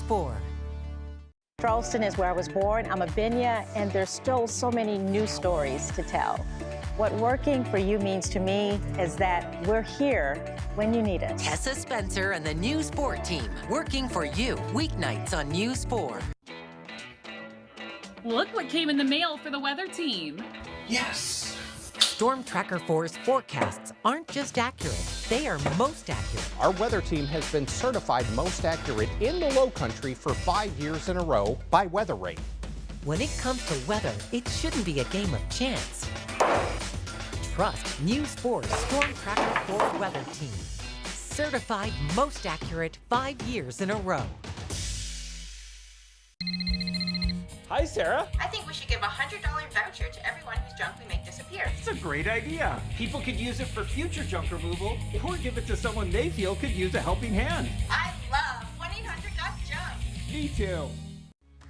4. Charleston is where I was born. I'm a Binya, and there's still so many new stories to tell. What working for you means to me is that we're here when you need us. Tessa Spencer and the News 4 team, working for you, weeknights on News 4. Look what came in the mail for the weather team. Yes! Storm Tracker 4's forecasts aren't just accurate, they are most accurate. Our weather team has been certified most accurate in the Low Country for 5 years in a row by Weather Rate. When it comes to weather, it shouldn't be a game of chance. Trust News 4's Storm Tracker 4 weather team. Certified most accurate 5 years in a row. Hi, Sarah. I think we should give a $100 voucher to everyone whose junk we make disappear. It's a great idea. People could use it for future junk removal or give it to someone they feel could use a helping hand. I love 1-800-GOT-JUNK. Me too.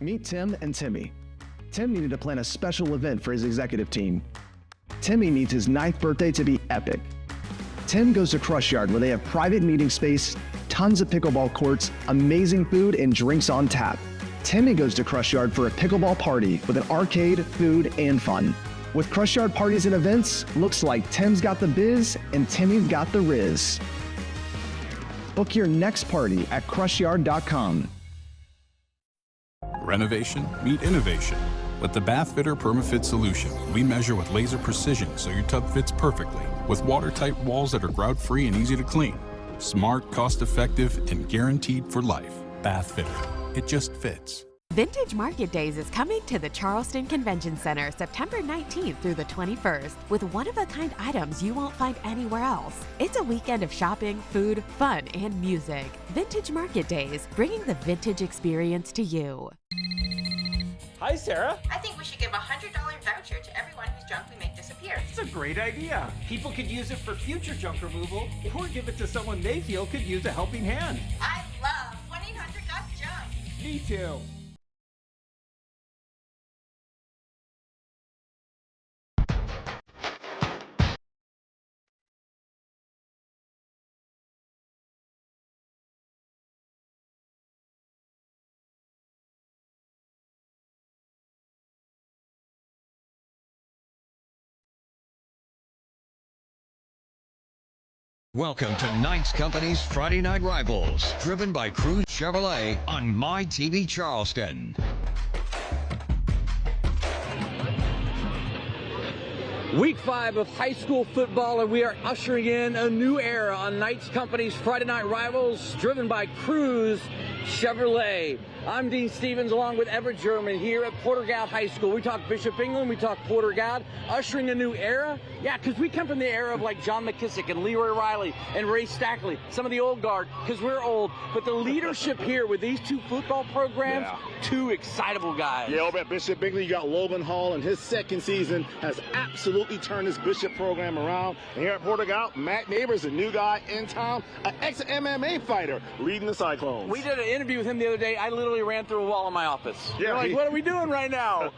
Meet Tim and Timmy. Tim needed to plan a special event for his executive team. Timmy needs his 9th birthday to be epic. Tim goes to Crush Yard, where they have private meeting space, tons of pickleball courts, amazing food, and drinks on tap. Timmy goes to Crush Yard for a pickleball party with an arcade, food, and fun. With Crush Yard parties and events, looks like Tim's got the biz and Timmy's got the riz. Book your next party at crushyard.com. Renovation meet innovation. With the Bathfitter PermaFit solution, we measure with laser precision so your tub fits perfectly. With watertight walls that are grout-free and easy to clean. Smart, cost-effective, and guaranteed for life. Bathfitter. It just fits. Vintage Market Days is coming to the Charleston Convention Center September 19th through the 21st with one-of-a-kind items you won't find anywhere else. It's a weekend of shopping, food, fun, and music. Vintage Market Days, bringing the vintage experience to you. Hi, Sarah. I think we should give a $100 voucher to everyone whose junk we make disappear. It's a great idea. People could use it for future junk removal or give it to someone they feel could use a helping hand. I love 1-800-GOT-JUNK. Me too. Welcome to Knights Company's Friday Night Rivals, driven by Cruise Chevrolet on My TV Charleston. Week 5 of high school football, and we are ushering in a new era on Knights Company's Friday Night Rivals, driven by Cruise Chevrolet. I'm Dean Stevens, along with Everett German here at Porter-Gaud High School. We talk Bishop England, we talk Porter-Gaud, ushering a new era. Yeah, because we come from the era of like John McKissick and Leroy Riley and Ray Stackley, some of the old guard, because we're old. But the leadership here with these two football programs, two excitable guys. Yeah, over at Bishop England, you got Logan Hall, and his second season has absolutely turned his Bishop program around. And here at Porter-Gaud, Matt Neighbors, a new guy in town, an ex-MMA fighter, leading the Cyclones. We did an interview with him the other day. I literally ran through a wall in my office. Yeah, you're like, what are we doing right now?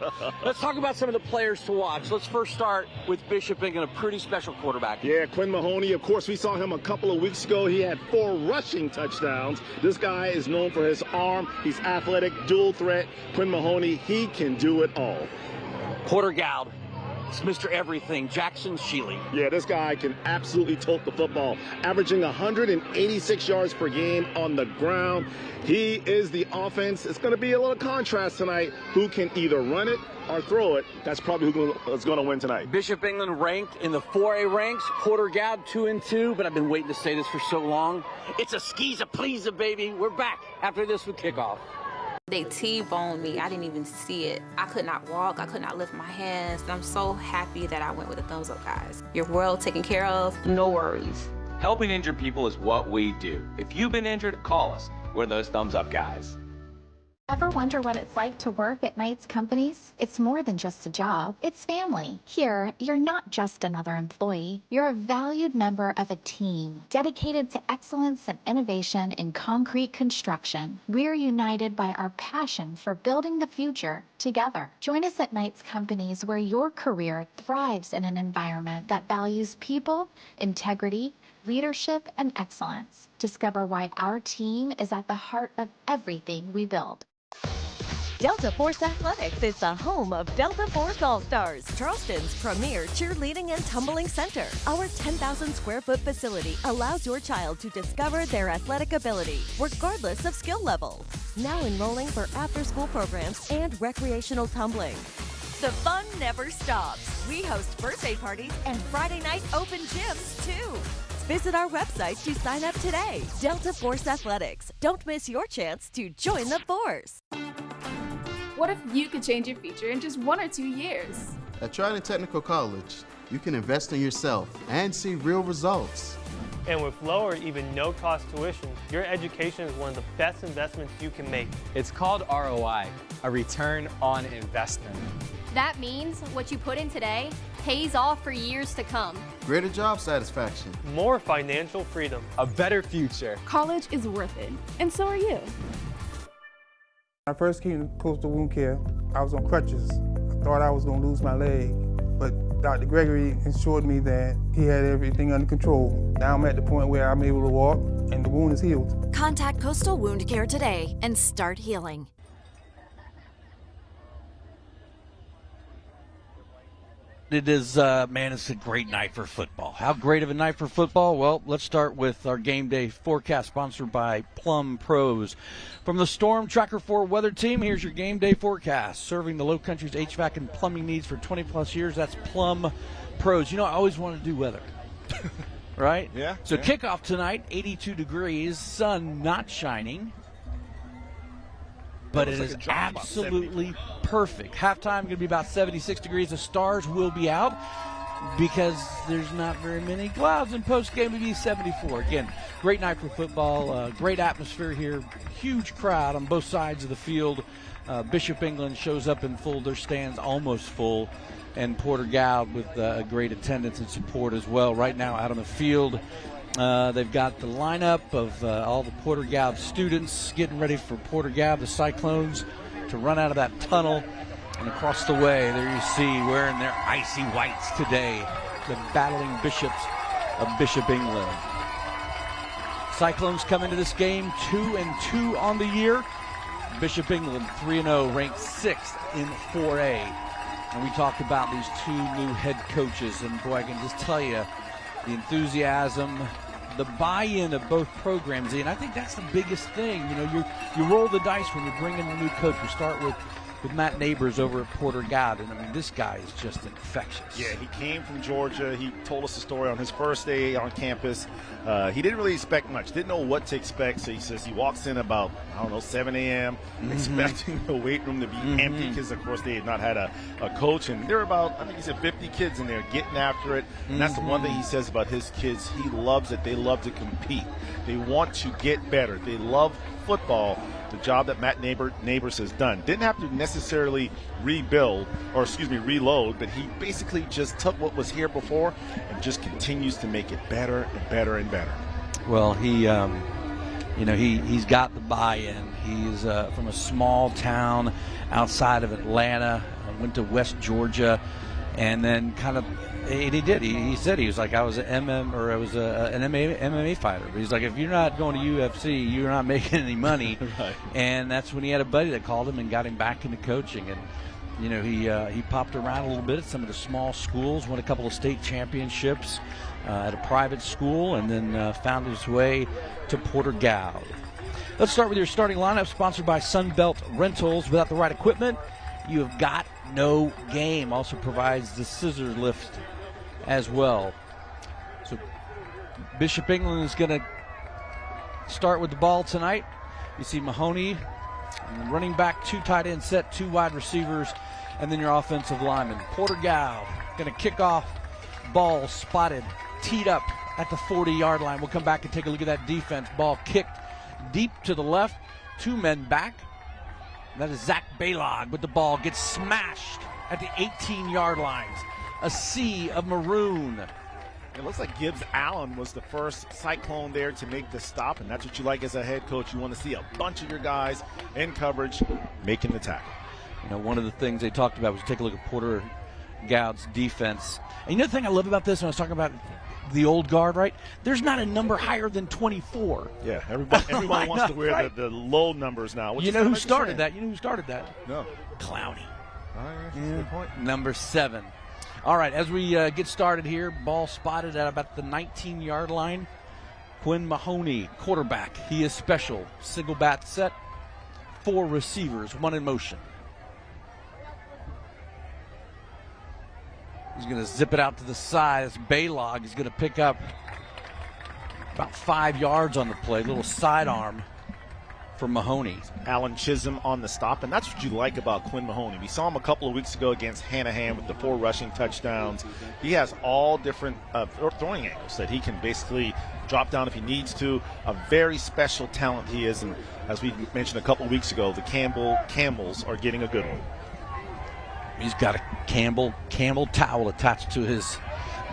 Let's talk about some of the players to watch. Let's first start with Bishop England, a pretty special quarterback. Yeah, Quinn Mahoney, of course, we saw him a couple of weeks ago. He had 4 rushing touchdowns. This guy is known for his arm. He's athletic, dual threat. Quinn Mahoney, he can do it all. Porter-Gaud. It's Mr. Everything, Jackson Sheely. Yeah, this guy can absolutely tote the football, averaging 186 yards per game on the ground. He is the offense. It's going to be a little contrast tonight. Who can either run it or throw it? That's probably who's going to win tonight. Bishop England ranked in the 4A ranks. Porter-Gaud 2-2, but I've been waiting to say this for so long. It's a skeeza-pleeza, baby. We're back after this with kickoff. They T-boned me. I didn't even see it. I could not walk. I could not lift my hands. And I'm so happy that I went with a thumbs up, guys. Your world taken care of, no worries. Helping injured people is what we do. If you've been injured, call us. We're those thumbs up guys. Ever wonder what it's like to work at Knights Companies? It's more than just a job. It's family. Here, you're not just another employee. You're a valued member of a team dedicated to excellence and innovation in concrete construction. We're united by our passion for building the future together. Join us at Knights Companies, where your career thrives in an environment that values people, integrity, leadership, and excellence. Discover why our team is at the heart of everything we build. Delta Force Athletics is the home of Delta Force All-Stars, Charleston's premier cheerleading and tumbling center. Our 10,000 square foot facility allows your child to discover their athletic ability, regardless of skill level. Now enrolling for after-school programs and recreational tumbling. The fun never stops. We host birthday parties and Friday night open gyms, too. Visit our website to sign up today. Delta Force Athletics. Don't miss your chance to join the Force. What if you could change your future in just 1 or 2 years? At Trident Technical College, you can invest in yourself and see real results. And with low or even no-cost tuition, your education is one of the best investments you can make. It's called ROI, a return on investment. That means what you put in today pays off for years to come. Greater job satisfaction. More financial freedom. A better future. College is worth it, and so are you. When I first came to Coastal Wound Care, I was on crutches. I thought I was going to lose my leg, but Dr. Gregory assured me that he had everything under control. Now I'm at the point where I'm able to walk and the wound is healed. Contact Coastal Wound Care today and start healing. It is, man, it's a great night for football. How great of a night for football? Well, let's start with our game day forecast sponsored by Plum Pros. From the Storm Tracker 4 weather team, here's your game day forecast. Serving the Low Country's HVAC and plumbing needs for 20-plus years, that's Plum Pros. You know, I always want to do weather, right? Yeah. So kickoff tonight, 82 degrees, sun not shining. But it is absolutely perfect. Halftime going to be about 76 degrees. The Stars will be out because there's not very many clouds. In postgame, it'll be 74. Again, great night for football. Great atmosphere here. Huge crowd on both sides of the field. Bishop England shows up in full. Their stands almost full. And Porter-Gaud with a great attendance and support as well. Right now out on the field, they've got the lineup of all the Porter-Gaud students getting ready for Porter-Gaud, the Cyclones, to run out of that tunnel. And across the way, there you see, wearing their icy whites today, the battling Bishops of Bishop England. Cyclones come into this game 2-2 on the year. Bishop England 3-0, ranked 6th in 4A. And we talked about these two new head coaches, and boy, I can just tell you, the enthusiasm, the buy-in of both programs. And I think that's the biggest thing. You know, you roll the dice when you bring in a new coach. We start with Matt Neighbors over at Porter-Gaud, and I mean, this guy is just infectious. Yeah, he came from Georgia. He told us a story on his first day on campus. He didn't really expect much, didn't know what to expect, so he says he walks in about, 7 a.m., expecting the weight room to be empty because, of course, they had not had a coach, and there were about, I think he said 50 kids in there getting after it, and that's the one thing he says about his kids. He loves it. They love to compete. They want to get better. They love football. The job that Matt Neighbors has done. Didn't have to necessarily reload, but he basically just took what was here before and just continues to make it better and better and better. Well, he's got the buy-in. He's from a small town outside of Atlanta, went to West Georgia, and then kind of, and he did. He said he was like, I was an MMA fighter. But he's like, if you're not going to UFC, you're not making any money. Right. And that's when he had a buddy that called him and got him back into coaching. And you know, he popped around a little bit at some of the small schools, won a couple of state championships at a private school, and then found his way to Porter-Gaud. Let's start with your starting lineup, sponsored by Sunbelt Rentals. Without the right equipment, you have got no game. Also provides the scissor lift as well. So Bishop England is going to start with the ball tonight. You see Mahoney, running back, 2 tight end set, 2 wide receivers, and then your offensive lineman. Porter-Gaud going to kick off, ball spotted, teed up at the 40-yard line. We'll come back and take a look at that defense. Ball kicked deep to the left, 2 men back. That is Zach Balog with the ball, gets smashed at the 18-yard lines. A sea of maroon. It looks like Gibbs Allen was the first Cyclone there to make the stop, and that's what you like as a head coach. You want to see a bunch of your guys in coverage making the tackle. You know, one of the things they talked about was take a look at Porter-Gaud's defense. And you know the thing I love about this when I was talking about the old guard, right? There's not a number higher than 24. Yeah, everybody wants to wear right? the low numbers now. You know who started that? You know who started that? No. Clowney. Good point. Number 7. All right, as we get started here, ball spotted at about the 19-yard line. Quinn Mahoney, quarterback. He is special. Single bat set. 4 receivers, 1 in motion. He's going to zip it out to the side. It's Baylog. He's going to pick up about 5 yards on the play. Little sidearm for Mahoney. Alan Chisholm on the stop, and that's what you like about Quinn Mahoney. We saw him a couple of weeks ago against Hanahan with the 4 rushing touchdowns. He has all different throwing angles that he can basically drop down if he needs to. A very special talent he is, and as we mentioned a couple of weeks ago, the Campbells are getting a good one. He's got a Camel towel attached to his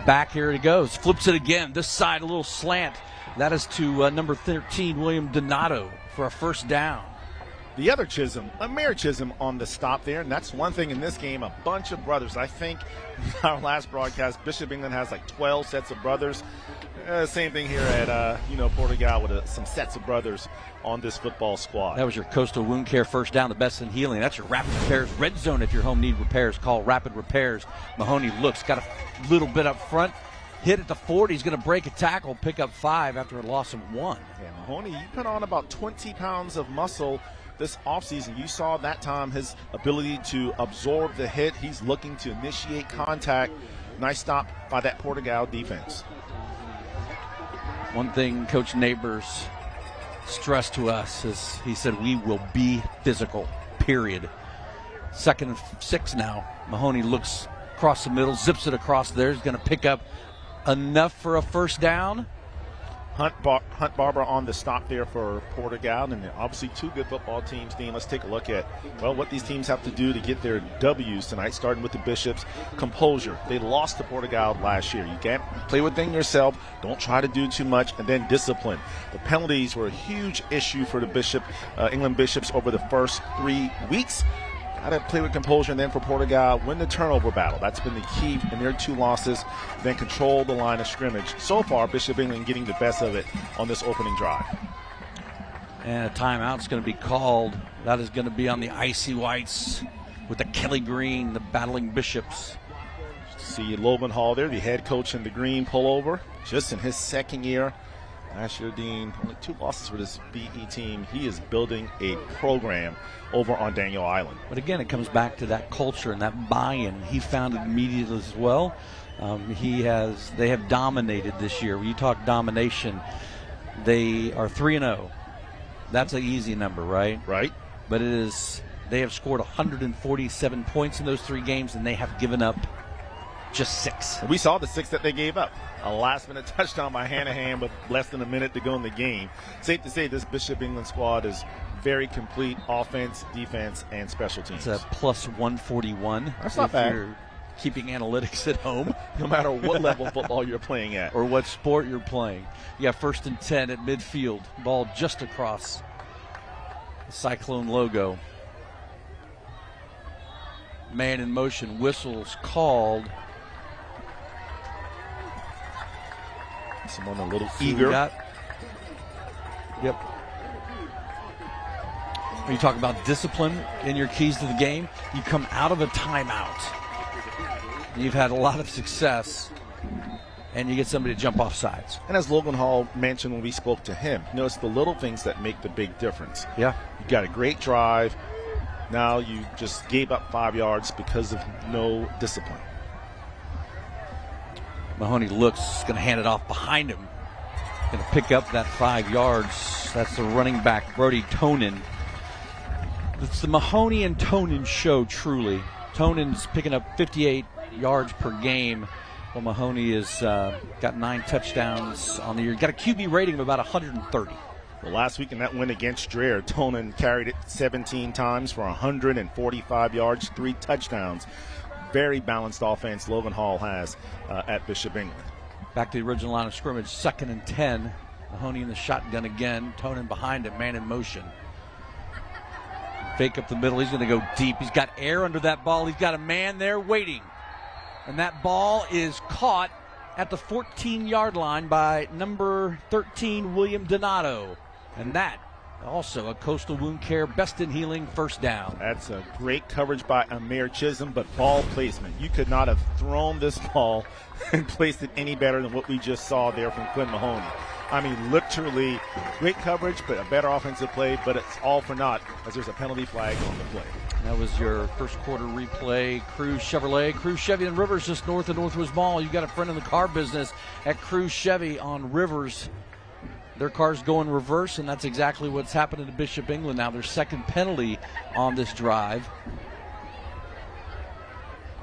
back. Here he goes. Flips it again. This side, a little slant. That is to number 13, William Donato, for a first down. The other Chisholm, Amir Chisholm on the stop there, and that's one thing in this game, a bunch of brothers. I think our last broadcast, Bishop England has like 12 sets of brothers. Same thing here at Porter-Gaud with some sets of brothers on this football squad. That was your Coastal Wound Care first down, the best in healing. That's your Rapid Repairs red zone. If your home need repairs, call Rapid Repairs. Mahoney looks, got a little bit up front. Hit at the 40. He's going to break a tackle, pick up 5 after a loss of 1. Yeah, Mahoney, you put on about 20 pounds of muscle this offseason. You saw that time his ability to absorb the hit. He's looking to initiate contact. Nice stop by that Porter-Gaud defense. One thing Coach Neighbors stressed to us is he said, we will be physical, period. 2nd and 6 now. Mahoney looks across the middle, zips it across there. He's going to pick up enough for a first down. Hunt Barber on the stop there for Porter-Gaud, and obviously 2 good football teams. Dean, let's take a look at, what these teams have to do to get their W's tonight, starting with the Bishops. Composure. They lost to Porter-Gaud last year. You can't play within yourself. Don't try to do too much. And then discipline. The penalties were a huge issue for the England Bishops over the first 3 weeks. Got to play with composure, and then for Porter-Gaud, win the turnover battle. That's been the key in their 2 losses. Then control the line of scrimmage. So far, Bishop England getting the best of it on this opening drive. And a timeout's going to be called. That is going to be on the Icy Whites with the Kelly Green, the battling Bishops. See Logan Hall there, the head coach in the green pullover, just in his 2nd year. Last year, Dean, only 2 losses for this BE team. He is building a program over on Daniel Island. But again, it comes back to that culture and that buy-in. He found it immediately as well. They have dominated this year. When you talk domination, they are 3-0. That's an easy number, right? Right. But they have scored 147 points in those 3 games, and they have given up just 6. We saw the 6 that they gave up. A last-minute touchdown by Hanahan with less than a minute to go in the game. Safe to say this Bishop England squad is very complete offense, defense, and special teams. It's a plus 141. That's not bad. You're keeping analytics at home. No matter what level of football you're playing at. Or what sport you're playing. You got 1st and 10 at midfield. Ball just across the Cyclone logo. Man in motion. Whistles called. Someone a little eager. Yep. When you talk about discipline in your keys to the game, you come out of a timeout. You've had a lot of success, and you get somebody to jump off sides. And as Logan Hall mentioned when we spoke to him, it's the little things that make the big difference. Yeah. You got a great drive. Now you just gave up 5 yards because of no discipline. Mahoney looks, going to hand it off behind him. Going to pick up that 5 yards. That's the running back, Brody Tonin. It's the Mahoney and Tonin show, truly. Tonin's picking up 58 yards per game, while Mahoney has got 9 touchdowns on the year. Got a QB rating of about 130. Well, last week in that win against Strayer, Tonin carried it 17 times for 145 yards, 3 touchdowns. Very balanced offense Logan Hall has at Bishop England. Back to the original line of scrimmage, 2nd and 10. Mahoney in the shotgun again. Tonin behind him, man in motion. Fake up the middle. He's going to go deep. He's got air under that ball. He's got a man there waiting. And that ball is caught at the 14-yard line by number 13, William Donato. And that also a Coastal Wound Care Best in Healing first down. That's a great coverage by Amir Chisholm, but ball placement. You could not have thrown this ball and placed it any better than what we just saw there from Quinn Mahoney. I mean, literally great coverage, but a better offensive play, but it's all for naught as there's a penalty flag on the play. That was your first quarter replay. Cruz Chevrolet, Cruz Chevy and Rivers just north of Northwoods Mall. You got a friend in the car business at Cruz Chevy on Rivers. Their car's going reverse, and that's exactly what's happening to Bishop England now. Their second penalty on this drive.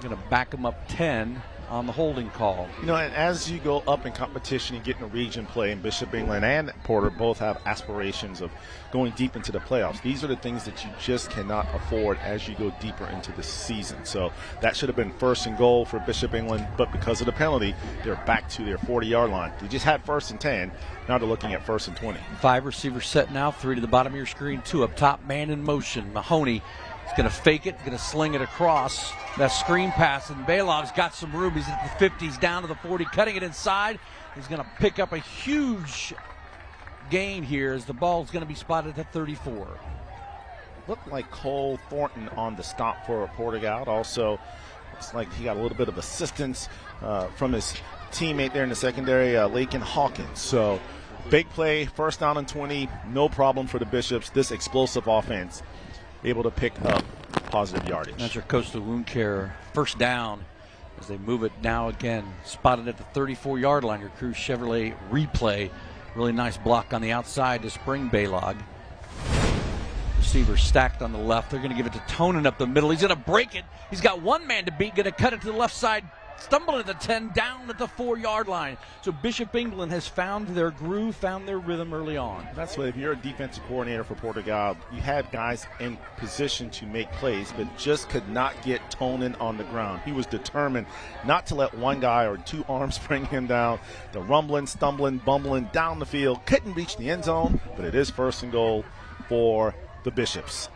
Going to back them up 10 on the holding call. You know, and as you go up in competition and get in a region play, and Bishop England and Porter both have aspirations of going deep into the playoffs. These are the things that you just cannot afford as you go deeper into the season. So that should have been first and goal for Bishop England, but because of the penalty, they're back to their 40-yard line. They just had first and 10. Now they're looking at first and 20. 5 receivers set now, 3 to the bottom of your screen, 2 up top, man in motion. Mahoney is going to fake it, going to sling it across that screen pass, and Baylog's got some room. He's at the 50s, down to the 40, cutting it inside. He's going to pick up a huge gain here as the ball is going to be spotted at the 34. Looked like Cole Thornton on the stop for Porter-Gaud. Also, looks like he got a little bit of assistance from his teammate there in the secondary, Lakin Hawkins. So big play, first down and 20, no problem for the Bishops. This explosive offense able to pick up positive yardage. That's your Coastal Wound Care first down as they move it now again. Spotted at the 34-yard line. Your Cruz Chevrolet replay. Really nice block on the outside to Spring Baylog. Receiver stacked on the left. They're going to give it to Tonin up the middle. He's going to break it. He's got one man to beat. Going to cut it to the left side. Stumbling at the 10, down at the 4-yard line. So Bishop England has found their groove, found their rhythm early on. That's what, if you're a defensive coordinator for Porter-Gaud, you had guys in position to make plays, but just could not get Tonin on the ground. He was determined not to let one guy or two arms bring him down. The rumbling, stumbling, bumbling down the field. Couldn't reach the end zone, but it is first and goal for the Bishops.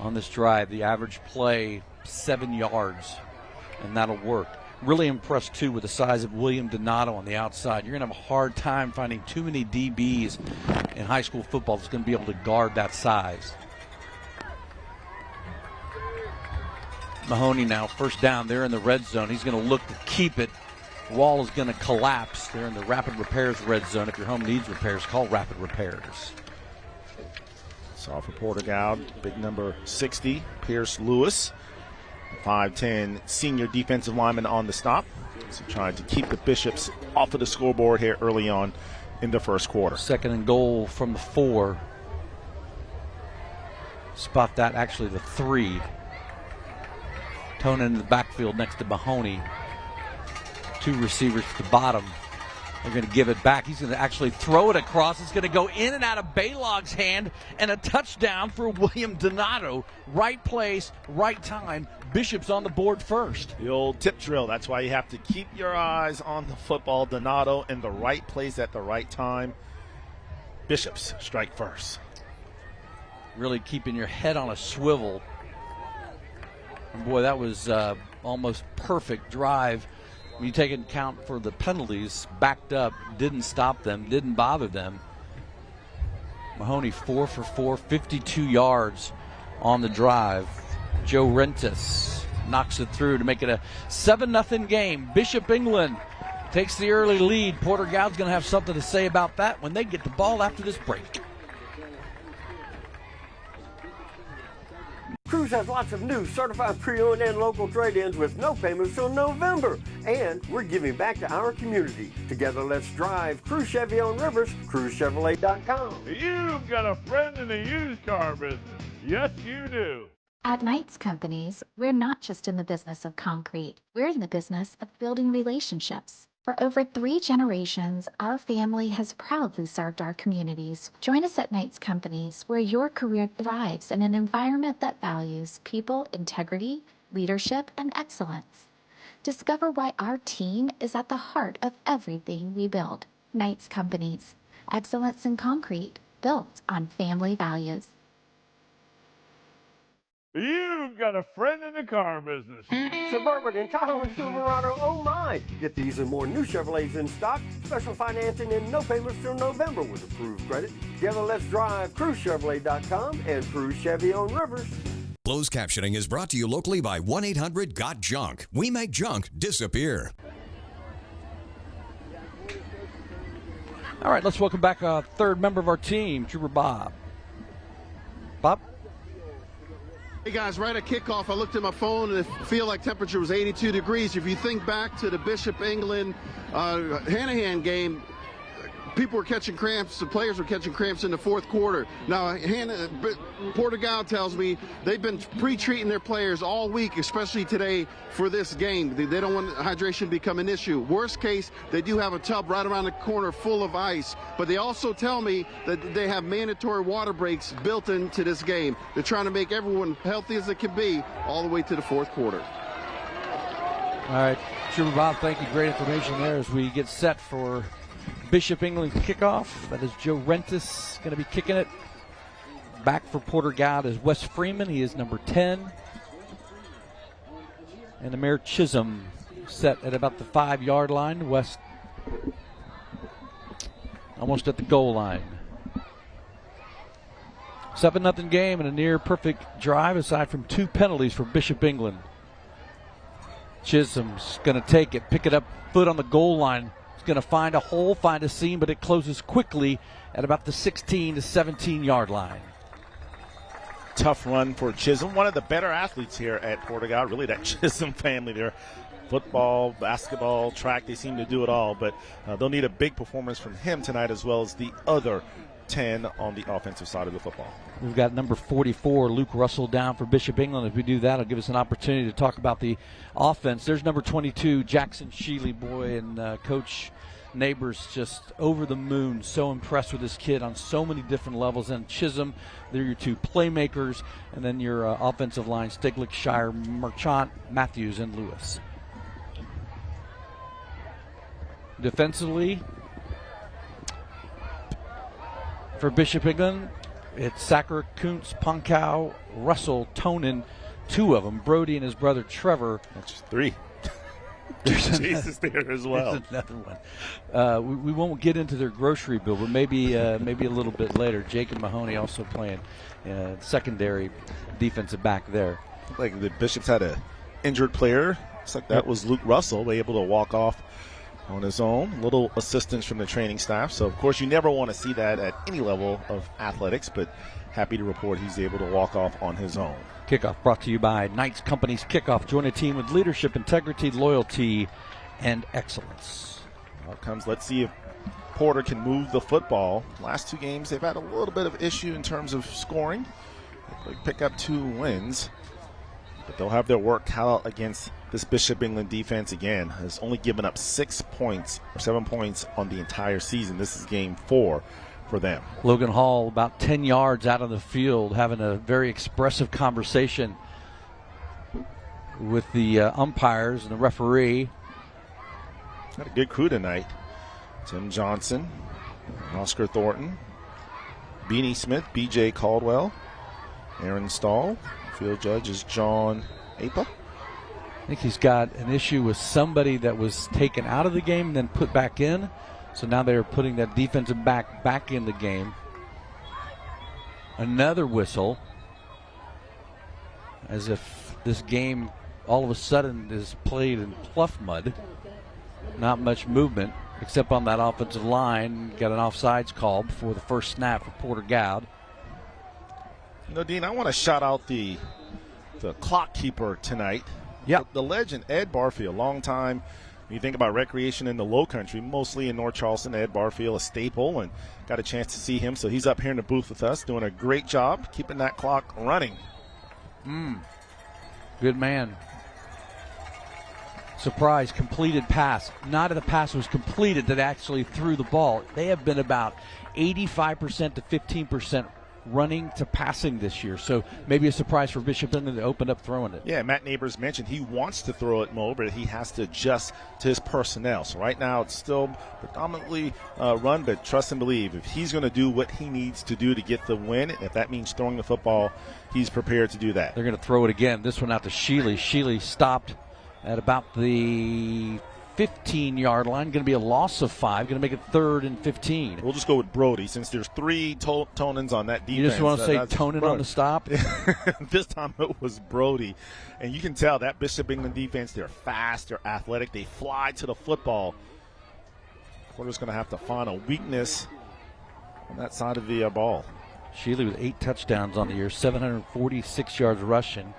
On this drive, the average play, 7 yards, and that'll work. Really impressed, too, with the size of William Donato on the outside. You're going to have a hard time finding too many DBs in high school football that's going to be able to guard that size. Mahoney now, first down. They're in the red zone. He's going to look to keep it. Wall is going to collapse. They're in the Rapid Repairs red zone. If your home needs repairs, call Rapid Repairs. So for Porter-Gaud, big number 60, Pierce Lewis. 5'10" senior defensive lineman on the stop. So trying to keep the Bishops off of the scoreboard here early on in the first quarter. Second and goal from the 4. Spot that, actually the 3. Tonin in the backfield next to Mahoney. 2 receivers at the bottom. They're going to give it back. He's going to actually throw it across. It's going to go in and out of Baylog's hand, and a touchdown for William Donato. Right place, right time. Bishop's on the board first. The old tip drill. That's why you have to keep your eyes on the football. Donato in the right place at the right time. Bishops strike first. Really keeping your head on a swivel. And boy, that was almost perfect drive. When you take into account for the penalties, backed up, didn't stop them, didn't bother them. Mahoney 4 for 4, 52 yards on the drive. Joe Rentis knocks it through to make it a 7-0 game. Bishop England takes the early lead. Porter-Gaud's going to have something to say about that when they get the ball after this break. Cruz has lots of new certified pre-owned and local trade-ins with no payments till November. And we're giving back to our community. Together, let's drive. Cruz Chevy on Rivers, CruzChevrolet.com. You've got a friend in the used car business. Yes, you do. At Knights Companies, we're not just in the business of concrete. We're in the business of building relationships. For over 3 generations, our family has proudly served our communities. Join us at Knights Companies, where your career thrives in an environment that values people, integrity, leadership, and excellence. Discover why our team is at the heart of everything we build. Knights Companies, excellence in concrete, built on family values. You've got a friend in the car business. Suburban and Tahoe and Silverado, oh my! Get these and more new Chevrolets in stock. Special financing and no payments till November with approved credit. Together, let's drive. CruiseChevrolet.com and Cruise Chevy on Rivers. Closed captioning is brought to you locally by 1-800-GOT-JUNK. We make junk disappear. All right, let's welcome back a third member of our team, Trooper Bob. Bob? Hey guys, right at kickoff, I looked at my phone and it feel like temperature was 82 degrees. If you think back to the Bishop England Hanahan game, people were catching cramps, the players were catching cramps in the fourth quarter. Now, Porter-Gaud tells me they've been pre-treating their players all week, especially today for this game. They don't want hydration to become an issue. Worst case, they do have a tub right around the corner full of ice, but they also tell me that they have mandatory water breaks built into this game. They're trying to make everyone healthy as it can be all the way to the fourth quarter. All right, Trooper Bob, thank you. Great information there as we get set for Bishop England kickoff. That is Joe Rentis going to be kicking it. Back for Porter-Gaud is Wes Freeman. He is number 10. And Amir Chisholm set at about the 5-yard line. West almost at the goal line. 7-0 game and a near perfect drive aside from 2 penalties for Bishop England. Chisholm's going to take it, pick it up, foot on the goal line. Going to find a hole, find a seam, but it closes quickly at about the 16 to 17-yard line. Tough run for Chisholm, one of the better athletes here at Porter-Gaud. Really, that Chisholm family there. Football, basketball, track, they seem to do it all, but they'll need a big performance from him tonight as well as the other 10 on the offensive side of the football. We've got number 44, Luke Russell, down for Bishop England. If we do that, it'll give us an opportunity to talk about the offense. There's number 22, Jackson Sheely, boy, and Coach Neighbors just over the moon. So impressed with this kid on so many different levels. And Chisholm, they're your 2 playmakers. And then your offensive line, Stiglick, Shire, Marchant, Matthews, and Lewis. Defensively, for Bishop England, it's Sacker, Kuntz, Ponkow, Russell, Tonin, 2 of them. Brody and his brother Trevor. That's just 3. Jesus there as well. There's another one. We won't get into their grocery bill, but maybe a little bit later. Jacob Mahoney also playing secondary defensive back there. Like the Bishops had an injured player. Looks like that was Luke Russell, able to walk off on his own. Little assistance from the training staff. So, of course, you never want to see that at any level of athletics, but happy to report he's able to walk off on his own. Kickoff brought to you by Knights Companies Kickoff. Join a team with leadership, integrity, loyalty, and excellence. Outcomes. Let's see if Porter can move the football. Last 2 games, they've had a little bit of issue in terms of scoring. They pick up 2 wins, but they'll have their work cut out against this Bishop England defense again. Has only given up 6 points or 7 points on the entire season. This is game 4 for them. Logan Hall about 10 yards out of the field, having a very expressive conversation with the umpires and the referee. Got a good crew tonight. Tim Johnson, Oscar Thornton, Beanie Smith, B.J. Caldwell, Aaron Stahl. Field judge is John Apa. I think he's got an issue with somebody that was taken out of the game and then put back in. So now they're putting that defensive back in the game. Another whistle, as if this game all of a sudden is played in pluff mud. Not much movement except on that offensive line. Got an offsides call before the first snap for Porter-Gaud. You know, Dean, I want to shout out the clock keeper tonight. Yep. The legend, Ed Barfield, long time. When you think about recreation in the Low Country, mostly in North Charleston, Ed Barfield, a staple, and got a chance to see him. So he's up here in the booth with us, doing a great job keeping that clock running. Good man. Surprise, completed pass. Not that the pass was completed, that actually threw the ball. They have been about 85% to 15% running to passing this year. So maybe a surprise for Bishop England to open up throwing it. Yeah, Matt Neighbors mentioned he wants to throw it more, but he has to adjust to his personnel. So right now it's still predominantly run, but trust and believe. If he's going to do what he needs to do to get the win, if that means throwing the football, he's prepared to do that. They're going to throw it again. This one out to Shealy. Shealy stopped at about the 15-yard line. Going to be a loss of 5. Going to make it 3rd and 15. We'll just go with Brody since there's 3 Tonans on that defense. You just want to say Tonin on the stop? This time it was Brody. And you can tell that Bishop England defense, they're fast, they're athletic, they fly to the football. Porter's going to have to find a weakness on that side of the ball. Shealy with 8 touchdowns on the year, 746 yards rushing.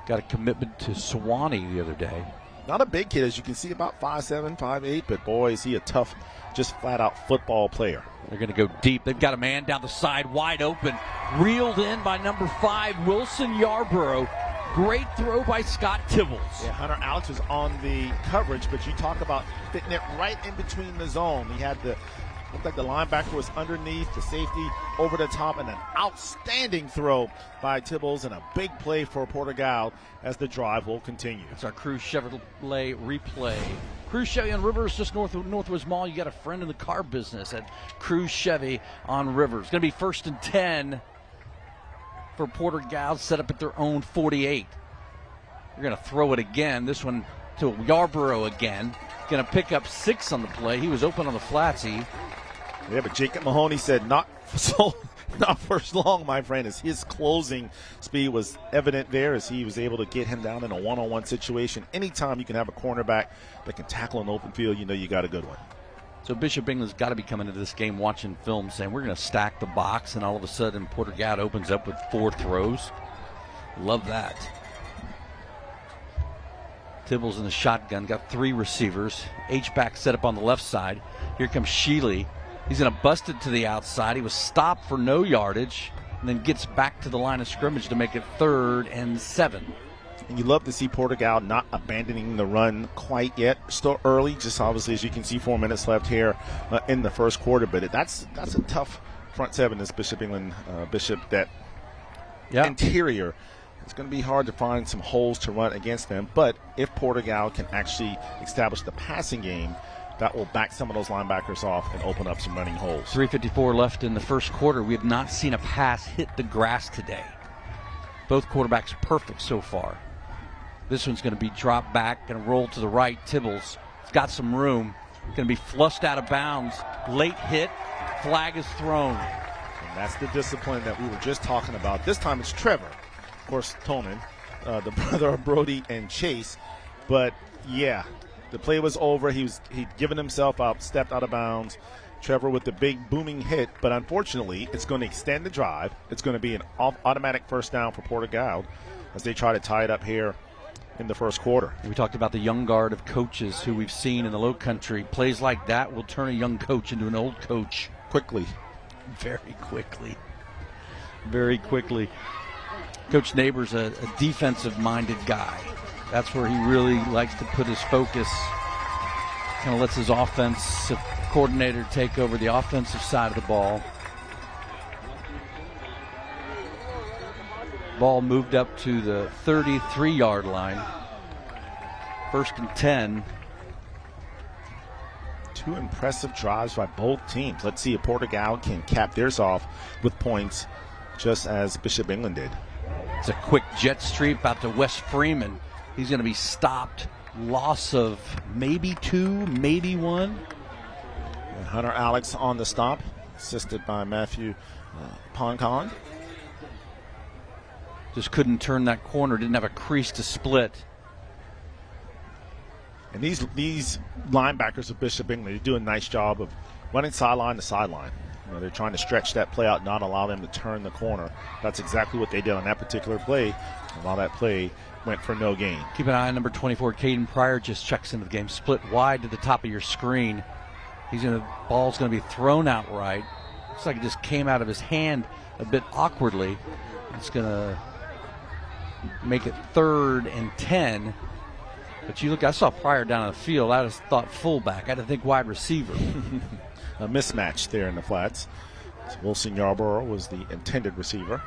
Got a commitment to Sewanee the other day. Not a big kid, as you can see, about 5'7", 5'8", but boy, is he a tough, just flat-out football player. They're going to go deep. They've got a man down the side, wide open, reeled in by number 5, Wilson Yarborough. Great throw by Scott Tibbles. Yeah, Hunter Alex was on the coverage, but you talk about fitting it right in between the zone. He had the, looked like the linebacker was underneath, the safety over the top, and an outstanding throw by Tibbles and a big play for Porter-Gaud as the drive will continue. It's our Cruz Chevrolet replay. Cruz Chevy on Rivers, just north of Northwest Mall. You got a friend in the car business at Cruz Chevy on Rivers. It's going to be 1st and 10 for Porter-Gaud, set up at their own 48. They're going to throw it again. This one to Yarborough again. Going to pick up 6 on the play. He was open on the flats. Yeah, but Jacob Mahoney said not for as long, my friend, as his closing speed was evident there as he was able to get him down in a one-on-one situation. Anytime you can have a cornerback that can tackle an open field, you know you got a good one. So Bishop England's got to be coming into this game watching film saying we're going to stack the box, and all of a sudden Porter-Gaud opens up with 4 throws. Love that. Tibbles in the shotgun, got 3 receivers. H-back set up on the left side. Here comes Shealy. He's going to bust it to the outside. He was stopped for no yardage and then gets back to the line of scrimmage to make it 3rd and 7. And you love to see Porter-Gaud not abandoning the run quite yet. Still early, just obviously as you can see 4 minutes left here in the first quarter. But that's a tough front 7, this Bishop England Bishop, that interior. It's going to be hard to find some holes to run against them. But if Porter-Gaud can actually establish the passing game, that will back some of those linebackers off and open up some running holes. 3:54 left in the first quarter. We have not seen a pass hit the grass today. Both quarterbacks perfect so far. This one's going to be dropped back, going to roll to the right. Tibbles has got some room. Going to be flushed out of bounds. Late hit. Flag is thrown. And that's the discipline that we were just talking about. This time it's Trevor. Of course, Tonin, the brother of Brody and Chase. But, yeah, the play was over. He'd given himself up, stepped out of bounds. Trevor with the big booming hit, but unfortunately, it's going to extend the drive. It's going to be an automatic first down for Porter-Gaud as they try to tie it up here in the first quarter. We talked about the young guard of coaches who we've seen in the Low Country. Plays like that will turn a young coach into an old coach. Quickly. Very quickly. Very quickly. Coach Neighbors, a defensive-minded guy. That's where he really likes to put his focus. Kind of lets his offensive coordinator take over the offensive side of the ball. Ball moved up to the 33-yard line. 1st and 10. 2 impressive drives by both teams. Let's see if Porter-Gaud can cap theirs off with points just as Bishop England did. It's a quick jet sweep out to West Freeman. He's going to be stopped. Loss of maybe 2, maybe 1. And Hunter Alex on the stop, assisted by Matthew Poncon. Just couldn't turn that corner, didn't have a crease to split. And these linebackers of Bishop England, they do a nice job of running sideline to sideline. You know, they're trying to stretch that play out, not allow them to turn the corner. That's exactly what they did on that particular play. And while that play went for no gain. Keep an eye on number 24. Caden Pryor just checks into the game. Split wide to the top of your screen. Ball's going to be thrown out right. Looks like it just came out of his hand a bit awkwardly. It's going to make it 3rd and 10. But you look, I saw Pryor down on the field. I just thought fullback. I had to think wide receiver. A mismatch there in the flats. So Wilson Yarborough was the intended receiver.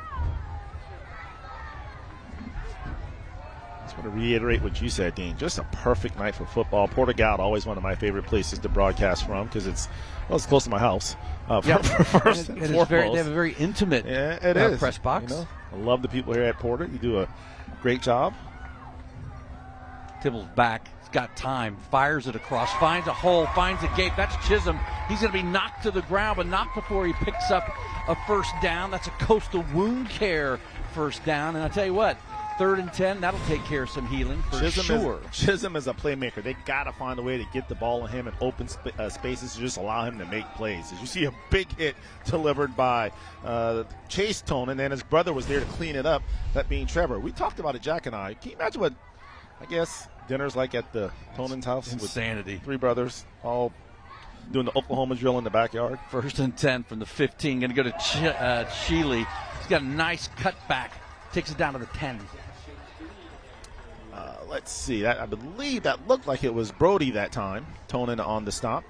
I just want to reiterate what you said, Dean. Just a perfect night for football. Porter-Gaud, always one of my favorite places to broadcast from because it's close to my house. First and foremost. They have a very intimate press box. You know, I love the people here at Porter. You do a great job. Tibble's back. He's got time. Fires it across. Finds a hole. Finds a gate. That's Chisholm. He's going to be knocked to the ground, but not before he picks up a first down. That's a Coastal Wound Care first down. And I'll tell you what, 3rd and 10, that'll take care of some healing for sure. Chisholm is a playmaker. They got to find a way to get the ball in him and open spaces to just allow him to make plays. As you see a big hit delivered by Chase Tonin, and his brother was there to clean it up, that being Trevor. We talked about it, Jack and I. Can you imagine what, I guess, dinner's like at the Tonin's house? Insanity. With 3 brothers all doing the Oklahoma drill in the backyard. 1st and 10 from the 15. Going to go to Shealy. He's got a nice cutback. Takes it down to the 10. Let's see. I believe that looked like it was Brody that time. Tonin on the stop.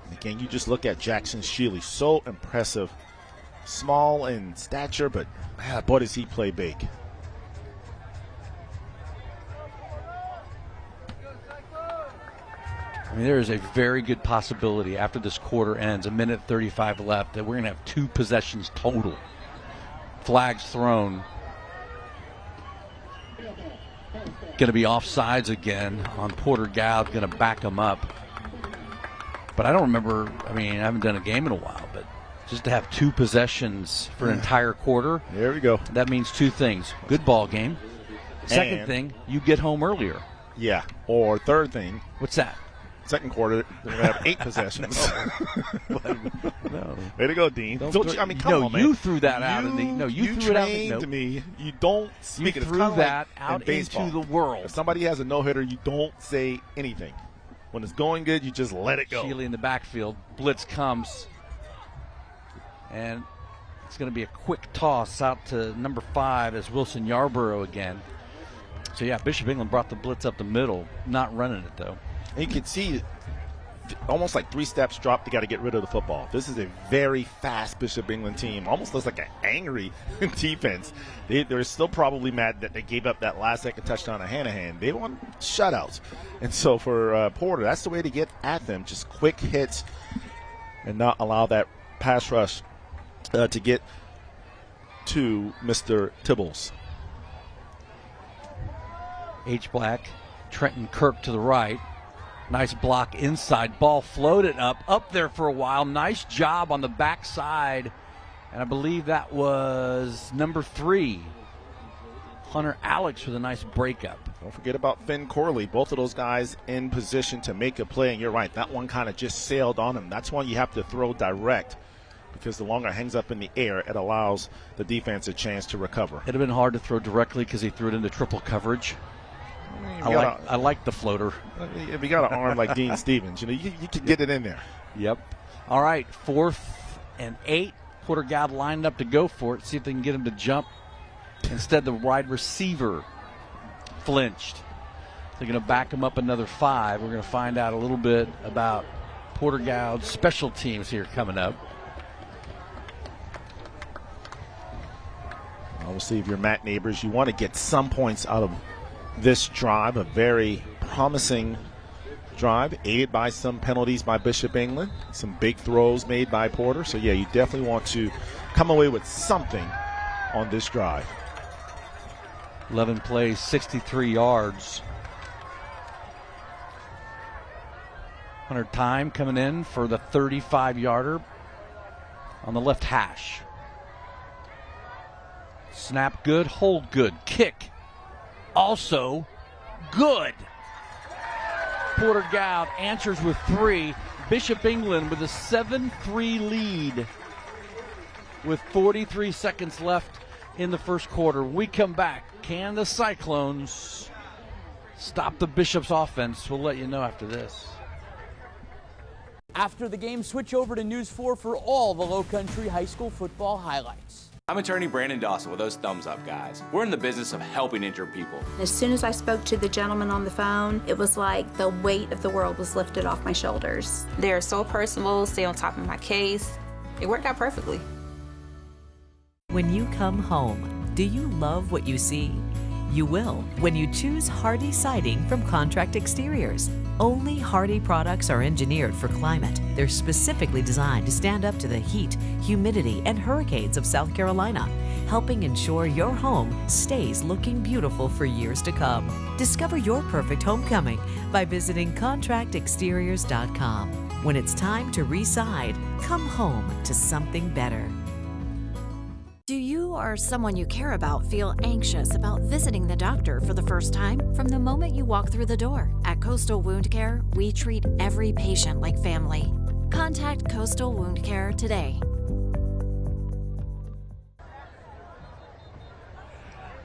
And again, you just look at Jackson Shealy. So impressive. Small in stature, but boy, does he play big. I mean, there is a very good possibility after this quarter ends, 1:35 left, that we're going to have 2 possessions total. Flags thrown. Going to be offsides again on Porter-Gaud, going to back him up. But I don't remember, I haven't done a game in a while, but just to have 2 possessions for an entire quarter. There we go. That means 2 things. Good ball game. Second thing, you get home earlier. Yeah. Or third thing. What's that? Second quarter, they're going to have 8 possessions. No. Way to go, Dean. Come on, man. You threw that out. You threw it out. To me. You don't speak. You threw that out into the world. If somebody has a no-hitter, you don't say anything. When it's going good, you just let it go. Shealy in the backfield. Blitz comes. And it's going to be a quick toss out to number 5 as Wilson Yarborough again. So, yeah, Bishop England brought the blitz up the middle. Not running it, though. And you can see almost like 3 steps drop, they got to get rid of the football. This is a very fast Bishop England team. Almost looks like an angry defense. They're still probably mad that they gave up that last-second touchdown to Hanahan. They want shutouts. And so for Porter, that's the way to get at them. Just quick hits and not allow that pass rush to get to Mr. Tibbles. H. Black, Trenton Kirk to the right. Nice block inside. Ball floated up there for a while. Nice job on the backside. And I believe that was number 3. Hunter Alex with a nice breakup. Don't forget about Finn Corley. Both of those guys in position to make a play. And you're right, that one kind of just sailed on him. That's why you have to throw direct, because the longer it hangs up in the air, it allows the defense a chance to recover. It'd have been hard to throw directly because he threw it into triple coverage. I like the floater. If you got an arm like Dean Stevens, you can get it in there. Yep. All right, 4th and 8. Porter-Gaud lined up to go for it, see if they can get him to jump. Instead, the wide receiver flinched. They're going to back him up another 5. We're going to find out a little bit about Porter-Gaud's special teams here coming up. Obviously, if you're Matt Neighbors, you want to get some points out of this drive, a very promising drive, aided by some penalties by Bishop England, some big throws made by Porter. So, yeah, you definitely want to come away with something on this drive. 11 plays, 63 yards. Hunter Time coming in for the 35-yarder on the left hash. Snap good, hold good, kick also good. Porter-Gaud answers with 3. Bishop England with a 7-3 lead with 43 seconds left in the first quarter. We come back. Can the Cyclones stop the Bishop's offense? We'll let you know after this. After the game, switch over to News 4 for all the Lowcountry High School football highlights. I'm attorney Brandon Dawson with those Thumbs Up guys. We're in the business of helping injured people. As soon as I spoke to the gentleman on the phone, it was like the weight of the world was lifted off my shoulders. They're so personable, stay on top of my case. it worked out perfectly. When you come home, do you love what you see? You will when you choose Hardy Siding from Contract Exteriors. Only Hardy products are engineered for climate. They're specifically designed to stand up to the heat, humidity, and hurricanes of South Carolina, helping ensure your home stays looking beautiful for years to come. Discover your perfect homecoming by visiting contractexteriors.com. When it's time to re-side, come home to something better. Do you or someone you care about feel anxious about visiting the doctor for the first time? From the moment you walk through the door, at Coastal Wound Care, we treat every patient like family. Contact Coastal Wound Care today.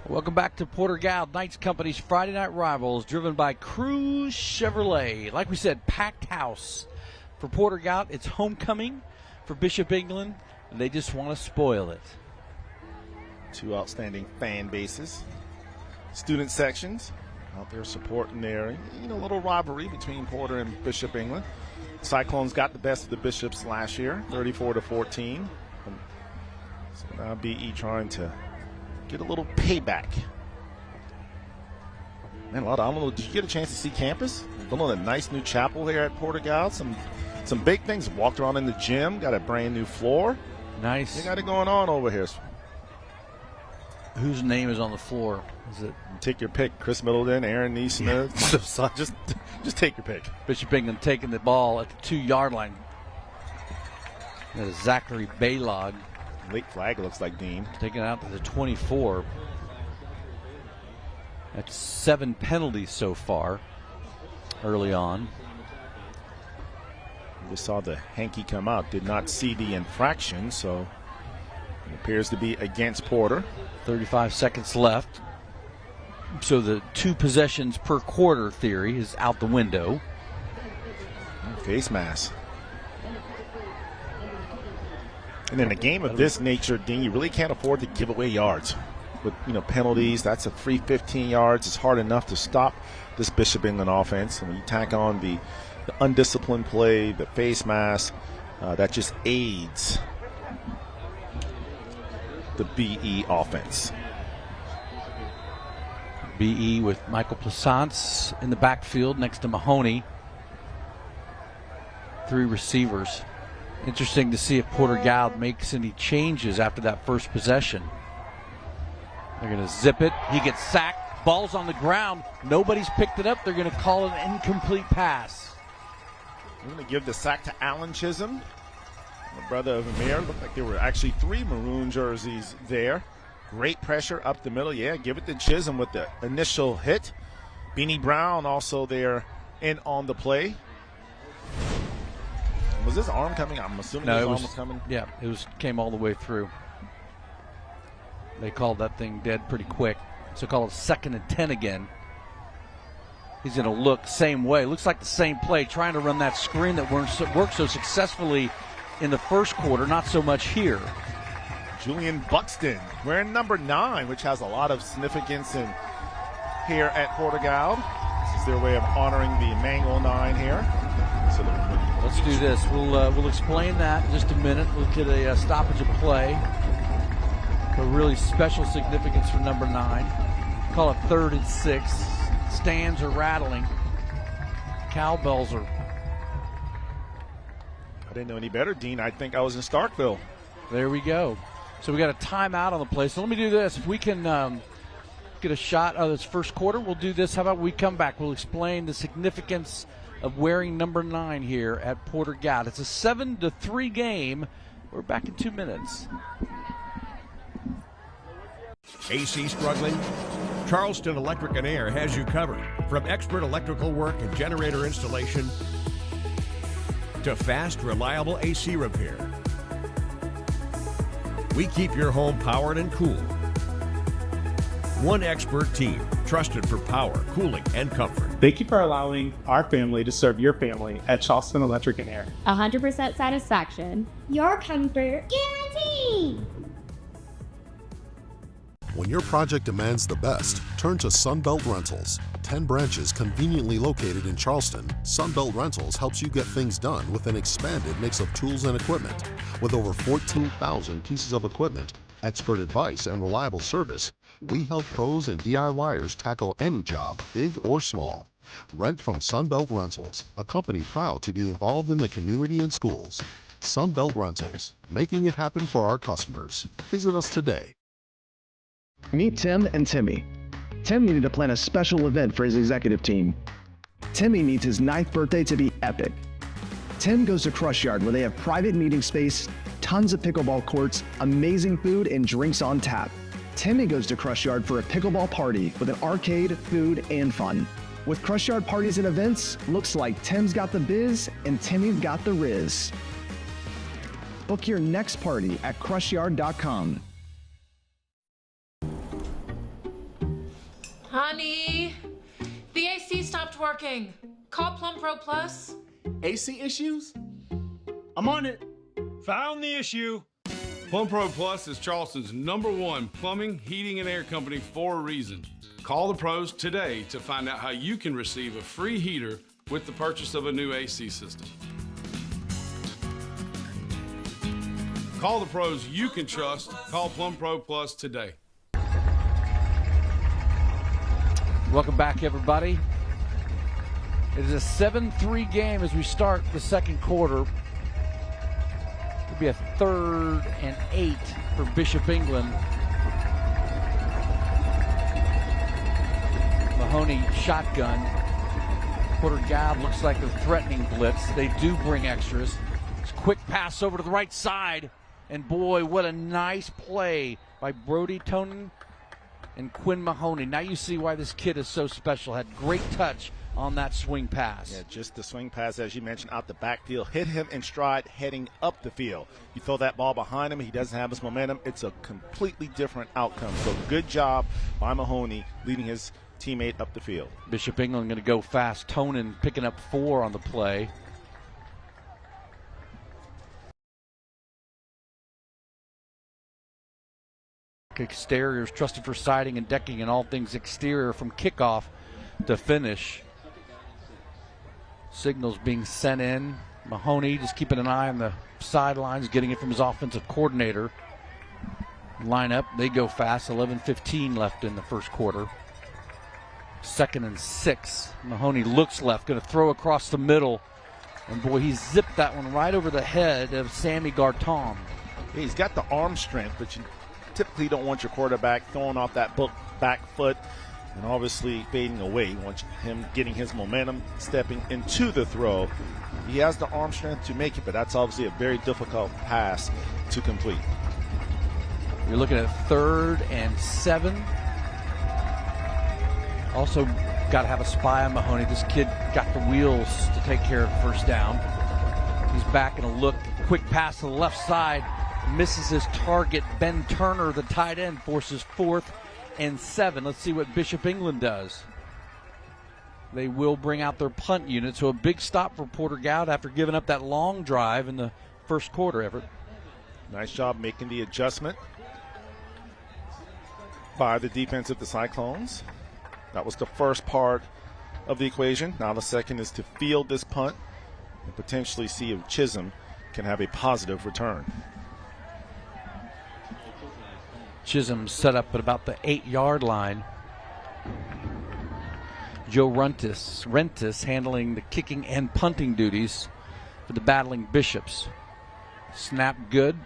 Welcome back to Porter-Gaud Knights Company's Friday Night Rivals, driven by Cruz Chevrolet. Like we said, packed house for Porter-Gaud. It's homecoming for Bishop England, and they just want to spoil it. Two outstanding fan bases, student sections out there supporting their little rivalry between Porter and Bishop England. Cyclones got the best of the Bishops last year, 34-14. So now BE trying to get a little payback. Man, I don't know. Did you get a chance to see campus? I don't know, the nice new chapel there at Porter-Gaud. Some big things. Walked around in the gym. Got a brand new floor. Nice. They got it going on over here. Whose name is on the floor? Is it? Take your pick. Chris Middleton, Aaron Neesmith. So just take your pick. Bishop England taking the ball at the 2-yard line. That is Zachary Baylog. Late flag, looks like, Dean. Taken out to the 24. That's 7 penalties so far early on. We just saw the hanky come out. Did not see the infraction, so it appears to be against Porter. 35 seconds left. So the 2 possessions per quarter theory is out the window. Face mask. And in a game of this nature, Dean, you really can't afford to give away yards. With penalties, that's a free 15 yards. It's hard enough to stop this Bishop England offense. And when you tack on the undisciplined play, the face mask, that just aids the BE offense. BE with Michael Plaisance in the backfield next to Mahoney. 3 receivers. Interesting to see if Porter-Gaud makes any changes after that first possession. They're going to zip it. He gets sacked. Ball's on the ground. Nobody's picked it up. They're going to call it an incomplete pass. We're going to give the sack to Alan Chisholm, the brother of Amir. Looked like there were actually 3 maroon jerseys there. Great pressure up the middle. Yeah, give it to Chisholm with the initial hit. Beanie Brown also there in on the play. Was his arm coming? I'm assuming his arm was coming. Yeah, came all the way through. They called that thing dead pretty quick. So call it 2nd and 10 again. He's going to look same way. Looks like the same play, trying to run that screen that worked so successfully in the first quarter, not so much here. Julian Buxton wearing number 9, which has a lot of significance here at Porter-Gaud. This is their way of honoring the Emmanuel 9 here. So let's do this. We'll explain that in just a minute. We'll get a stoppage of play. A really special significance for number 9. Call it 3rd and 6. Stands are rattling. Cowbells are. I didn't know any better, Dean. I think I was in Starkville. There we go. So we got a timeout on the play. So let me do this. If we can get a shot of this first quarter, we'll do this. How about we come back? We'll explain the significance of wearing number 9 here at Porter-Gaud. It's a 7-3 game. We're back in 2 minutes. AC struggling? Charleston Electric and Air has you covered. From expert electrical work and generator installation to fast, reliable AC repair. We keep your home powered and cool. One expert team, trusted for power, cooling, and comfort. Thank you for allowing our family to serve your family at Charleston Electric and Air. 100% satisfaction. Your comfort guaranteed. When When your project demands the best, turn to Sunbelt Rentals. 10 branches conveniently located in Charleston, Sunbelt Rentals helps you get things done with an expanded mix of tools and equipment. With over 14,000 pieces of equipment, expert advice, and reliable service, we help pros and DIYers tackle any job, big or small. Rent from Sunbelt Rentals, a company proud to be involved in the community and schools. Sunbelt Rentals, making it happen for our customers. Visit us today. Meet Tim and Timmy. Tim needed to plan a special event for his executive team. Timmy needs his 9th birthday to be epic. Tim goes to Crush Yard, where they have private meeting space, tons of pickleball courts, amazing food, and drinks on tap. Timmy goes to Crush Yard for a pickleball party with an arcade, food, and fun. With Crush Yard parties and events, looks like Tim's got the biz and Timmy's got the riz. Book your next party at crushyard.com. Honey, the AC stopped working. Call Plum Pro Plus. AC issues? I'm on it. Found the issue. Plum Pro Plus is Charleston's #1 plumbing, heating, and air company for a reason. Call the pros today to find out how you can receive a free heater with the purchase of a new AC system. Call the pros you can trust. Call Plum Pro Plus today. Welcome back, everybody. It is a 7-3 game as we start the second quarter. It'll be a 3rd and 8 for Bishop England. Mahoney shotgun. Porter-Gaud looks like a threatening blitz. They do bring extras. It's a quick pass over to the right side. And boy, what a nice play by Brody Tonin and Quinn Mahoney. Now you see why this kid is so special. Had great touch on that swing pass. Yeah, just the swing pass, as you mentioned, out the backfield. Hit him in stride heading up the field. You throw that ball behind him, he doesn't have his momentum. It's a completely different outcome. So good job by Mahoney leading his teammate up the field. Bishop England going to go fast. Tonin picking up 4 on the play. Exteriors trusted for siding and decking and all things exterior from kickoff to finish. Signals being sent in. Mahoney just keeping an eye on the sidelines, getting it from his offensive coordinator. Line up, they go fast. 11:15 left in the first quarter. 2nd and 6. Mahoney looks left, going to throw across the middle. And boy, he zipped that one right over the head of Sammy Garton. Yeah, he's got the arm strength, but you typically don't want your quarterback throwing off that back foot and obviously fading away. You want him getting his momentum, stepping into the throw. He has the arm strength to make it, but that's obviously a very difficult pass to complete. You're looking at 3rd and 7. Also got to have a spy on Mahoney. This kid got the wheels to take care of first down. He's back in a look. Quick pass to the left side. Misses his target. Ben Turner, the tight end, forces 4th and 7. Let's see what Bishop England does. They will bring out their punt unit. So a big stop for Porter-Gaud after giving up that long drive in the first quarter, Everett. Nice job making the adjustment by the defense of the Cyclones. That was the first part of the equation. Now the second is to field this punt and potentially see if Chisholm can have a positive return. Chisholm set up at about the 8-yard line. Joe Rentis handling the kicking and punting duties for the battling Bishops. Snap good,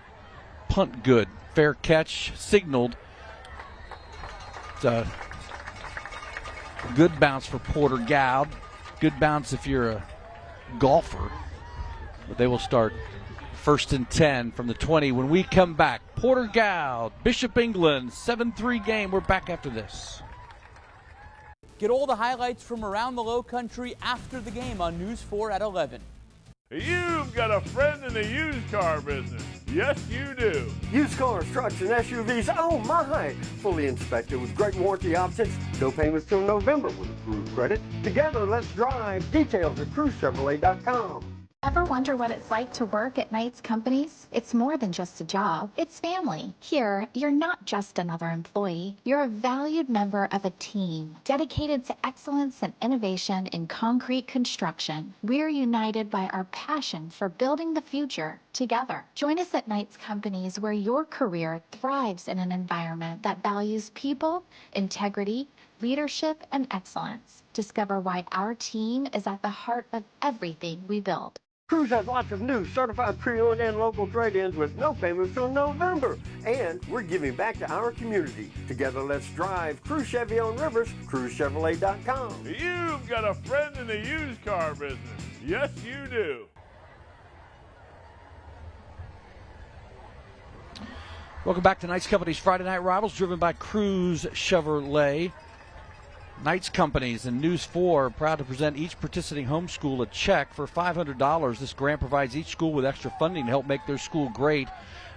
punt good, fair catch signaled. It's a good bounce for Porter-Gaud. Good bounce if you're a golfer. But they will start 1st and 10 from the 20 when we come back. Porter-Gaud, Bishop England, 7-3 game. We're back after this. Get all the highlights from around the Low Country after the game on News 4 at 11. You've got a friend in the used car business. Yes, you do. Used cars, trucks, and SUVs, oh my! Fully inspected with great warranty options. No payments till November with approved credit. Together, let's drive. Details at cruisechevrolet.com. Ever wonder what it's like to work at Knight's Companies? It's more than just a job. It's family. Here, you're not just another employee. You're a valued member of a team dedicated to excellence and innovation in concrete construction. We're united by our passion for building the future together. Join us at Knight's Companies, where your career thrives in an environment that values people, integrity, leadership, and excellence. Discover why our team is at the heart of everything we build. Cruise has lots of new certified pre-owned and local trade-ins with no payments till November. And we're giving back to our community. Together, let's drive Cruise Chevy on Rivers, cruisechevrolet.com. You've got a friend in the used car business. Yes, you do. Welcome back to Knight's Company's Friday Night Rivals, driven by Cruise Chevrolet. Knight's Companies and News 4 are proud to present each participating homeschool a check for $500. This grant provides each school with extra funding to help make their school great.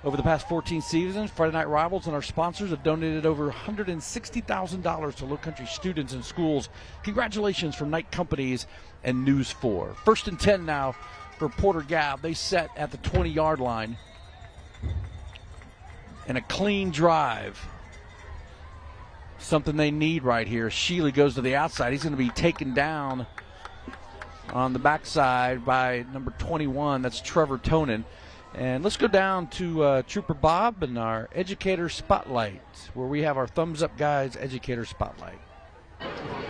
Over the past 14 seasons, Friday Night Rivals and our sponsors have donated over $160,000 to low-country students and schools. Congratulations from Knight Companies and News 4. 1st and 10 now for Porter-Gaud. They set at the 20-yard line. And a clean drive. Something they need right here. Shealy goes to the outside. He's going to be taken down on the backside by number 21. That's Trevor Tonin. And let's go down to Trooper Bob and our Educator Spotlight, where we have our Thumbs Up Guys Educator Spotlight.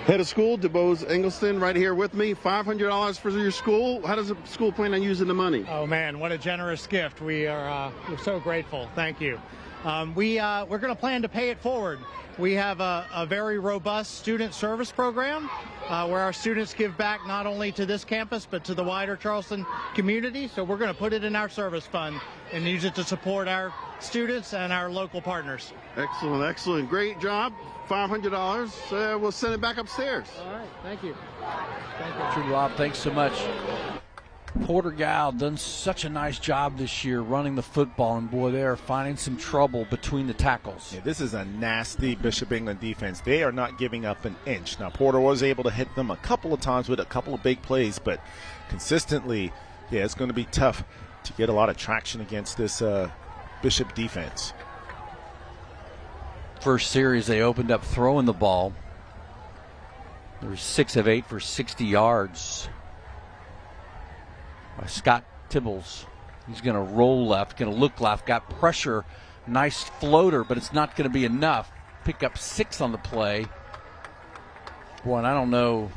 Head of school, DeBose Engelston, right here with me. $500 for your school. How does the school plan on using the money? Oh, man, what a generous gift. We're so grateful. Thank you. We're going to plan to pay it forward. We have a very robust student service program where our students give back not only to this campus but to the wider Charleston community. So we're going to put it in our service fund and use it to support our students and our local partners. Excellent, excellent. Great job. $500. We'll send it back upstairs. All right. Thank you. True, Rob. Thanks so much. Porter-Gaud done such a nice job this year running the football, and boy, they are finding some trouble between the tackles. Yeah, this is a nasty Bishop England defense. They are not giving up an inch. Now, Porter was able to hit them a couple of times with a couple of big plays, but consistently, yeah, it's going to be tough to get a lot of traction against this Bishop defense. First series, they opened up throwing the ball. They were 6 of 8 for 60 yards. By Scott Tibbles. He's going to roll left, going to look left, got pressure, nice floater, but it's not going to be enough. Pick up 6 on the play. Boy, and I don't know.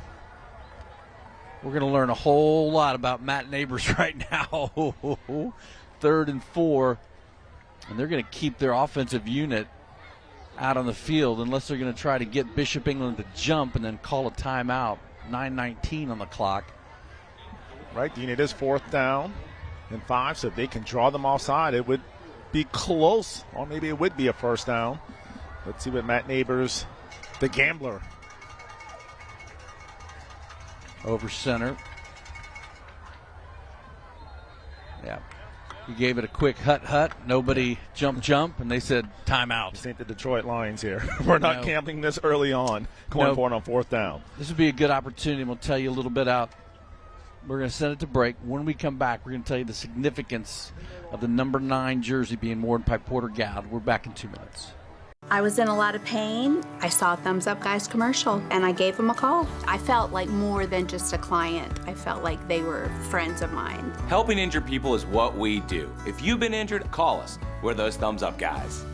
We're going to learn a whole lot about Matt Neighbors right now. 3rd and 4, and they're going to keep their offensive unit out on the field unless they're going to try to get Bishop England to jump and then call a timeout. 9:19 on the clock. Right, Dean, it is 4th down and 5, so if they can draw them offside, it would be close, or maybe it would be a 1st down. Let's see what Matt Neighbors, the gambler. Over center. Yeah. He gave it a quick hut. Nobody jump, and they said timeout. This ain't the Detroit Lions here. We're not gambling this early on, going for it on 4th down. This would be a good opportunity. We'll tell you a little bit out. We're going to send it to break. When we come back, we're going to tell you the significance of the number 9 jersey being worn by Porter-Gaud. We're back in 2 minutes. I was in a lot of pain. I saw a Thumbs Up Guys commercial, and I gave them a call. I felt like more than just a client. I felt like they were friends of mine. Helping injured people is what we do. If you've been injured, call us. We're those Thumbs Up Guys.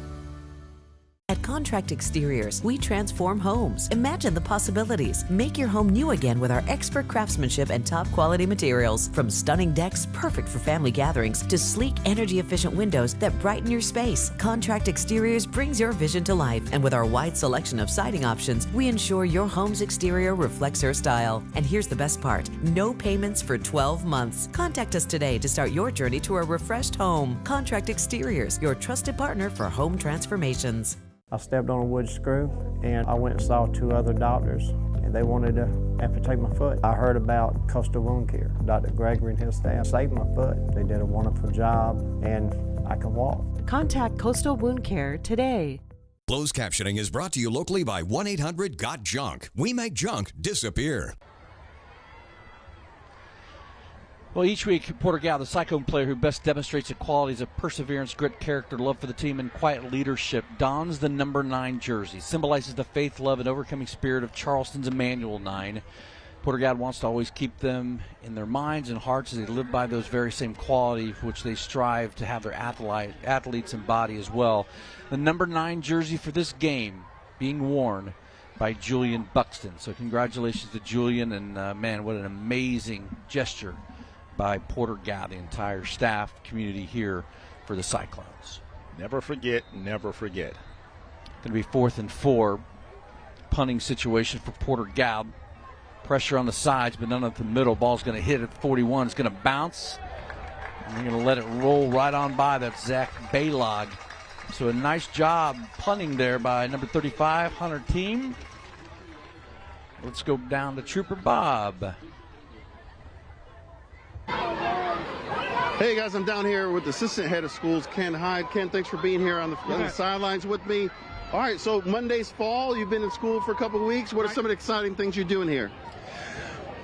At Contract Exteriors, we transform homes. Imagine the possibilities. Make your home new again with our expert craftsmanship and top quality materials. From stunning decks perfect for family gatherings to sleek, energy-efficient windows that brighten your space, Contract Exteriors brings your vision to life. And with our wide selection of siding options, we ensure your home's exterior reflects your style. And here's the best part: no payments for 12 months. Contact us today to start your journey to a refreshed home. Contract Exteriors, your trusted partner for home transformations. I stepped on a wood screw and I went and saw 2 other doctors and they wanted to amputate my foot. I heard about Coastal Wound Care. Dr. Gregory and his staff saved my foot. They did a wonderful job and I can walk. Contact Coastal Wound Care today. Closed captioning is brought to you locally by 1-800-GOT-JUNK. We make junk disappear. Well, each week, Porter-Gaud, the Cyclone player who best demonstrates the qualities of perseverance, grit, character, love for the team, and quiet leadership, dons the number 9 jersey. Symbolizes the faith, love, and overcoming spirit of Charleston's Emmanuel 9. Porter-Gaud wants to always keep them in their minds and hearts as they live by those very same qualities which they strive to have their athletes embody as well. The number 9 jersey for this game being worn by Julian Buxton. So congratulations to Julian, and man, what an amazing gesture by Porter-Gaud, the entire staff, community here for the Cyclones. Never forget, never forget. Going to be 4th and 4. Punting situation for Porter-Gaud. Pressure on the sides, but none at the middle. Ball's going to hit at 41. It's going to bounce. And they're going to let it roll right on by. That's Zach Baylog. So a nice job punting there by number 35, Hunter Team. Let's go down to Trooper Bob. Hey guys, I'm down here with the assistant head of schools, Ken Hyde. Ken, thanks for being here on the sidelines with me. All right, so Monday's fall. You've been in school for a couple of weeks. What are some of the exciting things you're doing here?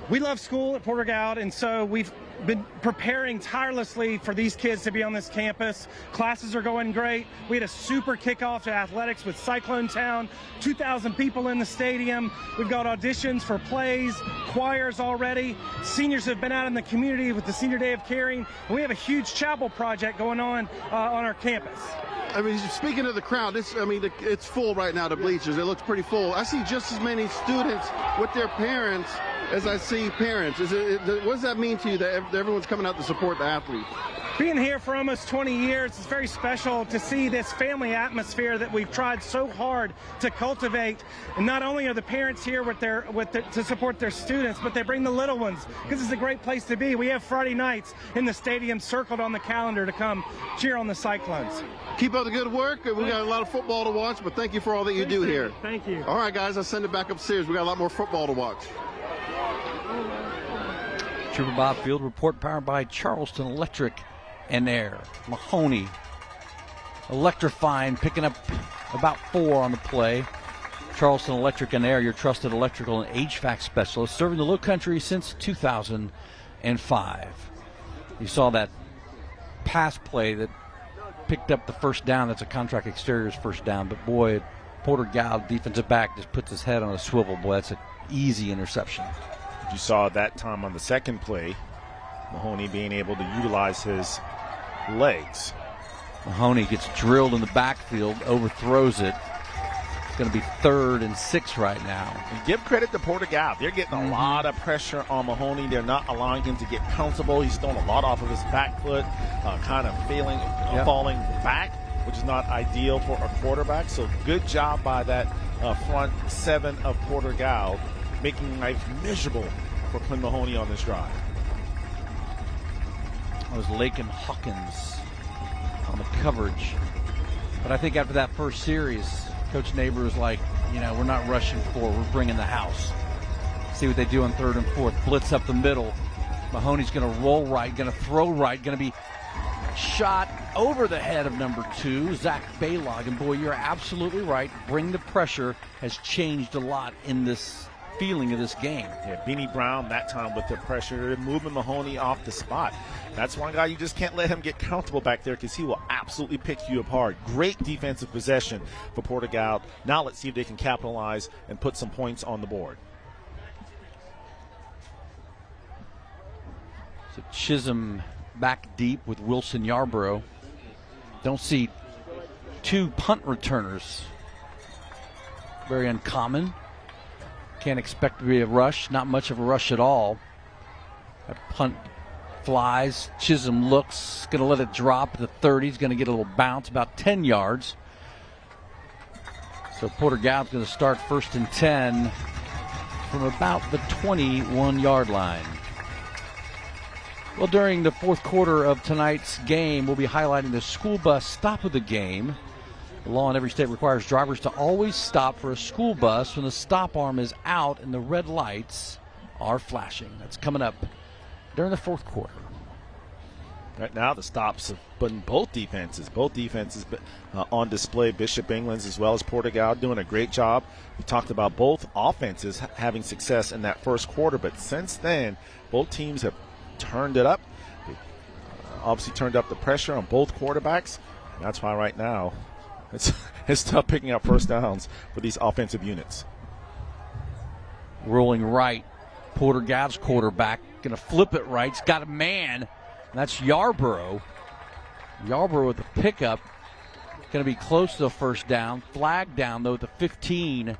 We love school at Porter-Gaud, and so we've been preparing tirelessly for these kids to be on this campus. Classes are going great. We had a super kickoff to athletics with Cyclone Town, 2,000 people in the stadium. We've got auditions for plays, choirs already. Seniors have been out in the community with the Senior Day of Caring, and we have a huge chapel project going on our campus. I mean, speaking of the crowd, it's full right now, the bleachers. It looks pretty full. I see just as many students with their parents as I see parents. What does that mean to you that everyone's coming out to support the athletes? Being here for almost 20 years, it's very special to see this family atmosphere that we've tried so hard to cultivate. And not only are the parents here to support their students, but they bring the little ones, because it's a great place to be. We have Friday nights in the stadium circled on the calendar to come cheer on the Cyclones. Keep up the good work. We got a lot of football to watch, but thank you for all that you do here. Thank you. All right, guys, I'll send it back upstairs. We got a lot more football to watch. Trooper Bob Field report powered by Charleston Electric and Air. Mahoney electrifying, picking up about 4 on the play. Charleston Electric and Air, your trusted electrical and HVAC specialist, serving the Low Country since 2005. You saw that pass play that picked up the first down. That's a Contract Exteriors first down. But boy, Porter-Gaud, defensive back, just puts his head on a swivel. Boy, that's an easy interception. You saw that time on the second play, Mahoney being able to utilize his legs. Mahoney gets drilled in the backfield, overthrows it. It's going to be 3rd and 6 right now. And give credit to Porter-Gaud. They're getting a lot of pressure on Mahoney. They're not allowing him to get comfortable. He's throwing a lot off of his back foot, kind of falling back, which is not ideal for a quarterback. So good job by that front 7 of Porter-Gaud, making life miserable for Clint Mahoney on this drive. It was Lakin Hawkins on the coverage. But I think after that first series, Coach Neighbor was like, we're not rushing forward. We're bringing the house. See what they do on 3rd and 4th. Blitz up the middle. Mahoney's going to roll right, going to throw right, going to be shot over the head of number 2, Zach Baylog. And boy, you're absolutely right. Bring the pressure has changed a lot in this feeling of this game. Yeah, Beanie Brown that time with the pressure, moving Mahoney off the spot. That's one guy you just can't let him get comfortable back there, because he will absolutely pick you apart. Great defensive possession for Porter-Gaud. Now let's see if they can capitalize and put some points on the board. So Chisholm back deep with Wilson Yarborough. Don't see 2 punt returners. Very uncommon. Can't expect to be a rush. Not much of a rush at all. That punt flies. Chisholm looks. Going to let it drop to 30. He's going to get a little bounce, about 10 yards. So Porter-Gaud's going to start 1st and 10 from about the 21-yard line. Well, during the 4th quarter of tonight's game, we'll be highlighting the school bus stop of the game. The law in every state requires drivers to always stop for a school bus when the stop arm is out and the red lights are flashing. That's coming up during the 4th quarter. Right now, the stops have been both defenses on display. Bishop England's as well as Porter-Gaud doing a great job. We talked about both offenses having success in that 1st quarter, but since then, both teams have turned it up. They obviously turned up the pressure on both quarterbacks. And that's why right now it's tough picking up first downs for these offensive units. Rolling right. Porter-Gaud's quarterback going to flip it right. He's got a man. That's Yarborough. Yarborough with the pickup. Going to be close to the first down. Flag down, though, at the 15.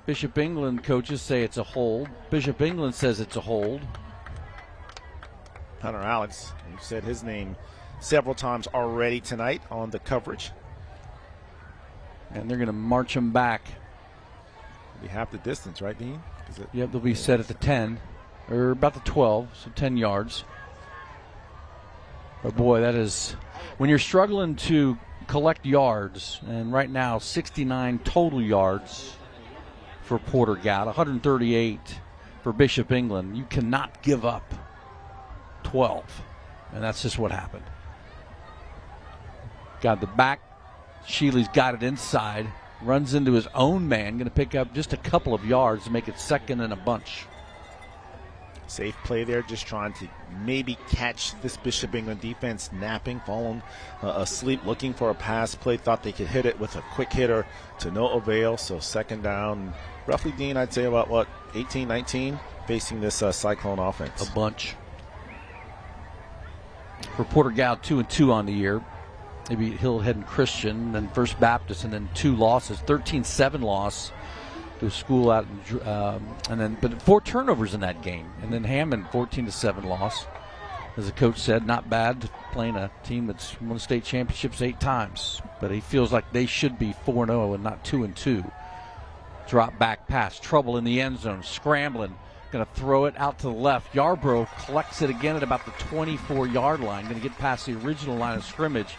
Bishop England coaches say it's a hold. Bishop England says it's a hold. Hunter Alex, you've said his name several times already tonight on the coverage. And they're going to march him back. Be half the distance, right, Dean? Yep, they'll be set at the 10, or about the 12, so 10 yards. But boy, that is, when you're struggling to collect yards, and right now 69 total yards for Porter-Gaud, 138 for Bishop England, you cannot give up 12, and that's just what happened. Got the back, Shealy's got it inside, runs into his own man, going to pick up just a couple of yards to make it second and a bunch. Safe play there, just trying to maybe catch this Bishop England defense napping, falling asleep, looking for a pass play. Thought they could hit it with a quick hitter to no avail. So second down, roughly, Dean, I'd say about, 18, 19, facing this Cyclone offense. A bunch. For Porter-Gaud, 2-2 on the year. They beat Hillhead and Christian, then First Baptist, and then 2 losses. 13-7 loss to a school out, but 4 turnovers in that game. And then Hammond, 14-7 loss. As the coach said, not bad playing a team that's won state championships 8 times. But he feels like they should be 4-0 and not 2-2. Drop back pass, trouble in the end zone, scrambling. Going to throw it out to the left. Yarborough collects it again at about the 24-yard line. Going to get past the original line of scrimmage.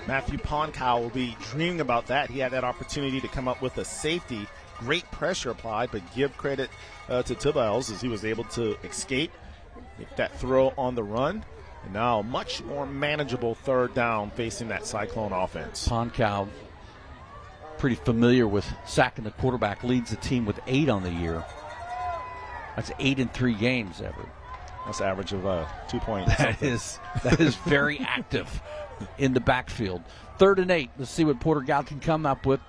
Matthew Ponkow will be dreaming about that. He had that opportunity to come up with a safety. Great pressure applied, but give credit to Tibbles as he was able to escape, make that throw on the run. And now much more manageable third down facing that Cyclone offense. Ponkow, pretty familiar with sacking the quarterback, leads the team with 8 on the year. That's 8 in 3 games, Everett. That's an average of 2 points. That is very active in the backfield. 3rd and 8. Let's see what Porter-Gaud can come up with.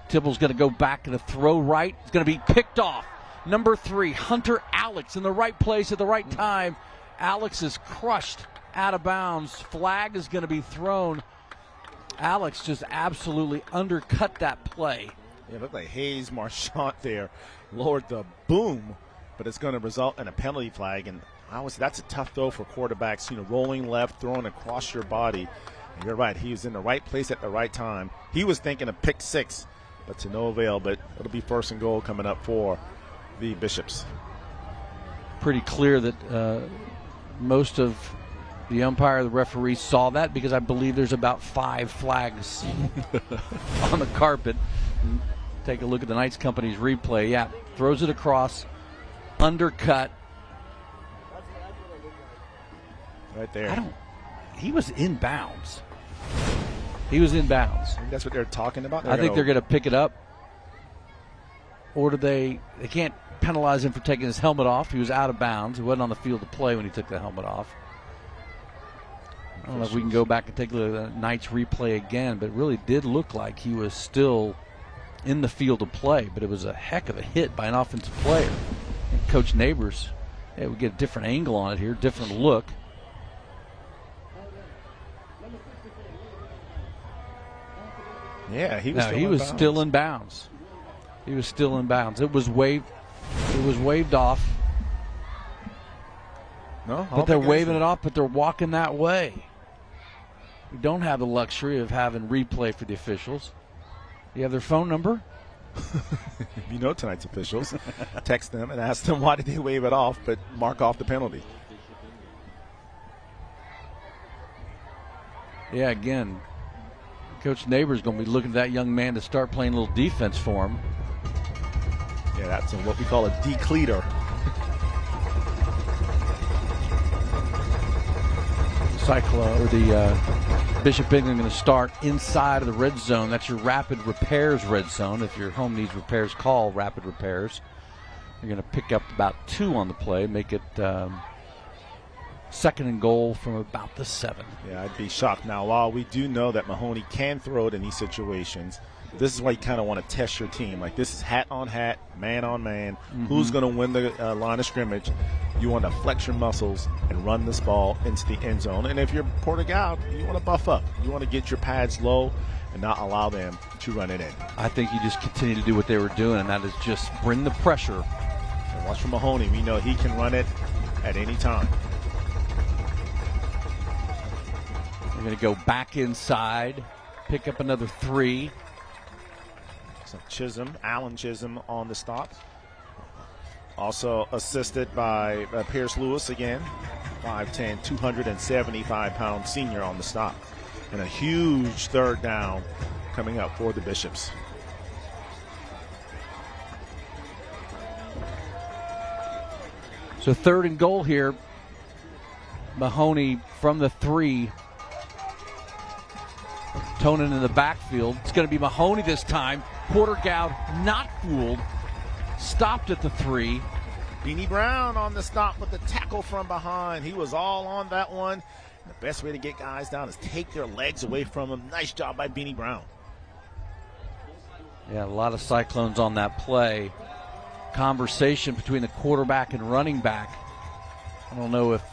Tibble's going to go back and throw right. It's going to be picked off. Number 3, Hunter Alex, in the right place at the right time. Alex is crushed out of bounds. Flag is going to be thrown. Alex just absolutely undercut that play. Yeah, it looked like Hayes Marchant there lowered the boom, but it's going to result in a penalty flag. And that's a tough throw for quarterbacks, rolling left, throwing across your body. And you're right, he was in the right place at the right time. He was thinking of pick 6, but to no avail. But it'll be 1st and goal coming up for the Bishops. Pretty clear that most of the umpire, the referee, saw that, because I believe there's about 5 flags on the carpet. Take a look at the Knights Company's replay. Yeah, throws it across, undercut. Right there. He was in bounds. He was in bounds. I think that's what they're talking about. I think they're going to pick it up. Or do they can't penalize him for taking his helmet off. He was out of bounds. He wasn't on the field to play when he took the helmet off. I don't know if we can go back and take a look at the Knights replay again, but it really did look like he was still in the field to play, but it was a heck of a hit by an offensive player. And Coach Neighbors, we get a different angle on it here, different look. Yeah, he was still in bounds. He was still in bounds. It was waved off. No, but they're waving it off, but they're walking that way. We don't have the luxury of having replay for the officials. You have their phone number? You know tonight's officials. Text them and ask them why did they wave it off, but mark off the penalty. Yeah, again, Coach Neighbors going to be looking at that young man to start playing a little defense for him. Yeah, that's what we call a decleater. Cyclone, or the Bishop England going to start inside of the red zone. That's your Rapid Repairs red zone. If your home needs repairs, call Rapid Repairs. They're going to pick up about 2 on the play, make it 2nd and goal from about the 7. Yeah, I'd be shocked. Now, while we do know that Mahoney can throw it in these situations, this is why you kind of want to test your team. Like, this is hat on hat, man on man. Who's going to win the line of scrimmage? You want to flex your muscles and run this ball into the end zone. And if you're Porter-Gaud, you want to buff up. You want to get your pads low and not allow them to run it in. I think you just continue to do what they were doing, and that is just bring the pressure. And watch for Mahoney. We know he can run it at any time. We're going to go back inside, pick up another 3. So Alan Chisholm on the stop. Also assisted by Pierce Lewis again, 5'10", 275-pound senior on the stop. And a huge 3rd down coming up for the Bishops. So 3rd and goal here. Mahoney from the 3. Tonin in the backfield. It's going to be Mahoney this time. Porter-Gaud not fooled. Stopped at the 3. Beanie Brown on the stop with the tackle from behind. He was all on that one. The best way to get guys down is take their legs away from him. Nice job by Beanie Brown. Yeah, a lot of Cyclones on that play. Conversation between the quarterback and running back. I don't know if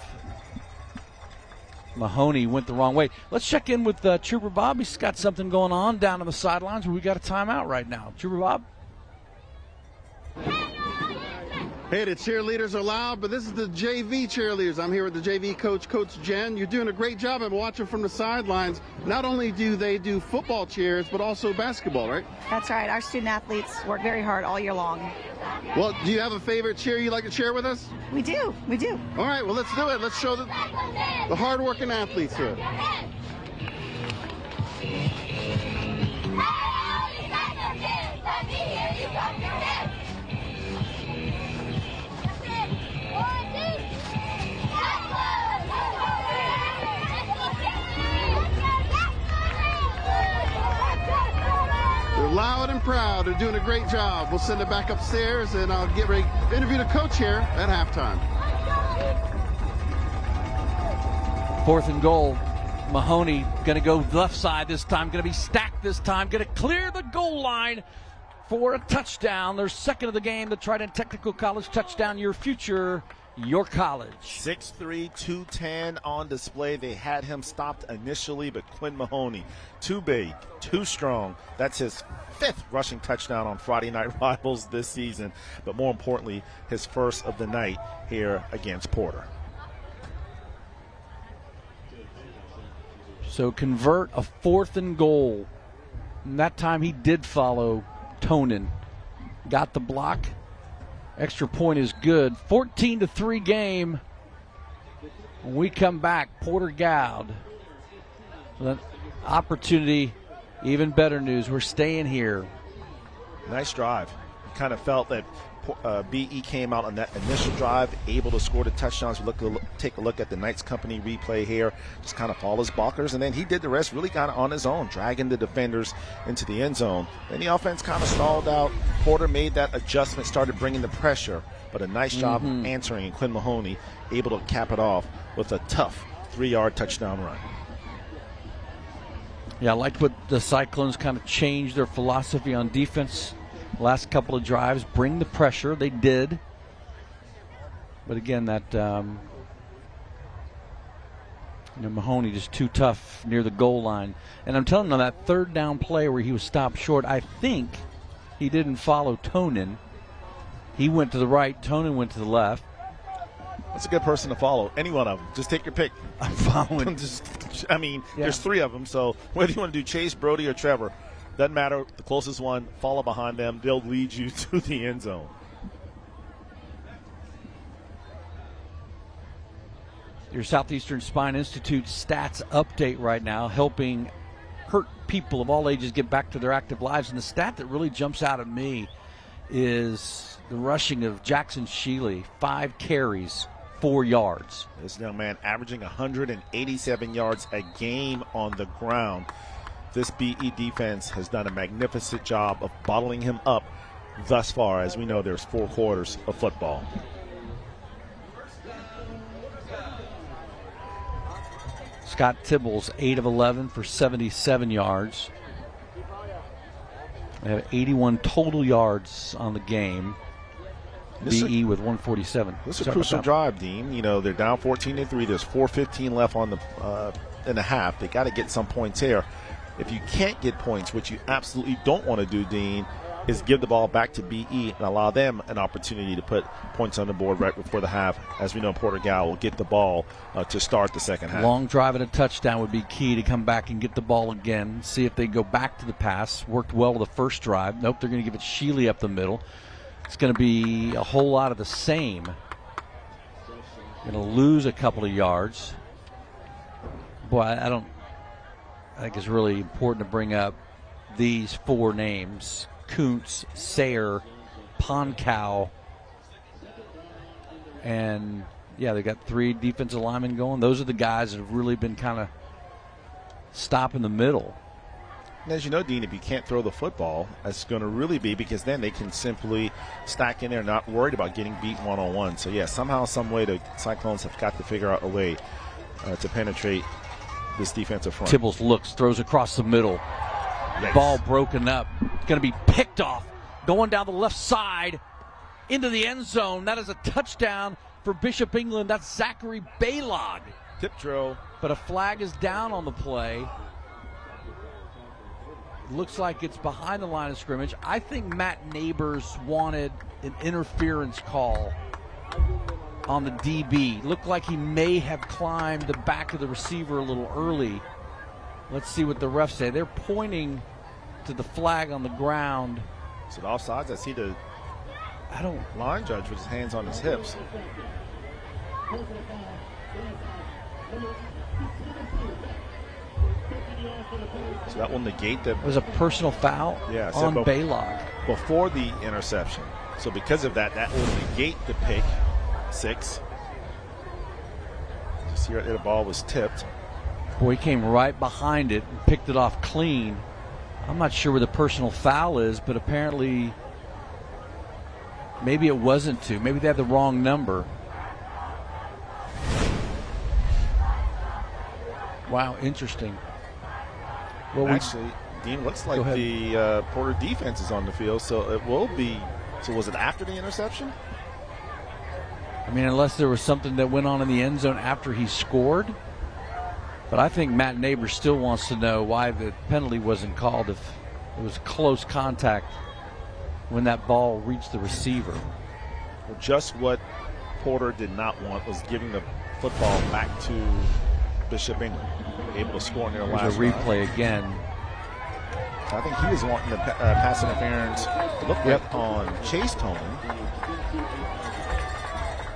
Mahoney went the wrong way. Let's check in with Trooper Bob. He's got something going on down on the sidelines where we got a timeout right now. Trooper Bob? Hey, the cheerleaders are loud, but this is the JV cheerleaders. I'm here with the JV coach, Coach Jen. You're doing a great job. I'm watching from the sidelines. Not only do they do football cheers, but also basketball, right? That's right. Our student athletes work very hard all year long. Well, do you have a favorite cheer you like to share with us? We do. We do. All right, well, let's do it. Let's show the hard-working athletes here. They're loud and proud. They're doing a great job. We'll send it back upstairs, and I'll get ready to interview the coach here at halftime. 4th and goal. Mahoney going to go left side this time. Going to be stacked this time. Going to clear the goal line for a touchdown. Their 2nd of the game. The Trident Technical College touchdown. Your future, your college. 6'3", 210 on display. They had him stopped initially, but Quinn Mahoney, too big, too strong. That's his 5th rushing touchdown on Friday Night Rivals this season, but more importantly, his 1st of the night here against Porter. So convert a 4th and goal. And that time he did follow Tonin. Got the block. Extra point is good. 14-3 game. When we come back, Porter-Gaud. An opportunity, even better news. We're staying here. Nice drive. Kind of felt that BE came out on that initial drive, able to score the touchdowns. Take a look at the Knights Company replay here. Just kind of follow his blockers, and then he did the rest really kind of on his own, dragging the defenders into the end zone. Then the offense kind of stalled out. Porter made that adjustment, started bringing the pressure, but a nice job answering, and Quinn Mahoney able to cap it off with a tough 3-yard touchdown run. Yeah, I liked what the Cyclones kind of changed their philosophy on defense. Last couple of drives, bring the pressure. They did. But again, that Mahoney just too tough near the goal line. And I'm telling you, that 3rd down play where he was stopped short, I think he didn't follow Tonin. He went to the right. Tonin went to the left. That's a good person to follow. Any one of them. Just take your pick. I'm following. There's 3 of them. So whether you want to do Chase, Brody, or Trevor, doesn't matter. The closest one, follow behind them. They'll lead you to the end zone. Your Southeastern Spine Institute stats update right now, helping hurt people of all ages get back to their active lives. And the stat that really jumps out at me is the rushing of Jackson Shealy, 5 carries, 4 yards. This young man averaging 187 yards a game on the ground. This BE defense has done a magnificent job of bottling him up thus far. As we know, there's 4 quarters of football. Scott Tibbles, 8 of 11 for 77 yards. They have 81 total yards on the game. BE with 147. This is a crucial drive, Dean. You know, they're down 14-3. There's 4:15 left on the in the half. They got to get some points here. If you can't get points, which you absolutely don't want to do, Dean, is give the ball back to BE and allow them an opportunity to put points on the board right before the half. As we know, Porter-Gaud will get the ball to start the second half. Long drive and a touchdown would be key to come back and get the ball again. See if they go back to the pass. Worked well with the first drive. Nope, they're going to give it Sheely up the middle. It's going to be a whole lot of the same. Going to lose a couple of yards. Boy, I think it's really important to bring up these 4 names. Kuntz, Sayre, Ponkow, and yeah, they got 3 defensive linemen going. Those are the guys that have really been kind of stopping the middle. And as you know, Dean, if you can't throw the football, that's going to really be because then they can simply stack in there, not worried about getting beat one-on-one. So, yeah, somehow, some way, the Cyclones have got to figure out a way to penetrate this defensive front. Tibbles looks, throws across the middle. Yikes. Ball broken up. Going to be picked off. Going down the left side into the end zone. That is a touchdown for Bishop England. That's Zachary Baylog. Tip drill. But a flag is down on the play. Looks like it's behind the line of scrimmage. I think Matt Neighbors wanted an interference call on the DB. Looked like he may have climbed the back of the receiver a little early. Let's see what the refs say. They're pointing to the flag on the ground. Is it offsides? I see the line judge with his hands on his hips. So that will negate the... It was a personal foul on Baylog. Before the interception. So because of that, that will negate the pick 6. Just here, the ball was tipped. Boy, he came right behind it and picked it off clean. I'm not sure where the personal foul is, but apparently maybe it wasn't 2. Maybe they had the wrong number. Wow, interesting. Well, actually, Dean, looks like the Porter defense is on the field, so it will be. So was it after the interception? I mean, unless there was something that went on in the end zone after he scored. But I think Matt Neighbors still wants to know why the penalty wasn't called if it was close contact when that ball reached the receiver. Well, just what Porter did not want was giving the football back to Bishop England, able to score in their last drive. There's a replay again. I think he was wanting the pass interference look on Chase Tone.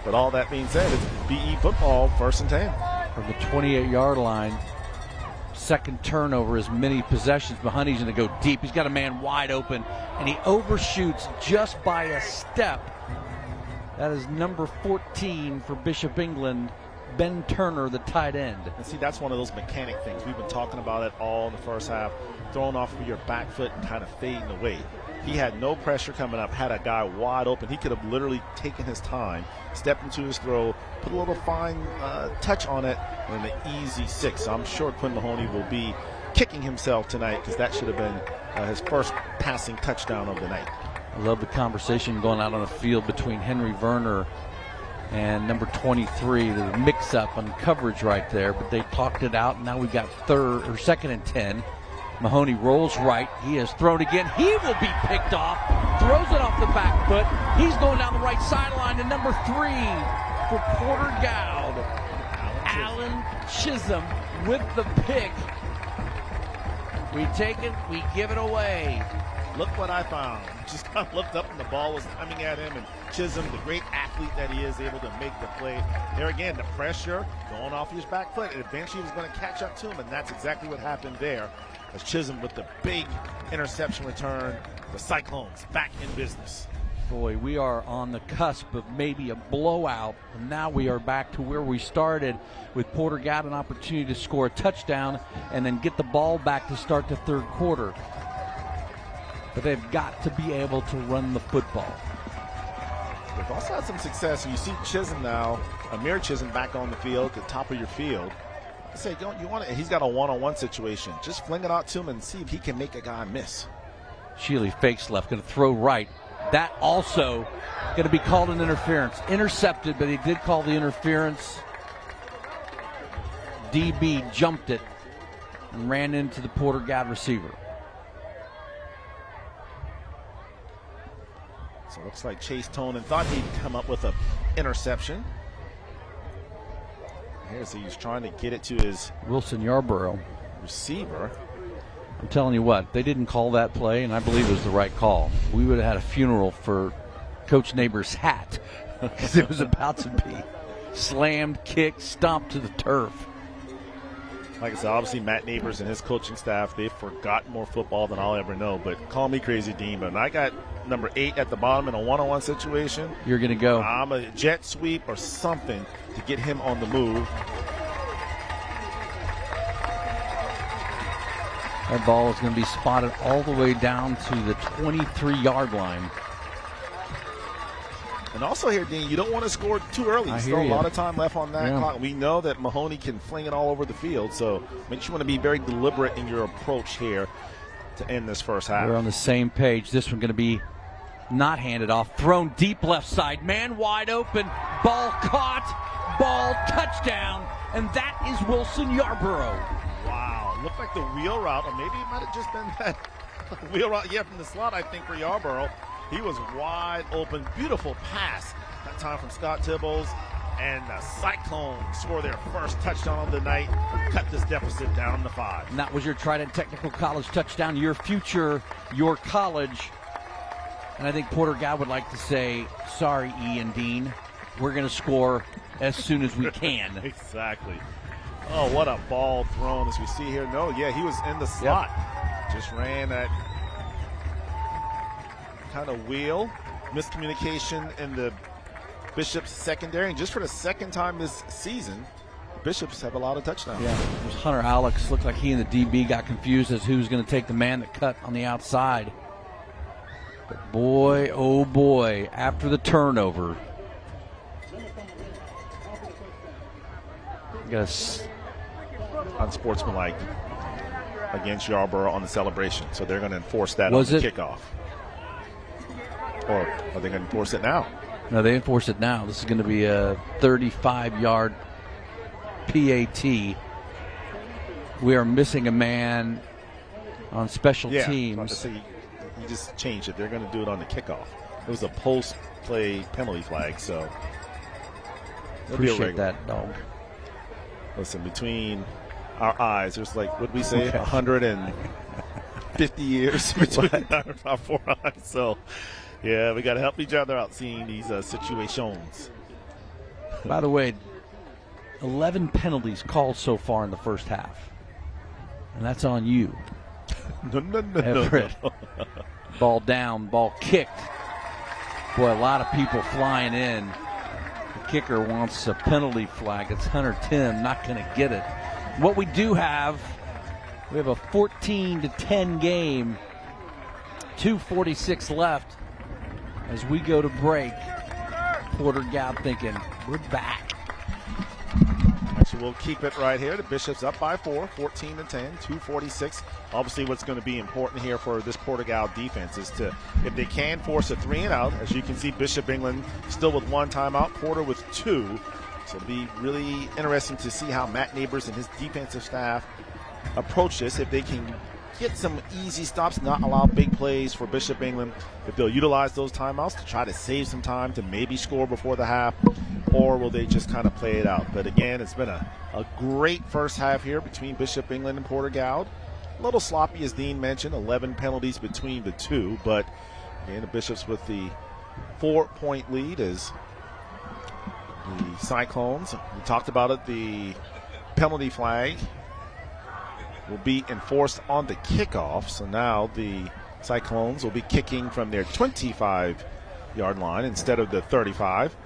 But all that being said, it's BE football, 1st and 10. From the 28-yard line, second turnover, as many possessions. Mahoney's going to go deep. He's got a man wide open, and he overshoots just by a step. That is number 14 for Bishop England, Ben Turner, the tight end. And see, that's one of those mechanic things. We've been talking about it all in the first half, throwing off of your back foot and kind of fading away. He had no pressure coming up, had a guy wide open. He could have literally taken his time, stepped into his throw, put a little fine touch on it, and an easy 6. So I'm sure Quinn Mahoney will be kicking himself tonight because that should have been his first passing touchdown of the night. I love the conversation going out on the field between Henry Werner and number 23. The mix-up on coverage right there, but they talked it out, and now we've got 2nd and 10. Mahoney rolls right. He has thrown again. He will be picked off. Throws it off the back foot. He's going down the right sideline to number 3 for Porter-Gaud. Alan Chisholm with the pick. We take it, we give it away. Look what I found. Just kind of looked up and the ball was coming at him, and Chisholm, the great athlete that he is, able to make the play. There again, the pressure going off his back foot, and eventually he was going to catch up to him, and that's exactly what happened there. As Chisholm with the big interception return, the Cyclones back in business. Boy, we are on the cusp of maybe a blowout, and now we are back to where we started with Porter-Gaud an opportunity to score a touchdown and then get the ball back to start the 3rd quarter. but they've got to be able to run the football. They've also had some success. You see Chisholm now, Amir Chisholm back on the field, at the top of your field. I say, don't you want it? He's got a one-on-one situation. Just fling it out to him and see if he can make a guy miss. Shealy fakes left, going to throw right. That also going to be called an interference. Intercepted, but he did call the interference. DB jumped it and ran into the Porter-Gaud receiver. So it looks like Chase Tonin thought he'd come up with an interception. Here's he's trying to get it to his Wilson Yarborough receiver. I'm telling you what, they didn't call that play, and I believe it was the right call. We would have had a funeral for Coach Neighbors' hat because it was about to be slammed, kicked, stomped to the turf. Like I said, obviously Matt Neighbors and his coaching staff, they've forgotten more football than I'll ever know. But call me crazy, Dean, but when I got number 8 at the bottom in a one-on-one situation, you're going to go. I'm a jet sweep or something to get him on the move. That ball is going to be spotted all the way down to the 23-yard line. And also here, Dean, you don't want to score too early. Still a lot of time left on that clock. We know that Mahoney can fling it all over the field, so make sure you want to be very deliberate in your approach here to end this first half. We're on the same page. This one going to be not handed off. Thrown deep left side. Man wide open. Ball caught. Ball touchdown. And that is Wilson Yarborough. Wow. Looked like the wheel route, or maybe it might have just been that wheel route. Yeah, from the slot, I think, for Yarborough. He was wide open. Beautiful pass. That time from Scott Tibbles. And the Cyclones score their first touchdown of the night. Cut this deficit down to 5. And that was your Trident Technical College touchdown. Your future, your college. And I think Porter-Gaud would like to say, sorry, E and Dean. We're going to score as soon as we can. Exactly. Oh, what a ball thrown as we see here. No, yeah, he was in the slot. Yep. Just ran that kind of wheel. Miscommunication in the Bishop's secondary. And just for the second time this season, Bishops have a lot of touchdowns. Yeah, it was Hunter Alex. Looked like he and the DB got confused as who was going to take the man that cut on the outside. But boy, oh boy, after the turnover, unsportsmanlike against Yarborough on the celebration. So they're going to enforce that on the kickoff. Or are they going to enforce it now? No, they enforce it now. This is going to be a 35-yard PAT. We are missing a man on special teams. You just changed it. They're going to do it on the kickoff. It was a post-play penalty flag, so appreciate that, dog. Listen, between our eyes, there's like, what we say, 150 years between our 4 eyes. So, yeah, we got to help each other out seeing these situations. By the way, 11 penalties called so far in the first half. And that's on you. No. Ball down, ball kicked. Boy, a lot of people flying in. The kicker wants a penalty flag. It's Hunter Tim, not going to get it. What we do have, we have a 14-10 game. 2:46 left as we go to break. Porter-Gaud thinking, we're back. Actually, we'll keep it right here. The Bishops up by 4, 14-10, 2:46. Obviously, what's going to be important here for this Porter-Gaud defense is to, if they can force a 3-and-out, as you can see, Bishop England still with 1 timeout, Porter with 2. So it'll be really interesting to see how Matt Neighbors and his defensive staff approach this. If they can get some easy stops, not allow big plays for Bishop England, if they'll utilize those timeouts to try to save some time to maybe score before the half, or will they just kind of play it out? But again, it's been a great first half here between Bishop England and Porter-Gaud. A little sloppy, as Dean mentioned, 11 penalties between the two, but again, the Bishops with the 4-point lead as the Cyclones, we talked about it, the penalty flag will be enforced on the kickoff. So now the Cyclones will be kicking from their 25-yard line instead of the 35.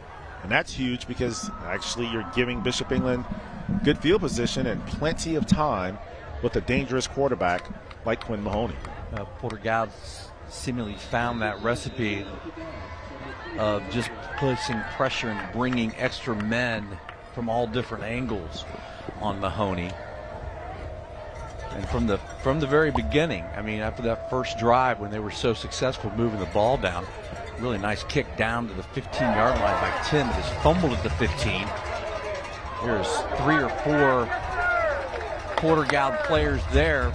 And that's huge because actually you're giving Bishop England good field position and plenty of time with a dangerous quarterback like Quinn Mahoney. Porter-Gaud seemingly found that recipe of just placing pressure and bringing extra men from all different angles on Mahoney. And from the very beginning, I mean, after that first drive when they were so successful moving the ball down, really nice kick down to the 15-yard line by Tim, that is fumbled at the 15. There's 3 or 4 Porter-Gaud players there.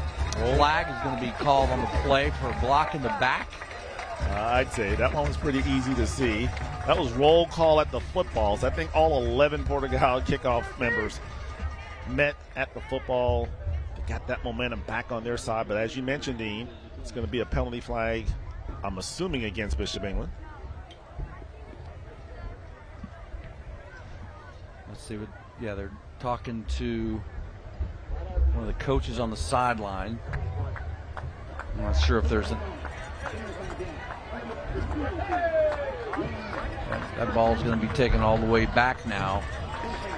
Flag is going to be called on the play for a block in the back. I'd say that one was pretty easy to see. That was roll call at the footballs. I think all 11 Porter-Gaud kickoff members met at the football. They got that momentum back on their side. But as you mentioned, Dean, it's going to be a penalty flag, I'm assuming, against Bishop England. Let's see what, yeah, they're talking to one of the coaches on the sideline. I'm not sure if there's that ball's going to be taken all the way back now.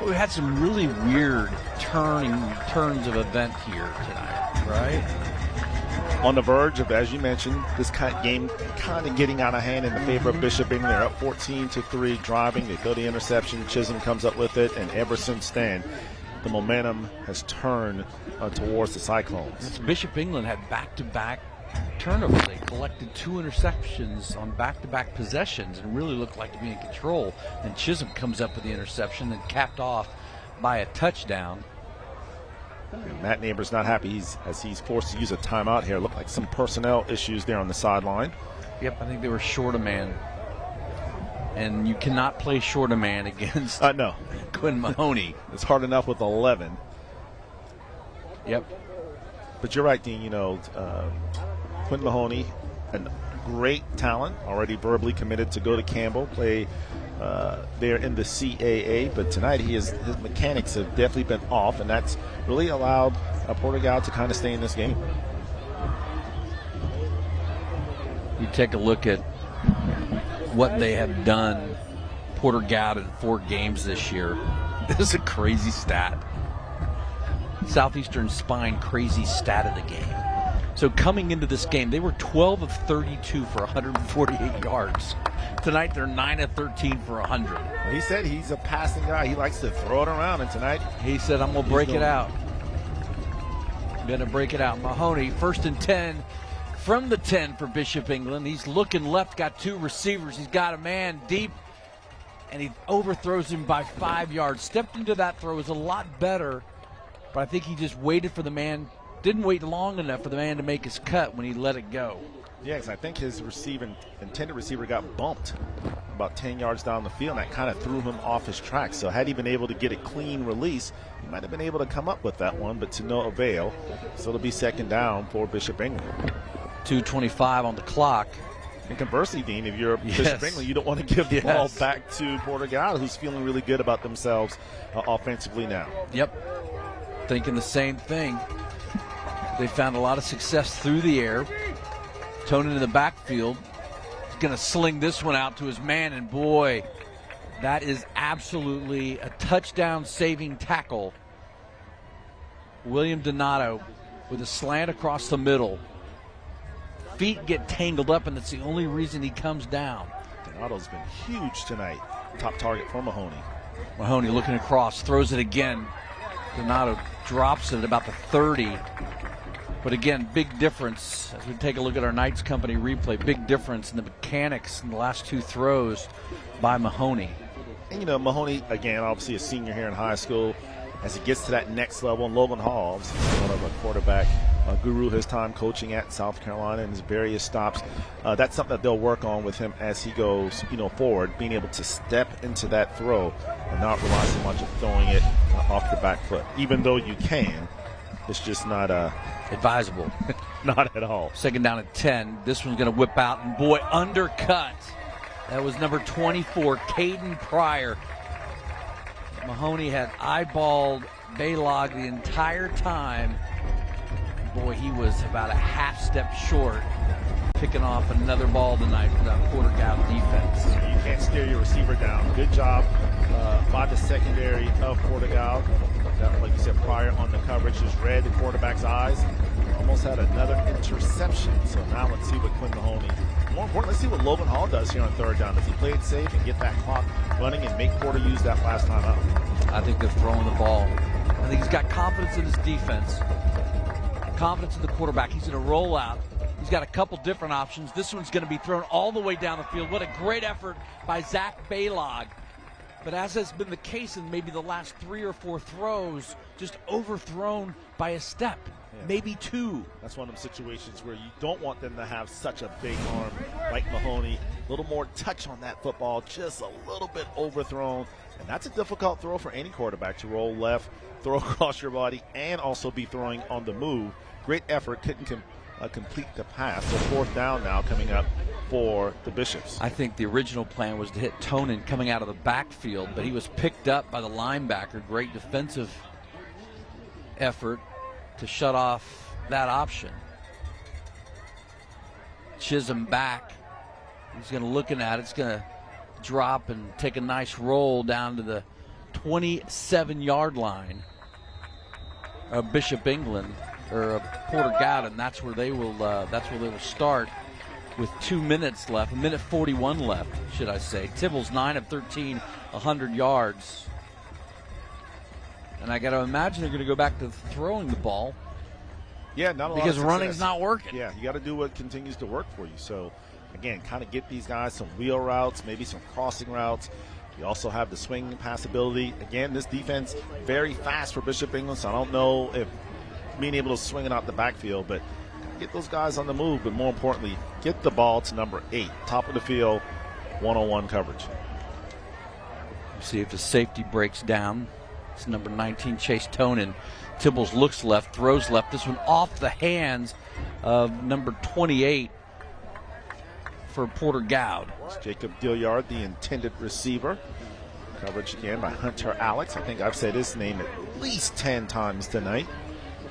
We had some really weird turns of event here tonight, right? On the verge of, as you mentioned, this game kind of getting out of hand in the favor of Bishop England. They're up 14-3, driving. They throw the interception. Chisholm comes up with it, and ever since then, the momentum has turned towards the Cyclones. Bishop England had back-to-back turnovers. They collected 2 interceptions on back-to-back possessions and really looked like to be in control. And Chisholm comes up with the interception and capped off by a touchdown. And Matt Neighbors not happy as he's forced to use a timeout here. Looked like some personnel issues there on the sideline. Yep, I think they were short a man. And you cannot play short a man against no. Quinn Mahoney. It's hard enough with 11. Yep. But you're right, Dean. Quinn Mahoney, a great talent, already verbally committed to go to Campbell, play there in the CAA. But tonight his mechanics have definitely been off, and that's really allowed Porter-Gaud to kind of stay in this game. You take a look at what they have done, Porter-Gaud, in 4 games this year. This is a crazy stat. Southeastern Spine crazy stat of the game. So coming into this game, they were 12 of 32 for 148 yards. Tonight they're 9 of 13 for 100. Well, he said he's a passing guy. He likes to throw it around, and tonight he said, I'm going to break it out. I'm going to break it out. Mahoney, 1st and 10 from the 10 for Bishop England. He's looking left, got 2 receivers. He's got a man deep, and he overthrows him by 5 yards. Stepped into that throw, was a lot better, but I think he just waited for the man. Didn't wait long enough for the man to make his cut when he let it go. Yeah, because I think his intended receiver got bumped about 10 yards down the field, and that kind of threw him off his track. So had he been able to get a clean release, he might have been able to come up with that one, but to no avail. So it'll be 2nd down for Bishop England. 2:25 on the clock. And conversely, Dean, if you're Bishop England, you don't want to give the ball back to Porter-Gaud, who's feeling really good about themselves offensively now. Yep. Thinking the same thing. They found a lot of success through the air. Tone in the backfield. He's going to sling this one out to his man, and boy, that is absolutely a touchdown-saving tackle. William Donato with a slant across the middle. Feet get tangled up, and that's the only reason he comes down. Donato's been huge tonight. Top target for Mahoney. Mahoney looking across, throws it again. Donato drops it at about the 30. But again, big difference as we take a look at our Knights Company replay. Big difference in the mechanics in the last 2 throws by Mahoney. And Mahoney, again, obviously a senior here in high school. As he gets to that next level, and Logan Hall, one of a quarterback guru, his time coaching at South Carolina and his various stops. That's something that they'll work on with him as he goes, forward, being able to step into that throw and not rely so much on throwing it off the back foot. Even though you can, it's just not advisable. Not at all. 2nd down at 10. This one's going to whip out, and boy, undercut. That was number 24, Caden Pryor. Mahoney had eyeballed Baylog the entire time. Boy, he was about a half step short, picking off another ball tonight for that Porter-Gaud defense. You can't steer your receiver down. Good job by the secondary of Porter-Gaud. Like you said, Pryor on the coverage just read the quarterback's eyes. almost had another interception. So now let's see what Quinn Mahoney, more important, let's see what Logan Hall does here on third down. Does he play it safe and get that clock running and make Porter use that last time out? I think they're throwing the ball. I think he's got confidence in his defense, confidence in the quarterback. He's going to roll out. He's got a couple different options. This one's going to be thrown all the way down the field. What a great effort by Zach Baylog. But as has been the case in maybe the last 3 or 4 throws, just overthrown by a step, maybe 2. That's one of them situations where you don't want them to have such a big arm like Mahoney. A little more touch on that football, just a little bit overthrown. And that's a difficult throw for any quarterback to roll left, throw across your body, and also be throwing on the move. Great effort, couldn't complete the pass. So fourth down now coming up for the Bishops. I think the original plan was to hit Tonin coming out of the backfield, but he was picked up by the linebacker. Great defensive effort to shut off that option. Chisholm back. He's going to looking at it. It's going to drop and take a nice roll down to the 27-yard line of Bishop England or Porter-Gaud, and that's where they will start with 2 minutes left, 1:41 left, should I say. Tibbles 9 of 13, 100 yards. And I got to imagine they're going to go back to throwing the ball. Yeah, not a lot because of running's not working. Yeah, you got to do what continues to work for you. So, again, kind of get these guys some wheel routes, maybe some crossing routes. You also have the swing pass ability. Again, this defense very fast for Bishop England, so I don't know if being able to swing it out the backfield, but get those guys on the move, but more importantly, get the ball to number 8, top of the field, one-on-one coverage. See if the safety breaks down. It's number 19, Chase Tonin. Tibbles looks left, throws left. This one off the hands of number 28 for Porter-Gaud. It's Jacob Dilliard, the intended receiver. Coverage again by Hunter Alex. I think I've said his name at least 10 times tonight.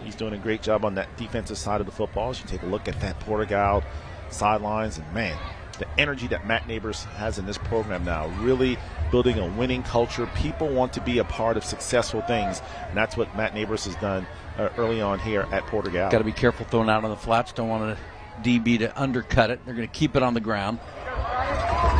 He's doing a great job on that defensive side of the football. As you take a look at that Porter-Gaud sidelines, and man, the energy that Matt Neighbors has in this program now, really building a winning culture. People want to be a part of successful things, and that's what Matt Neighbors has done early on here at Porter-Gaud. Got to be careful throwing out on the flats. Don't want a DB to undercut it. They're going to keep it on the ground.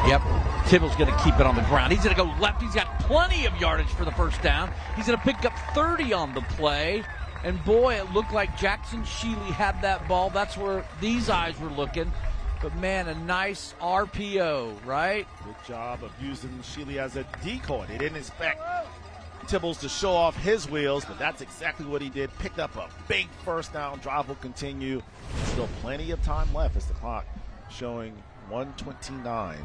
Yep, Tibble's going to keep it on the ground. He's going to go left. He's got plenty of yardage for the first down. He's going to pick up 30 on the play. And boy, it looked like Jackson Sheely had that ball. That's where these eyes were looking. But man, a nice RPO, right? Good job of using Sheely as a decoy. They didn't expect Tibbles to show off his wheels, but that's exactly what he did. Picked up a big first down. Drive will continue. Still plenty of time left as the clock showing 1:29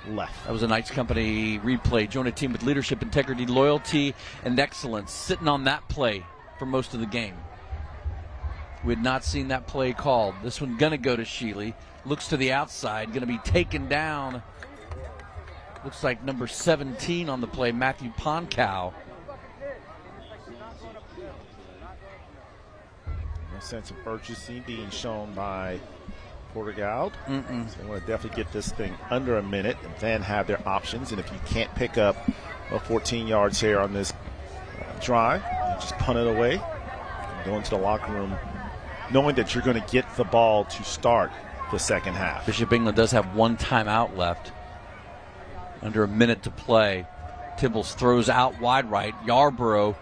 left. That was a Knights Company replay. Join a team with leadership, integrity, loyalty, and excellence. Sitting on that play for most of the game. We had not seen that play called. This one going to go to Sheely. Looks to the outside. Going to be taken down. Looks like number 17 on the play, Matthew Ponkow. No sense of urgency being shown by Porter-Gaud. So they want to definitely get this thing under a minute and then have their options. And if you can't pick up 14 yards here on this drive, you just punt it away and go into the locker room knowing that you're going to get the ball to start the second half. Bishop England does have one timeout left. Under a minute to play. Tibbles throws out wide right. Yarborough,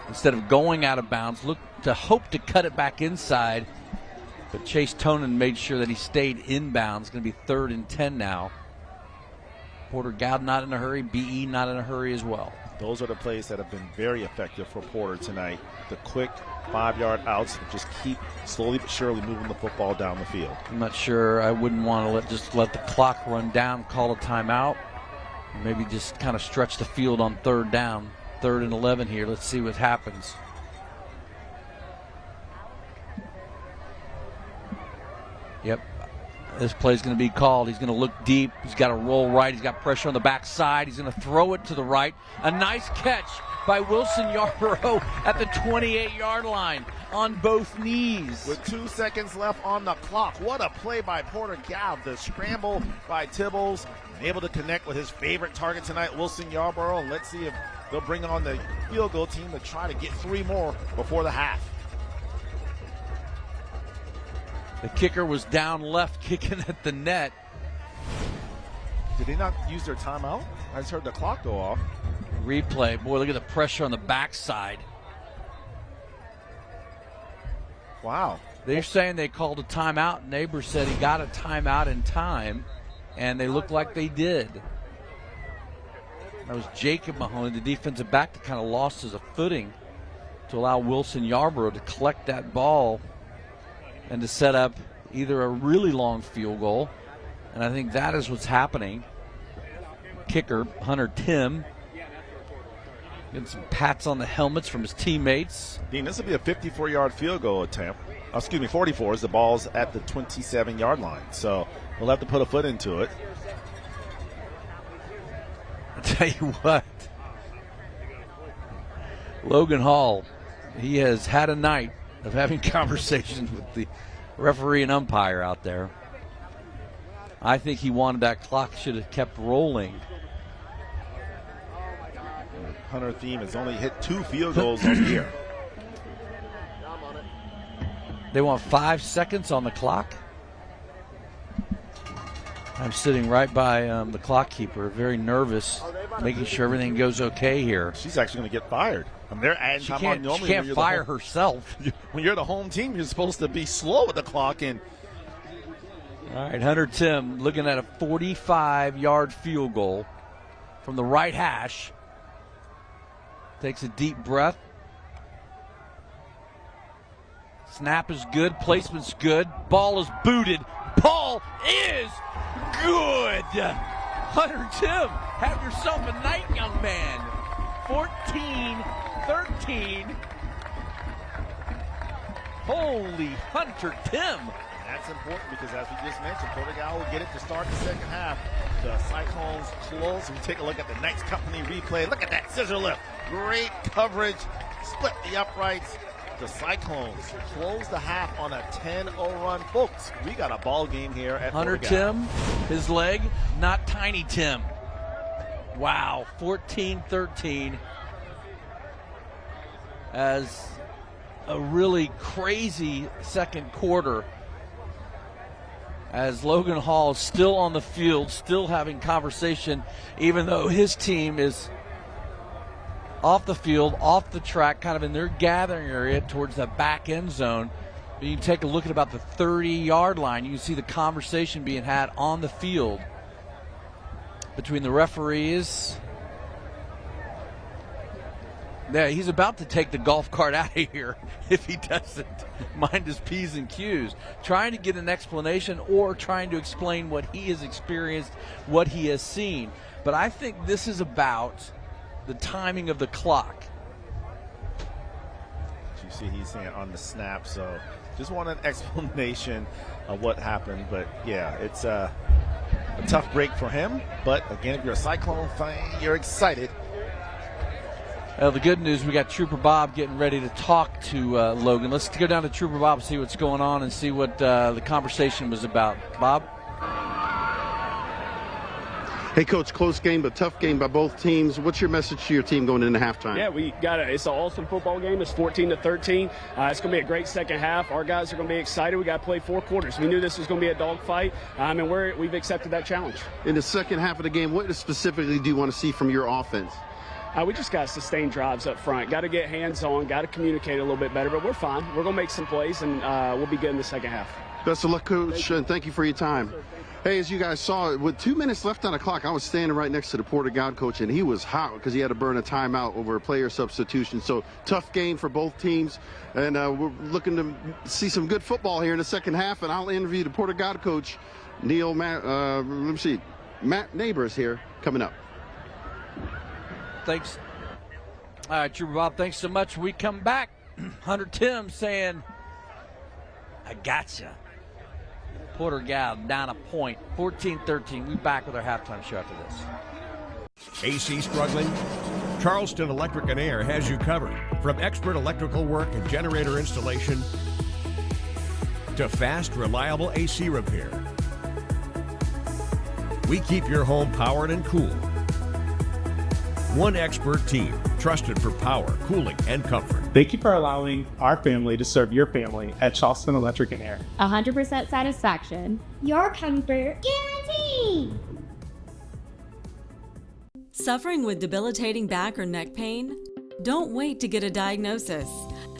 instead of going out of bounds, looked to hope to cut it back inside. But Chase Tonin made sure that he stayed inbounds. It's going to be 3rd and 10 now. Porter-Gaud not in a hurry. BE not in a hurry as well. Those are the plays that have been very effective for Porter tonight. The quick 5-yard outs, just keep slowly but surely moving the football down the field. I'm not sure. I wouldn't want to just let the clock run down, call a timeout. Maybe just kind of stretch the field on 3rd down. 3rd and 11 here. Let's see what happens. Yep. This play's going to be called. He's going to look deep. He's got to roll right. He's got pressure on the backside. He's going to throw it to the right. A nice catch by Wilson Yarborough at the 28-yard line on both knees. With 2 seconds left on the clock. What a play by Porter-Gaud. The scramble by Tibbles. Able to connect with his favorite target tonight, Wilson Yarborough. And let's see if they'll bring on the field goal team to try to get 3 more before the half. The kicker was down left kicking at the net. Did they not use their timeout? I just heard the clock go off. Replay. Boy, look at the pressure on the backside. Wow. They're saying they called a timeout. Neighbor said he got a timeout in time, and they looked like they did. That was Jacob Mahoney, the defensive back, that kind of lost his footing to allow Wilson Yarborough to collect that ball and to set up either a really long field goal, and I think that is what's happening. Kicker, Hunter Tim, getting some pats on the helmets from his teammates. Dean, this will be a 54-yard field goal attempt. 44 as the ball's at the 27-yard line. So we'll have to put a foot into it. I'll tell you what. Logan Hall, he has had a night of having conversations with the referee and umpire out there. I think he wanted that clock should have kept rolling. Hunter Thiem has only hit 2 field goals on the year. They want 5 seconds on the clock. I'm sitting right by the clock keeper, very nervous, making sure everything goes okay here. She's actually going to get fired. I mean, they're adding time on normally. She can't fire herself. When you're the home team, you're supposed to be slow with the clock. And all right, Hunter Tim looking at a 45-yard field goal from the right hash. Takes a deep breath. Snap is good. Placement's good. Ball is booted. Ball is good. Hunter Tim, have yourself a night, young man. 14-13. Holy Hunter Tim. That's important because, as we just mentioned, Porter-Gaud will get it to start the second half. The Cyclones close. We take a look at the next company replay. Look at that scissor lift. Great coverage. Split the uprights. The Cyclones close the half on a 10-0 run. Folks, we got a ball game here at Hunter Tim, his leg, not Tiny Tim. Wow, 14-13. As a really crazy second quarter, as Logan Hall is still on the field, still having conversation, even though his team is off the field, off the track, kind of in their gathering area towards the back end zone. But you can take a look at about the 30-yard line. You can see the conversation being had on the field between the referees. Yeah, he's about to take the golf cart out of here if he doesn't mind his P's and Q's. Trying to get an explanation or trying to explain what he has experienced, what he has seen. But I think this is about the timing of the clock. You see he's saying on the snap, so just want an explanation of what happened. But yeah, it's a tough break for him. But again, if you're a Cyclone fan, you're excited. The good news, we got Trooper Bob getting ready to talk to Logan. Let's go down to Trooper Bob and see what's going on and see what the conversation was about. Bob? Hey, Coach, close game, but tough game by both teams. What's your message to your team going into halftime? Yeah, it's an awesome football game. It's 14-13. It's going to be a great second half. Our guys are going to be excited. We got to play 4 quarters. We knew this was going to be a dogfight, and we've accepted that challenge. In the second half of the game, what specifically do you want to see from your offense? We just got to sustain drives up front. Got to get hands-on. Got to communicate a little bit better, but we're fine. We're going to make some plays, and we'll be good in the second half. Best of luck, Coach, and thank you for your time. Hey, as you guys saw, with 2 minutes left on the clock, I was standing right next to the Porter-Gaud coach, and he was hot because he had to burn a timeout over a player substitution. So tough game for both teams, and we're looking to see some good football here in the second half. And I'll interview the Porter-Gaud coach, Matt Neighbors here coming up. Thanks. All right, Trooper Bob, thanks so much. We come back. Hunter Tim saying, I gotcha. Porter-Gaud down a point, 14-13. We'll be back with our halftime show after this. AC struggling? Charleston Electric and Air has you covered. From expert electrical work and generator installation to fast, reliable AC repair. We keep your home powered and cool. One expert team, trusted for power, cooling, and comfort. Thank you for allowing our family to serve your family at Charleston Electric and Air. 100% satisfaction. Your comfort guaranteed. Suffering with debilitating back or neck pain? Don't wait to get a diagnosis.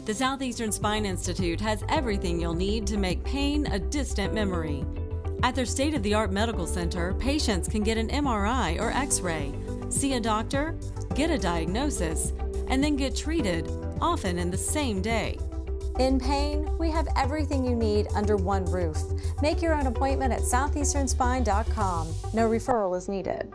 The Southeastern Spine Institute has everything you'll need to make pain a distant memory. At their state-of-the-art medical center, patients can get an MRI or X-ray, see a doctor, get a diagnosis, and then get treated, often in the same day. In pain, we have everything you need under one roof. Make your own appointment at southeasternspine.com. No referral is needed.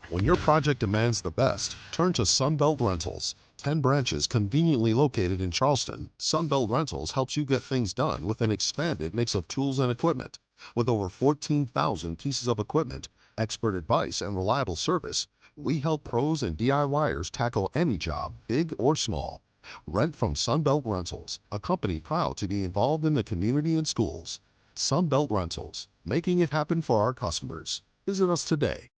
When your project demands the best, turn to Sunbelt Rentals. 10 branches conveniently located in Charleston, Sunbelt Rentals helps you get things done with an expanded mix of tools and equipment. With over 14,000 pieces of equipment, expert advice, and reliable service, we help pros and DIYers tackle any job, big or small. Rent from Sunbelt Rentals, a company proud to be involved in the community and schools. Sunbelt Rentals, making it happen for our customers. Visit us today.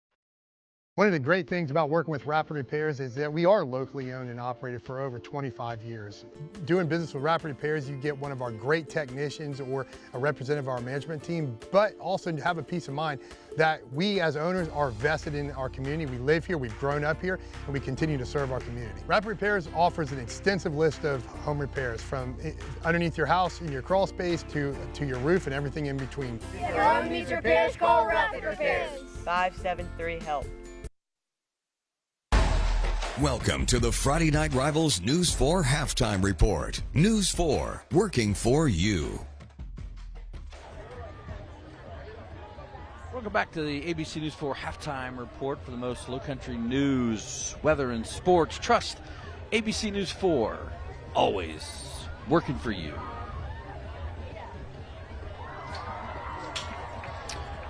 One of the great things about working with Rapid Repairs is that we are locally owned and operated for over 25 years. Doing business with Rapid Repairs, you get one of our great technicians or a representative of our management team, but also to have a peace of mind that we as owners are vested in our community. We live here, we've grown up here, and we continue to serve our community. Rapid Repairs offers an extensive list of home repairs from underneath your house, in your crawl space, to your roof and everything in between. If your home needs repairs, call Rapid Repairs. 573-HELP. Welcome to the Friday Night Rivals News 4 Halftime Report. News 4, working for you. Welcome back to the ABC News 4 Halftime Report for the most low-country news, weather, and sports. Trust ABC News 4, always working for you.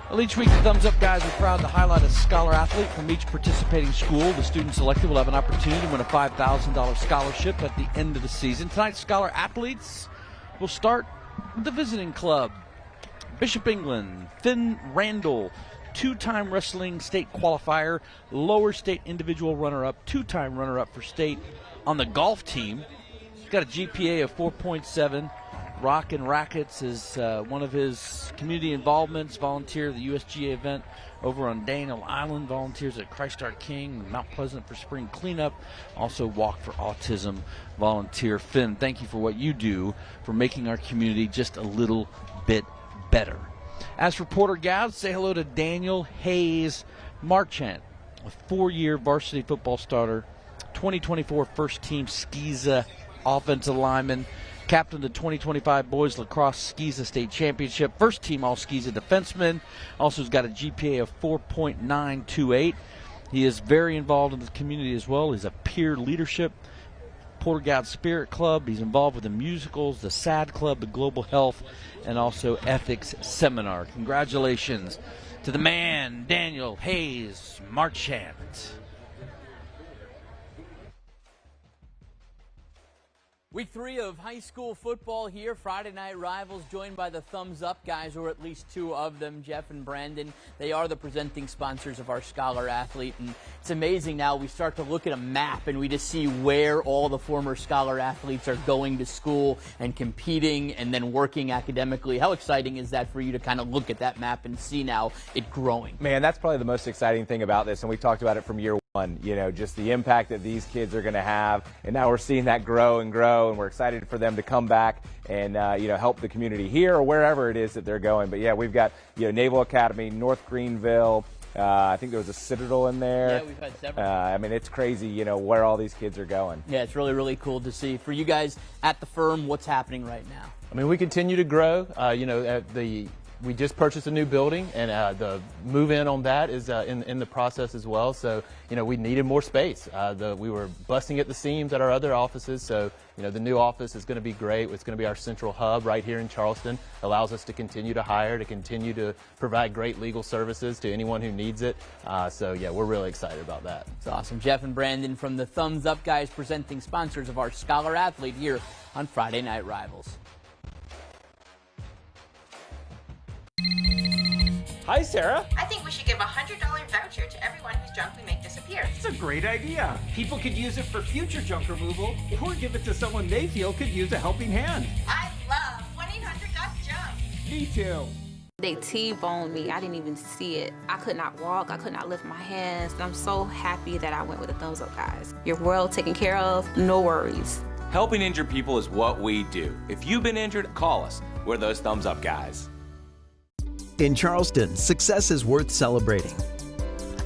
Well, each week, the Thumbs Up guys are proud to highlight a scholar athlete from each participating school. The student selected will have an opportunity to win a $5,000 scholarship at the end of the season. Tonight's scholar athletes will start with the visiting club. Bishop England, Finn Randall, two-time wrestling state qualifier, lower state individual runner-up, two-time runner-up for state on the golf team. He's got a GPA of 4.7. Rock and Rackets is one of his community involvements. Volunteer at the USGA event over on Daniel Island. Volunteers at Christ Our King, Mount Pleasant for spring cleanup. Also Walk for Autism volunteer. Finn, thank you for what you do for making our community just a little bit better. As for Porter-Gaud, say hello to Daniel Hayes Marchant, a four-year varsity football starter, 2024 first-team SCISA offensive lineman, captain of the 2025 Boys Lacrosse SCISA State Championship, first-team All-SCISA defenseman, also has got a GPA of 4.928. He is very involved in the community as well. He's a peer leadership, Porter-Gaud Spirit Club. He's involved with the musicals, the SAD Club, the Global Health, and also Ethics Seminar. Congratulations to the man, Daniel Hayes Marchant. Week 3 of high school football here. Friday Night Rivals joined by the Thumbs Up guys, or at least two of them, Jeff and Brandon. They are the presenting sponsors of our Scholar Athlete. And it's amazing now we start to look at a map and we just see where all the former Scholar Athletes are going to school and competing and then working academically. How exciting is that for you to kind of look at that map and see now it growing? Man, that's probably the most exciting thing about this, and we talked about it from year one, you know, just the impact that these kids are going to have, and now we're seeing that grow and grow, and we're excited for them to come back and, you know, help the community here or wherever it is that they're going. But, yeah, we've got, you know, Naval Academy, North Greenville, I think there was a Citadel in there. Yeah, we've had several. I mean, it's crazy, you know, where all these kids are going. Yeah, it's really, really cool to see. For you guys at the firm, what's happening right now? I mean, we continue to grow. You know, we just purchased a new building, and the move-in on that is in the process as well. So, you know, we needed more space. We were busting at the seams at our other offices. So, you know, the new office is going to be great. It's going to be our central hub right here in Charleston. Allows us to continue to hire, to continue to provide great legal services to anyone who needs it. So, yeah, we're really excited about that. It's awesome. Jeff and Brandon from the Thumbs Up guys, presenting sponsors of our Scholar Athlete here on Friday Night Rivals. Hi, Sarah. I think we should should give a $100 voucher to everyone whose junk we make disappear. It's a great idea. People could use it for future junk removal or give it to someone they feel could use a helping hand. I love 1-800-GOT-JUNK. Me too. They T-boned me. I didn't even see it. I could not walk. I could not lift my hands. And I'm so happy that I went with the Thumbs Up guys. Your world taken care of, no worries. Helping injured people is what we do. If you've been injured, call us. We're those Thumbs Up guys. In Charleston, success is worth celebrating.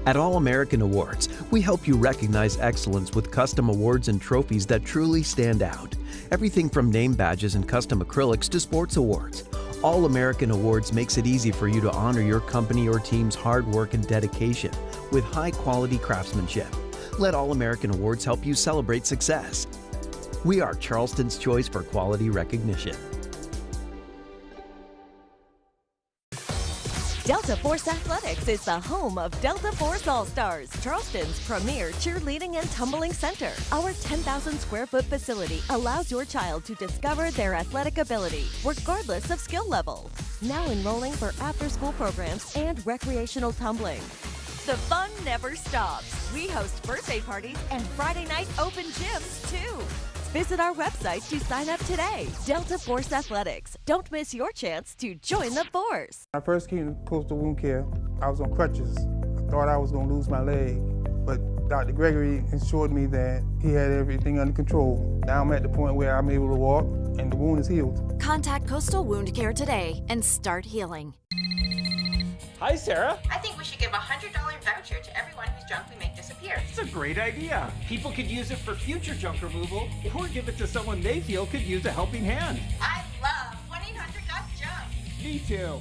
At All American Awards, we help you recognize excellence with custom awards and trophies that truly stand out. Everything from name badges and custom acrylics to sports awards. All American Awards makes it easy for you to honor your company or team's hard work and dedication with high-quality craftsmanship. Let All American Awards help you celebrate success. We are Charleston's choice for quality recognition. Delta Force Athletics is the home of Delta Force All-Stars, Charleston's premier cheerleading and tumbling center. Our 10,000 square foot facility allows your child to discover their athletic ability, regardless of skill level. Now enrolling for after-school programs and recreational tumbling. The fun never stops. We host birthday parties and Friday night open gyms, too. Visit our website to sign up today. Delta Force Athletics. Don't miss your chance to join the Force. When I first came to Coastal Wound Care, I was on crutches. I thought I was going to lose my leg, but Dr. Gregory assured me that he had everything under control. Now I'm at the point where I'm able to walk and the wound is healed. Contact Coastal Wound Care today and start healing. Hi, Sarah. I think we should give a $100 voucher to everyone whose junk we make disappear. It's a great idea. People could use it for future junk removal or give it to someone they feel could use a helping hand. I love 1-800-GOT-JUNK. Me too.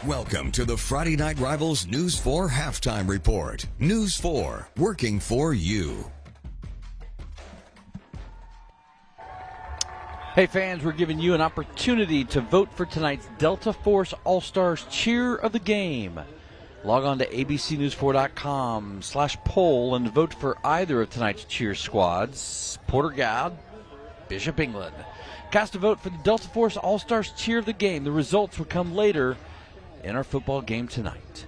Welcome to the Friday Night Rivals News 4 Halftime Report. News 4, working for you. Hey fans, we're giving you an opportunity to vote for tonight's Delta Force All-Stars Cheer of the Game. Log on to abcnews4.com/poll and vote for either of tonight's cheer squads, Porter-Gaud, Bishop England. Cast a vote for the Delta Force All-Stars Cheer of the Game. The results will come later in our football game tonight.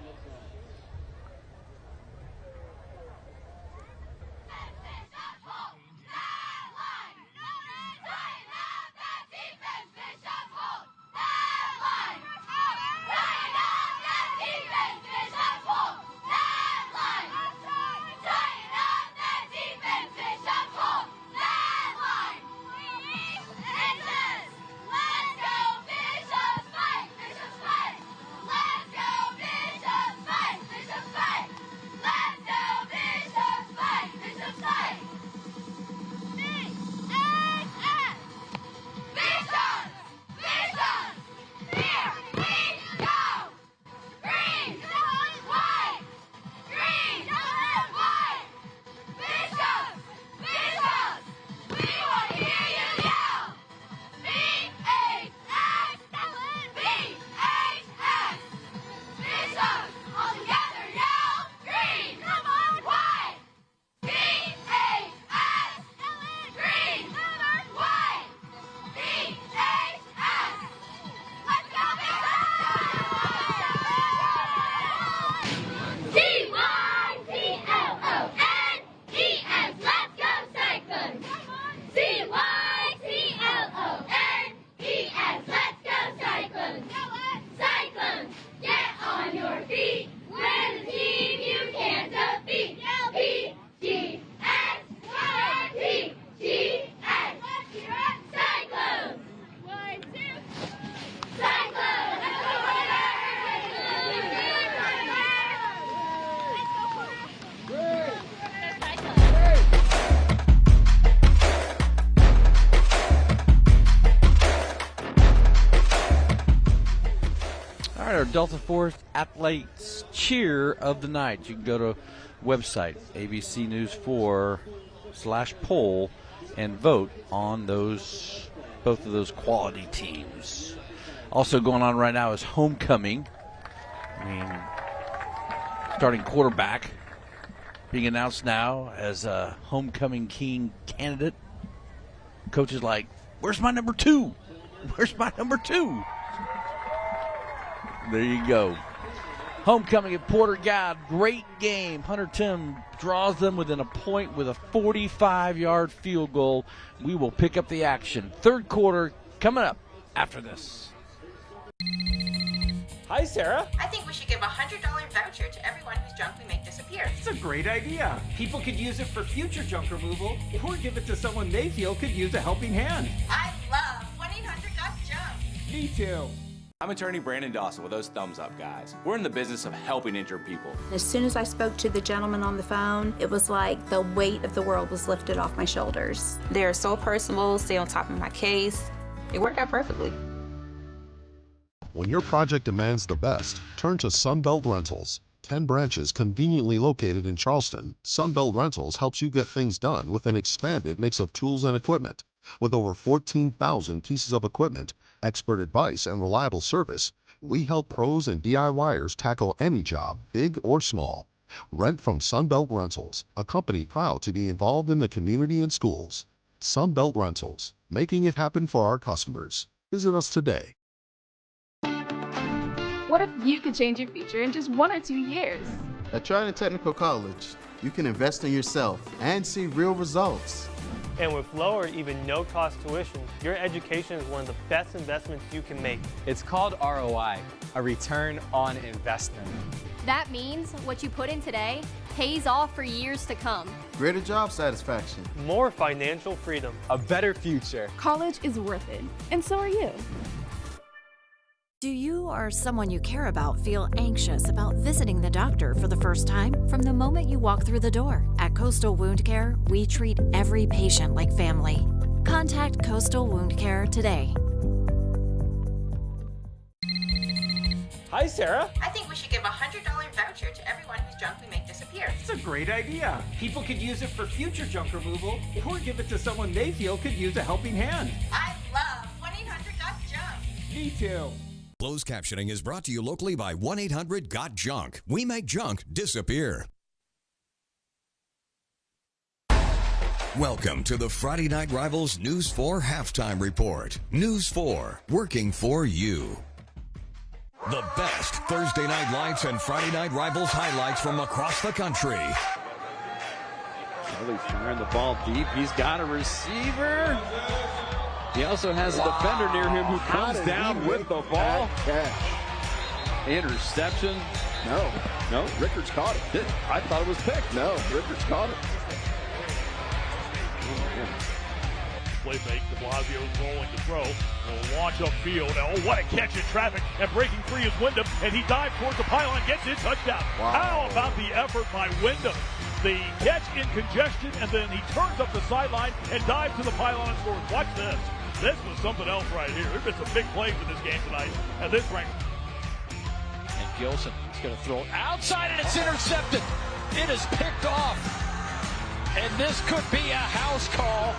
Our Delta Force Athletes Cheer of the Night. You can go to website ABC News 4/poll and vote on both of those quality teams. Also going on right now is homecoming. Starting quarterback being announced now as a homecoming king candidate. Coach is like, "Where's my number 2? Where's my number 2?" There you go. Homecoming at Porter-Gaud, great game. Hunter Tim draws them within a point with a 45-yard field goal. We will pick up the action. Third quarter coming up after this. Hi, Sarah. I think we should give a $100 voucher to everyone whose junk we make disappear. It's a great idea. People could use it for future junk removal or give it to someone they feel could use a helping hand. I love 1-800-GOT-JUNK. Me too. I'm attorney Brandon Dawson with those Thumbs Up guys. We're in the business of helping injured people. As soon as I spoke to the gentleman on the phone, it was like the weight of the world was lifted off my shoulders. They're so personal, stay on top of my case. It worked out perfectly. When your project demands the best, turn to Sunbelt Rentals. 10 branches conveniently located in Charleston, Sunbelt Rentals helps you get things done with an expanded mix of tools and equipment. With over 14,000 pieces of equipment, expert advice, and reliable service, we help pros and DIYers tackle any job, big or small. Rent from Sunbelt Rentals, a company proud to be involved in the community and schools. Sunbelt Rentals, making it happen for our customers. Visit us today. What if you could change your future in just 1 or 2 years? At Trident Technical College, you can invest in yourself and see real results. And with low or even no-cost tuition, your education is one of the best investments you can make. It's called ROI, a return on investment. That means what you put in today pays off for years to come. Greater job satisfaction. More financial freedom. A better future. College is worth it, and so are you. Do you or someone you care about feel anxious about visiting the doctor for the first time? From the moment you walk through the door, at Coastal Wound Care, we treat every patient like family. Contact Coastal Wound Care today. Hi, Sarah. I think we should give a $100 voucher to everyone whose junk we make disappear. It's a great idea. People could use it for future junk removal or give it to someone they feel could use a helping hand. I love 1-800-GOT-JUNK. Me too. Closed captioning is brought to you locally by 1-800-GOT-JUNK. We make junk disappear. Welcome to the Friday Night Rivals News 4 Halftime Report. News 4, working for you. The best Thursday night lights and Friday Night Rivals highlights from across the country. Kelly firing the ball deep. He's got a receiver. He also has a defender near him who comes down with the ball. Interception. No, Rickards caught it. I thought it was picked. No, Rickards caught it. Play fake, de Blasio's rolling to throw. Will launch upfield. Oh, what a catch in traffic. And breaking free is Wyndham. And he dives towards the pylon, gets his touchdown. Wow. How about the effort by Wyndham? The catch in congestion, and then he turns up the sideline and dives to the pylon and scores. Watch this. This was something else right here. There's been some big plays in this game tonight. And this ranks. And Gilson is going to throw it outside, and it's intercepted. It is picked off. And this could be a house call.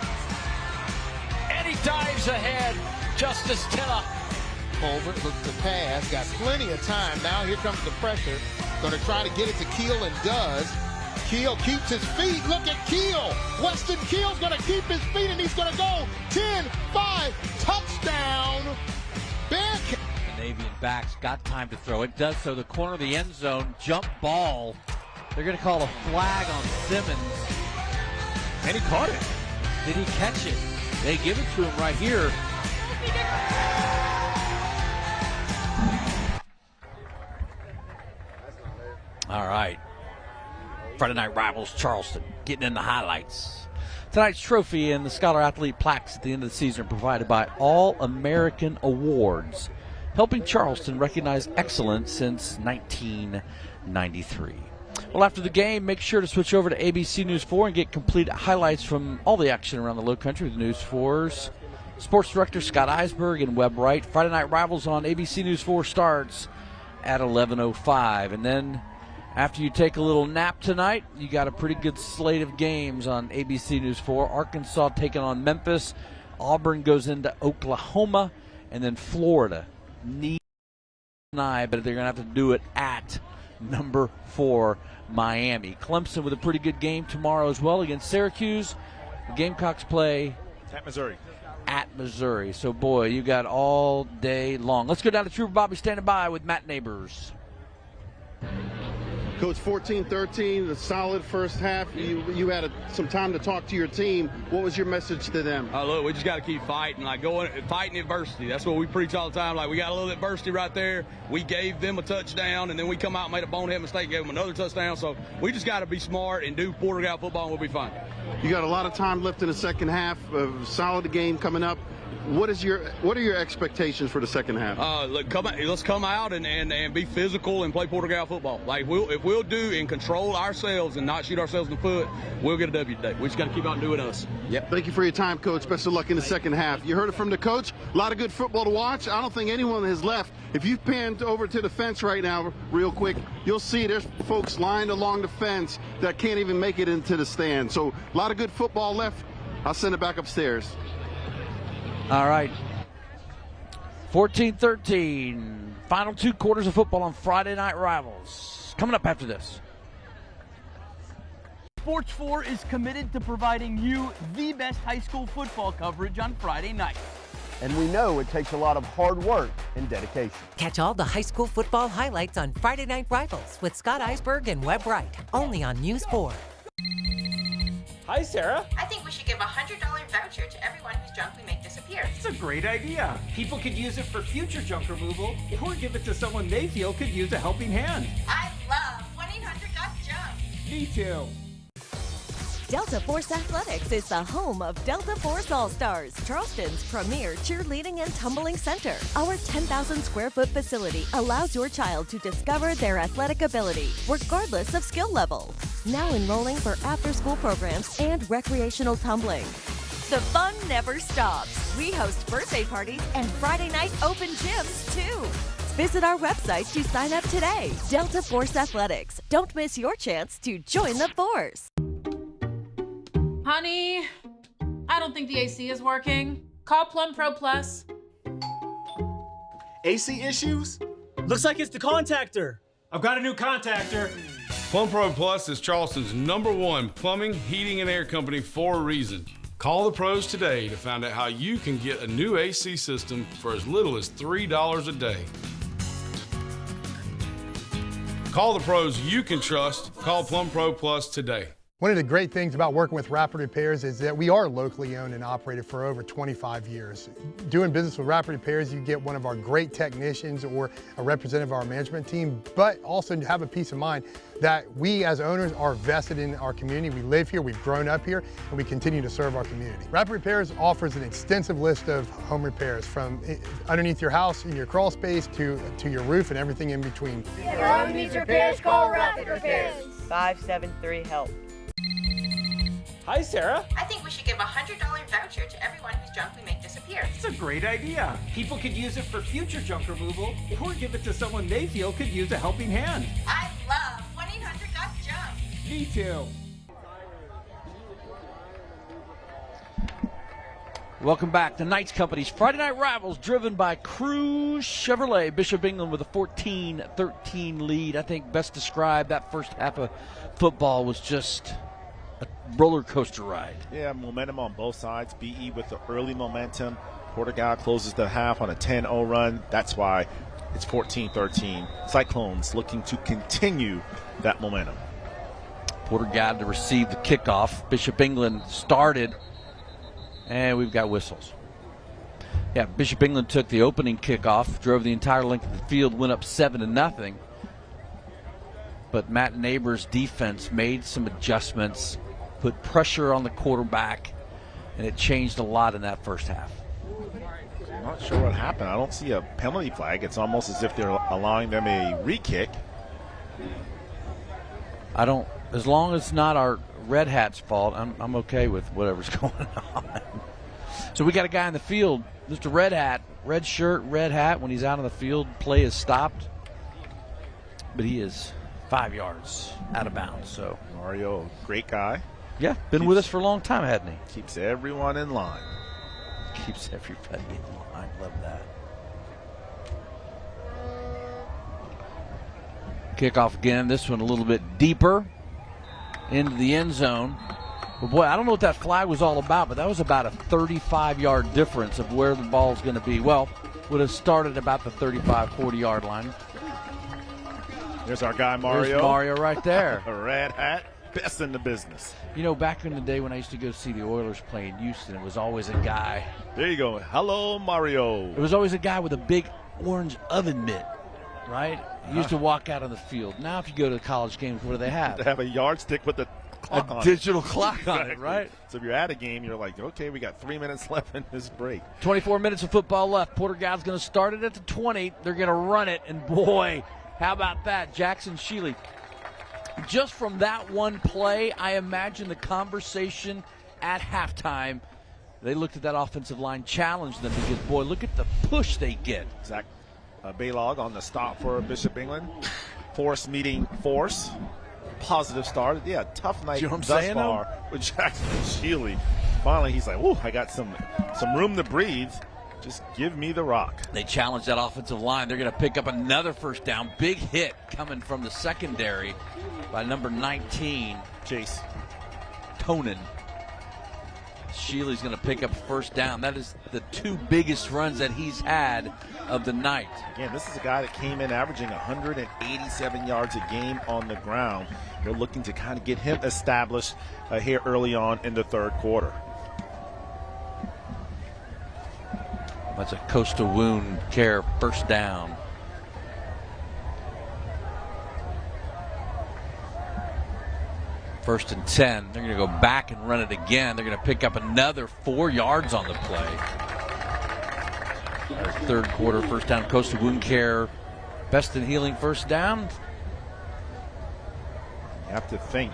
And he dives ahead. Justice Tilla. Over, looks to pass, got plenty of time. Now here comes the pressure. Going to try to get it to Keel and does. Keel keeps his feet. Look at Keel. Weston Keel's going to keep his feet, and he's going to go 10-5. Touchdown. Bearcat. The Navian backs got time to throw. It does so. The corner of the end zone. Jump ball. They're going to call a flag on Simmons. And he caught it. Did he catch it? They give it to him right here. All right. Friday Night Rivals Charleston getting in the highlights. Tonight's trophy and the Scholar Athlete plaques at the end of the season are provided by All-American Awards, helping Charleston recognize excellence since 1993. Well, after the game, make sure to switch over to ABC News 4 and get complete highlights from all the action around the Low Country with News 4's sports director Scott Eisberg and Webb Wright. Friday Night Rivals on ABC News 4 starts at 11:05. And then after you take a little nap tonight, you got a pretty good slate of games on ABC News 4. Arkansas taking on Memphis. Auburn goes into Oklahoma. And then Florida needs an eye, but they're going to have to do it at number 4, Miami. Clemson with a pretty good game tomorrow as well against Syracuse. The Gamecocks play at Missouri. at Missouri. So, boy, you got all day long. Let's go down to Trooper Bobby standing by with Matt Neighbors. Coach, 14-13, a solid first half. You had some time to talk to your team. What was your message to them? Look, we just got to keep fighting, fighting adversity. That's what we preach all the time. Like, we got a little adversity right there. We gave them a touchdown, and then we come out and made a bonehead mistake, gave them another touchdown. So we just got to be smart and do Porter-Gaud football, and we'll be fine. You got a lot of time left in the second half. Solid game coming up. What are your expectations for the second half? Look, let's come out and be physical and play Porter-Gaud football. Like, if we'll do and control ourselves and not shoot ourselves in the foot, we'll get a W today. We just got to keep out and doing us. Yep. Thank you for your time, Coach. Best of luck in the second half. You heard it from the coach. A lot of good football to watch. I don't think anyone has left. If you pan over to the fence right now real quick, you'll see there's folks lined along the fence that can't even make it into the stand. So a lot of good football left. I'll send it back upstairs. All right. 14-13. Final 2 quarters of football on Friday Night Rivals. Coming up after this. Sports 4 is committed to providing you the best high school football coverage on Friday night. And we know it takes a lot of hard work and dedication. Catch all the high school football highlights on Friday Night Rivals with Scott Eisberg and Webb Wright, only on News 4. Hi, Sarah. I think we should give a $100 voucher to everyone whose junk we make disappear. It's a great idea. People could use it for future junk removal, or give it to someone they feel could use a helping hand. I love 1-800-GOT-JUNK. Me too. Delta Force Athletics is the home of Delta Force All-Stars, Charleston's premier cheerleading and tumbling center. Our 10,000 square foot facility allows your child to discover their athletic ability, regardless of skill level. Now enrolling for after-school programs and recreational tumbling. The fun never stops. We host birthday parties and Friday night open gyms, too. Visit our website to sign up today. Delta Force Athletics. Don't miss your chance to join the force. Honey, I don't think the AC is working. Call Plum Pro Plus. AC issues? Looks like it's the contactor. I've got a new contactor. Plum Pro Plus is Charleston's #1 plumbing, heating, and air company for a reason. Call the pros today to find out how you can get a new AC system for as little as $3 a day. Call the pros you can trust. Call Plum Pro Plus today. One of the great things about working with Rapid Repairs is that we are locally owned and operated for over 25 years. Doing business with Rapid Repairs, you get one of our great technicians or a representative of our management team, but also have a peace of mind that we as owners are vested in our community. We live here, we've grown up here, and we continue to serve our community. Rapid Repairs offers an extensive list of home repairs from underneath your house in your crawl space to your roof and everything in between. If your home needs repairs, call Rapid Repairs. 573-HELP. Hi, Sarah. I think we should give a $100 voucher to everyone whose junk we make disappear. It's a great idea. People could use it for future junk removal, or give it to someone they feel could use a helping hand. I love 1-800-GOT-JUNK. Me too. Welcome back to Knights Company's Friday Night Rivals, driven by Cruz Chevrolet. Bishop England with a 14-13 lead. I think best described, that first half of football was just a roller coaster ride. Yeah, momentum on both sides. BE with the early momentum. Porter-Gaud closes the half on a 10-0 run. That's why it's 14-13. Cyclones looking to continue that momentum. Porter-Gaud to receive the kickoff. Bishop England started, and we've got whistles. Yeah, Bishop England took the opening kickoff, drove the entire length of the field, went up 7-0. But Matt Neighbors' defense made some adjustments, put pressure on the quarterback, and it changed a lot in that first half. I'm not sure what happened. I don't see a penalty flag. It's almost as if they're allowing them a re-kick. As long as it's not our Red Hat's fault, I'm okay with whatever's going on. So we got a guy in the field, Mr. Red Hat, red shirt, red hat. When he's out on the field, play is stopped. But he is 5 yards out of bounds. So Mario, great guy. Yeah, been with us for a long time, hasn't he? Keeps everyone in line. Keeps everybody in line. Love that. Kickoff again. This one a little bit deeper into the end zone. Well, boy, I don't know what that flag was all about, but that was about a 35-yard difference of where the ball's going to be. Well, would have started about the 35, 40-yard line. There's our guy, Mario. There's Mario right there. A red hat, best in the business. You know, back in the day when I used to go see the Oilers play in Houston, it was always a guy. There you go. Hello, Mario. It was always a guy with a big orange oven mitt, right? He used to walk out on the field. Now if you go to college games, what do they have? They have a yardstick with a clock on it. Digital clock on it, right? So if you're at a game, you're like, okay, we got 3 minutes left in this break. 24 minutes of football left. Porter-Gaud's going to start it at the 20. They're going to run it, and boy, how about that? Jackson Shealy. Just from that one play, I imagine the conversation at halftime, they looked at that offensive line, challenged them because, boy, look at the push they get. Zach Baylog on the stop for Bishop England. Force meeting force. Positive start. Yeah, tough night thus far with Jackson Shealy. Finally, he's like, "Ooh, I got some room to breathe. Just give me the rock." They challenge that offensive line. They're going to pick up another first down. Big hit coming from the secondary by number 19, Chase Tonin. Shealy's going to pick up first down. That is the two biggest runs that he's had of the night. Again, this is a guy that came in averaging 187 yards a game on the ground. They're looking to kind of get him established here early on in the third quarter. That's a Coastal Wound Care first down. First and 10. They're going to go back and run it again. They're going to pick up another 4 yards on the play. Our third quarter first down, Coastal Wound Care. Best in healing first down. You have to think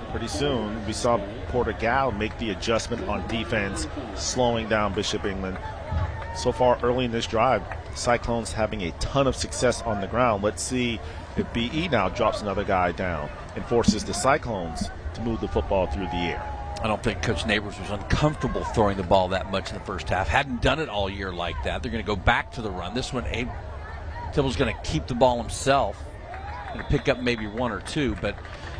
pretty soon. We saw Porter-Gaud make the adjustment on defense, slowing down Bishop England. So far early in this drive, Cyclones having a ton of success on the ground. Let's see if BE now drops another guy down and forces the Cyclones to move the football through the air. I don't think Coach Neighbors was uncomfortable throwing the ball that much in the first half. Hadn't done it all year like that. They're going to go back to the run. This one, Abe Tibble's going to keep the ball himself and pick up maybe one or two. But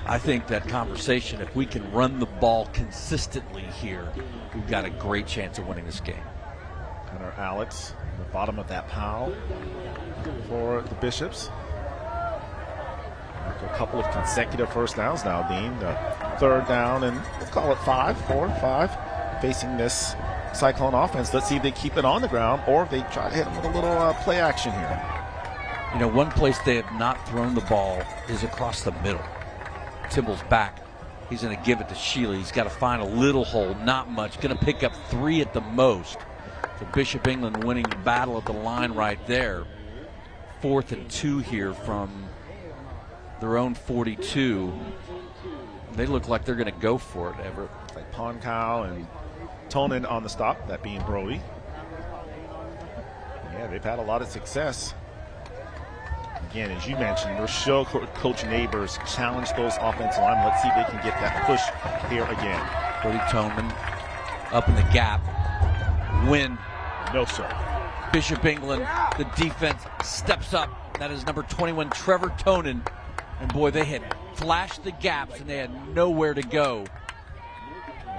I think that conversation, if we can run the ball consistently here, we've got a great chance of winning this game. Connor Alex, the bottom of that pile for the Bishops. A couple of consecutive first downs now, Dean. Third down and let's call it 4 and 5, facing this Cyclone offense. Let's see if they keep it on the ground or if they try to hit them with a little play action here. You know, one place they have not thrown the ball is across the middle. Tibble's back. He's going to give it to Shealy. He's got to find a little hole, not much. Going to pick up 3 at the most. So Bishop England winning the battle at the line right there. 4th and 2 here from their own 42. They look like they're going to go for it, Everett. Like Ponkow and Tonin on the stop, that being Brody. Yeah, they've had a lot of success. Again, as you mentioned, Rochelle Coach Neighbors challenge those offensive linemen. Let's see if they can get that push here again. Brody Tonin up in the gap. Win. No, sir. Bishop England, the defense steps up. That is number 21, Trevor Tonin. And boy, they had flashed the gaps and they had nowhere to go.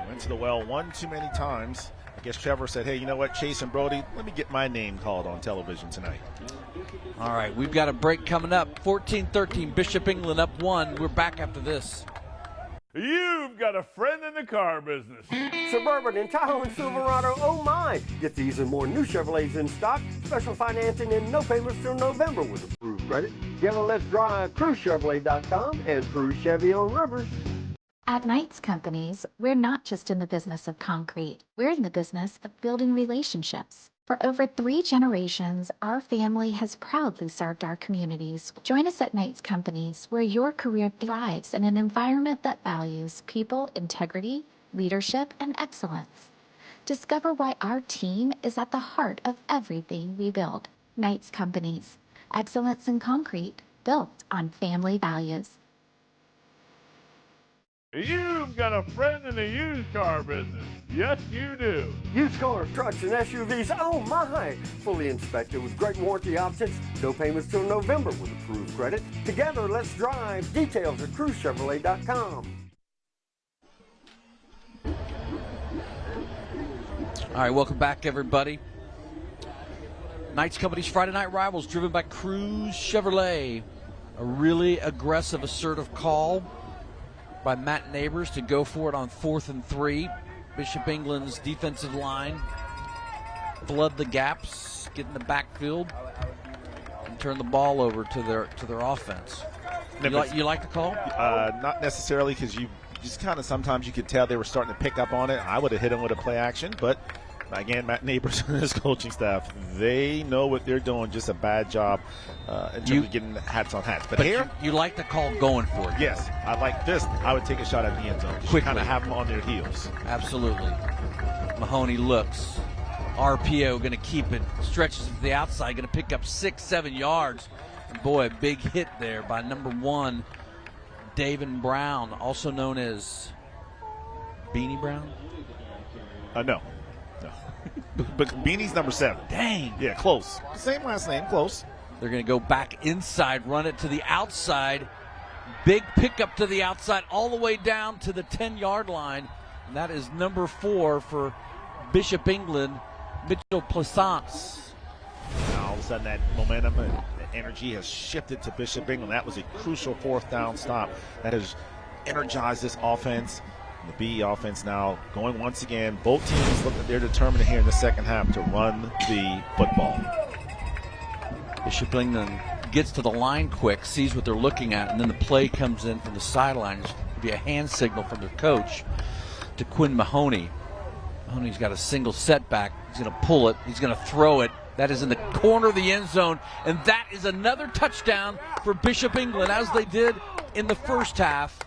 Went to the well one too many times. I guess Trevor said, hey, you know what, Chase and Brody, let me get my name called on television tonight. All right, we've got a break coming up. 14-13, Bishop England up 1. We're back after this. You've got a friend in the car business. Suburban and Tahoe and Silverado, oh my! Get these and more new Chevrolets in stock. Special financing and no payments till November with approved credit. Get a Let's Drive CruiseChevrolet.com and Cruise Chevy on Rivers. At Knights Companies, we're not just in the business of concrete. We're in the business of building relationships. For over 3 generations, our family has proudly served our communities. Join us at Knights Companies, where your career thrives in an environment that values people, integrity, leadership, and excellence. Discover why our team is at the heart of everything we build. Knights Companies, excellence in concrete, built on family values. You've got a friend in the used car business. Yes, you do. Used cars, trucks, and SUVs, oh my! Fully inspected with great warranty options. No payments till November with approved credit. Together, let's drive. Details at CruiseChevrolet.com. All right, welcome back, everybody. Knights Company's Friday Night Rivals, driven by Cruz Chevrolet. A really aggressive, assertive call by Matt Neighbors to go for it on 4th and 3. Bishop England's defensive line flood the gaps, get in the backfield, and turn the ball over to their offense. You like the call? Not necessarily, because you just kind of sometimes you could tell they were starting to pick up on it. I would have hit him with a play action, but again, Matt Neighbors and his coaching staff, they know what they're doing. Just a bad job in terms of getting hats on hats. But here, you like the call going for it. Yes, I like this. I would take a shot at the end zone. Just kind of have them on their heels. Absolutely. Mahoney looks. RPO going to keep it. Stretches it to the outside. Going to pick up 6-7 yards. And boy, a big hit there by number 1, David Brown, also known as Beanie Brown. No. But Beanie's number 7. Dang. Yeah, close. Same last name, close. They're going to go back inside, run it to the outside. Big pickup to the outside, all the way down to the 10-yard line. And that is number 4 for Bishop England, Mitchell Plaisance. Now all of a sudden that momentum and energy has shifted to Bishop England. That was a crucial 4th down stop that has energized this offense. The BE offense now going once again. Both teams look like they're determined here in the second half to run the football. Bishop England gets to the line quick, sees what they're looking at, and then the play comes in from the sidelines via a hand signal from their coach to Quinn Mahoney. Mahoney's got a single setback. He's going to pull it. He's going to throw it. That is in the corner of the end zone, and that is another touchdown for Bishop England, as they did in the first half.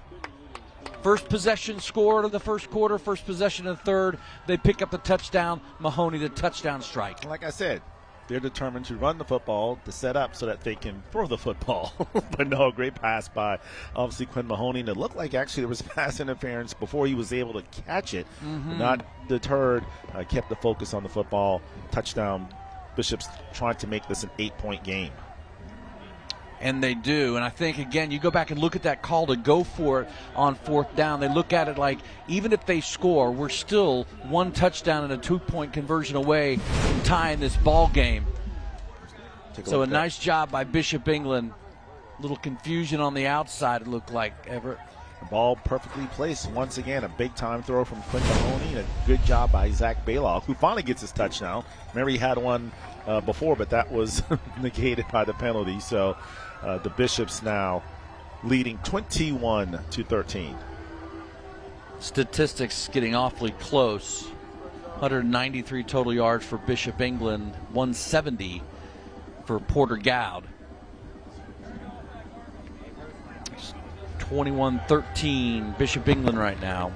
First possession scored in the first quarter, first possession in the third. They pick up the touchdown. Mahoney, the touchdown strike. Like I said, they're determined to run the football, to set up so that they can throw the football. But no, great pass by, obviously, Quinn Mahoney. And it looked like actually there was pass interference before he was able to catch it. Not deterred, kept the focus on the football. Touchdown. Bishop's trying to make this an 8-point game. And they do. And I think, again, you go back and look at that call to go for it on 4th down. They look at it like, even if they score, we're still 1 touchdown and a 2-point conversion away from tying this ball game. So a nice job by Bishop England. Little confusion on the outside, it looked like, Everett. The ball perfectly placed. Once again, a big-time throw from Quinn Mahoney, and a good job by Zach Baylock, who finally gets his touchdown. Remember, he had one before, but that was negated by the penalty. So the Bishops now leading 21-13. Statistics getting awfully close. 193 total yards for Bishop England, 170 for Porter-Gaud. 21-13 Bishop England right now.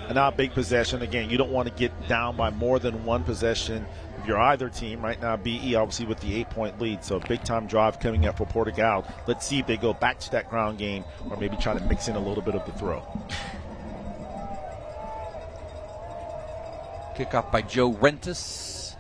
And now a big possession. Again, you don't want to get down by more than 1 possession if you're either team. Right now, BE obviously with the 8-point lead. So a big-time drive coming up for Porter-Gaud. Let's see if they go back to that ground game or maybe try to mix in a little bit of the throw. Kickoff by Joe Rentis.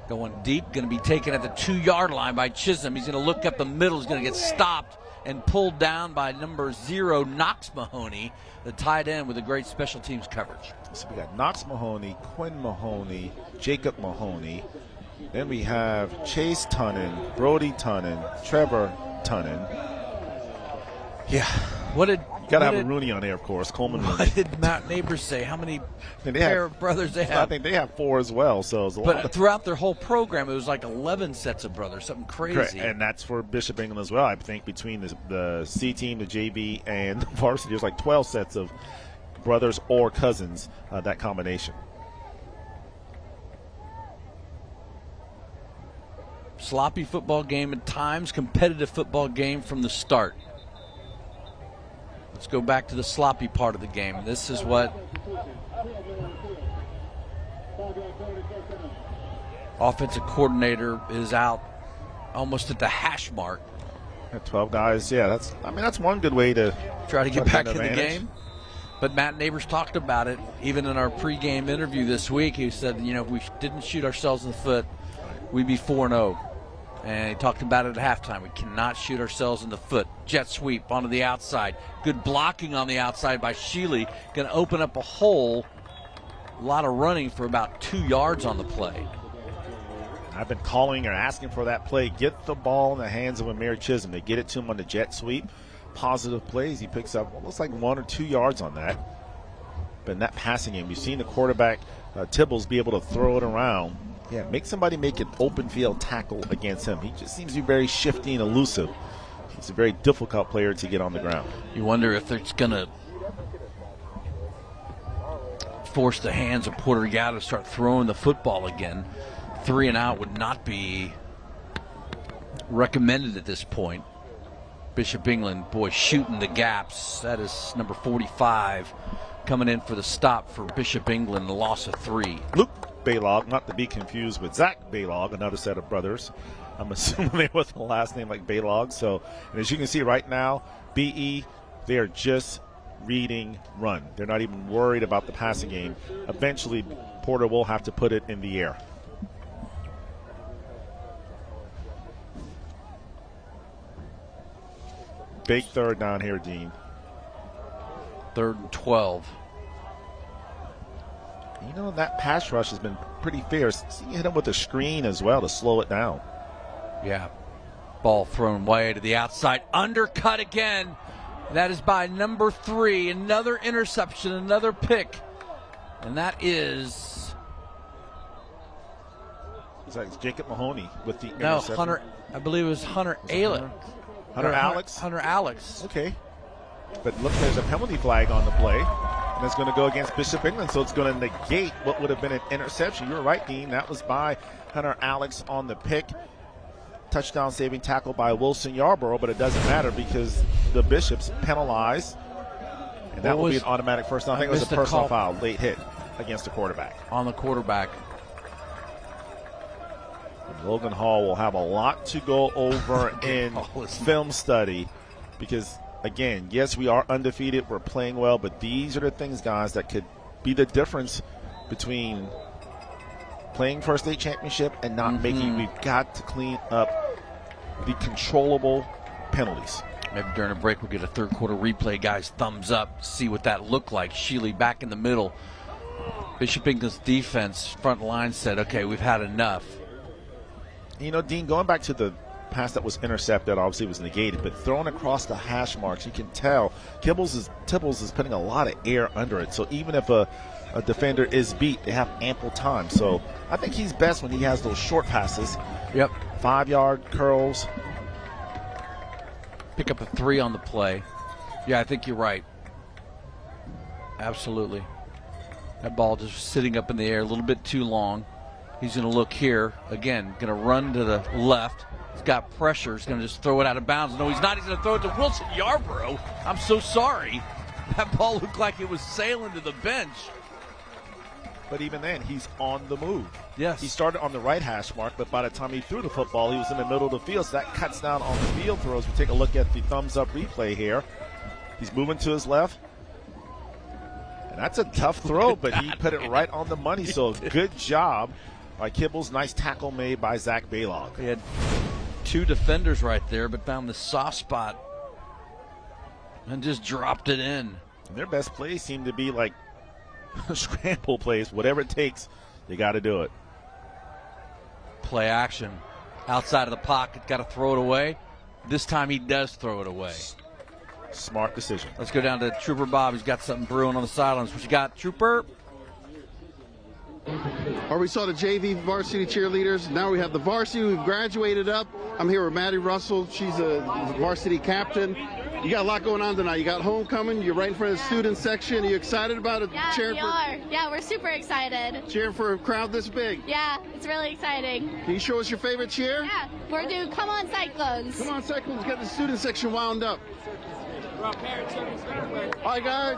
Going deep, going to be taken at the 2-yard line by Chisholm. He's going to look up the middle. He's going to get stopped and pulled down by number 0, Knox Mahoney, the tight end with a great special teams coverage. So we got Knox Mahoney, Quinn Mahoney, Jacob Mahoney. Then we have Chase Tunnan, Brody Tunnan, Trevor Tunnan. Yeah. Got to have a Rooney on there, of course. Coleman Rooney. What did Matt Neighbors say? How many pair of brothers they have? I think they have 4 as well. So it's a lot. But throughout their whole program, it was like 11 sets of brothers, something crazy. Correct. And that's for Bishop England as well. I think between the C team, the JV, and the varsity, there's like 12 sets of brothers or cousins, that combination. Sloppy football game at times, competitive football game from the start. Let's go back to the sloppy part of the game. This is what offensive coordinator is out almost at the hash mark. 12 guys, yeah, that's one good way to try to get back in the game. But Matt Neighbors talked about it even in our pregame interview this week. He said, if we didn't shoot ourselves in the foot, we'd be 4-0. And he talked about it at halftime. We cannot shoot ourselves in the foot. Jet sweep onto the outside. Good blocking on the outside by Sheely. Going to open up a hole A lot of running for about 2 yards on the play. I've been calling or asking for that play. Get the ball in the hands of Amir Chisholm. They get it to him on the jet sweep. Positive plays. He picks up almost like 1 or 2 yards on that. But in that passing game, you've seen the quarterback, Tibbles, be able to throw it around. Yeah, make somebody make an open field tackle against him. He just seems to be very shifty and elusive. He's a very difficult player to get on the ground. You wonder if it's going to force the hands of Porter-Gaud to start throwing the football again. 3 and out would not be recommended at this point. Bishop England, boy, shooting the gaps. That is number 45 coming in for the stop for Bishop England, the loss of 3. Luke Baylog, not to be confused with Zach Baylog, another set of brothers. I'm assuming they with the last name like Baylog. So, and as you can see right now, BE, they are just reading run. They're not even worried about the passing game. Eventually, Porter will have to put it in the air. Big third down here, Dean. 3rd and 12. You know, that pass rush has been pretty fierce. You hit him with a screen as well to slow it down. Yeah. Ball thrown way to the outside. Undercut again. That is by number 3. Another interception, another pick. And that is... It's like Jacob Mahoney with the interception. No, Hunter, I believe it was Hunter Alex. Hunter Alex? Hunter Alex. Okay. But look, there's a penalty flag on the play. And it's going to go against Bishop England, so it's going to negate what would have been an interception. You're right, Dean. That was by Hunter Alex on the pick. Touchdown saving tackle by Wilson Yarborough, but it doesn't matter because the Bishops penalized. And that will be an automatic first down. I think it was a personal foul, late hit against the quarterback. On the quarterback. And Logan Hall will have a lot to go over in film study because, again, yes, we are undefeated. We're playing well, but these are the things, guys, that could be the difference between playing for a state championship and not making. We've got to clean up the controllable penalties. Maybe during a break we'll get a third quarter replay, guys. Thumbs up, see what that looked like. Shealy back in the middle. Bishop England's defense front line said, okay, we've had enough. You know, Dean, going back to the pass that was intercepted, obviously was negated, but thrown across the hash marks, you can tell Tibbles is putting a lot of air under it. So even if a defender is beat, they have ample time. So I think he's best when he has those short passes. Yep. 5-yard curls. Pick up a 3 on the play. Yeah, I think you're right. Absolutely. That ball just sitting up in the air a little bit too long. He's going to look here. Again, going to run to the left. He's got pressure. He's going to just throw it out of bounds. No, he's not. He's going to throw it to Wilson Yarborough. I'm so sorry. That ball looked like it was sailing to the bench. But even then, he's on the move. Yes. He started on the right hash mark, but by the time he threw the football, he was in the middle of the field. So that cuts down on the field throws. We take a look at the thumbs-up replay here. He's moving to his left. And that's a tough throw, but he put it right on the money. So good job by Kibbles. Nice tackle made by Zach Baylog. He had 2 defenders right there, but found the soft spot and just dropped it in. And their best plays seem to be like scramble plays. Whatever it takes, they got to do it. Play action. Outside of the pocket, got to throw it away. This time he does throw it away. Smart decision. Let's go down to Trooper Bob. He's got something brewing on the sidelines. What you got, Trooper? Or we saw the JV varsity cheerleaders. Now we have the varsity. We've graduated up. I'm here with Maddie Russell. She's a varsity captain. You got a lot going on tonight. You got homecoming. You're right in front of the student section. Are you excited about it? Yeah, we are. Yeah, we're super excited. Cheering for a crowd this big. Yeah, it's really exciting. Can you show us your favorite cheer? Yeah, we're doing Come On Cyclones. Come on Cyclones. Get the student section wound up. All right, guys.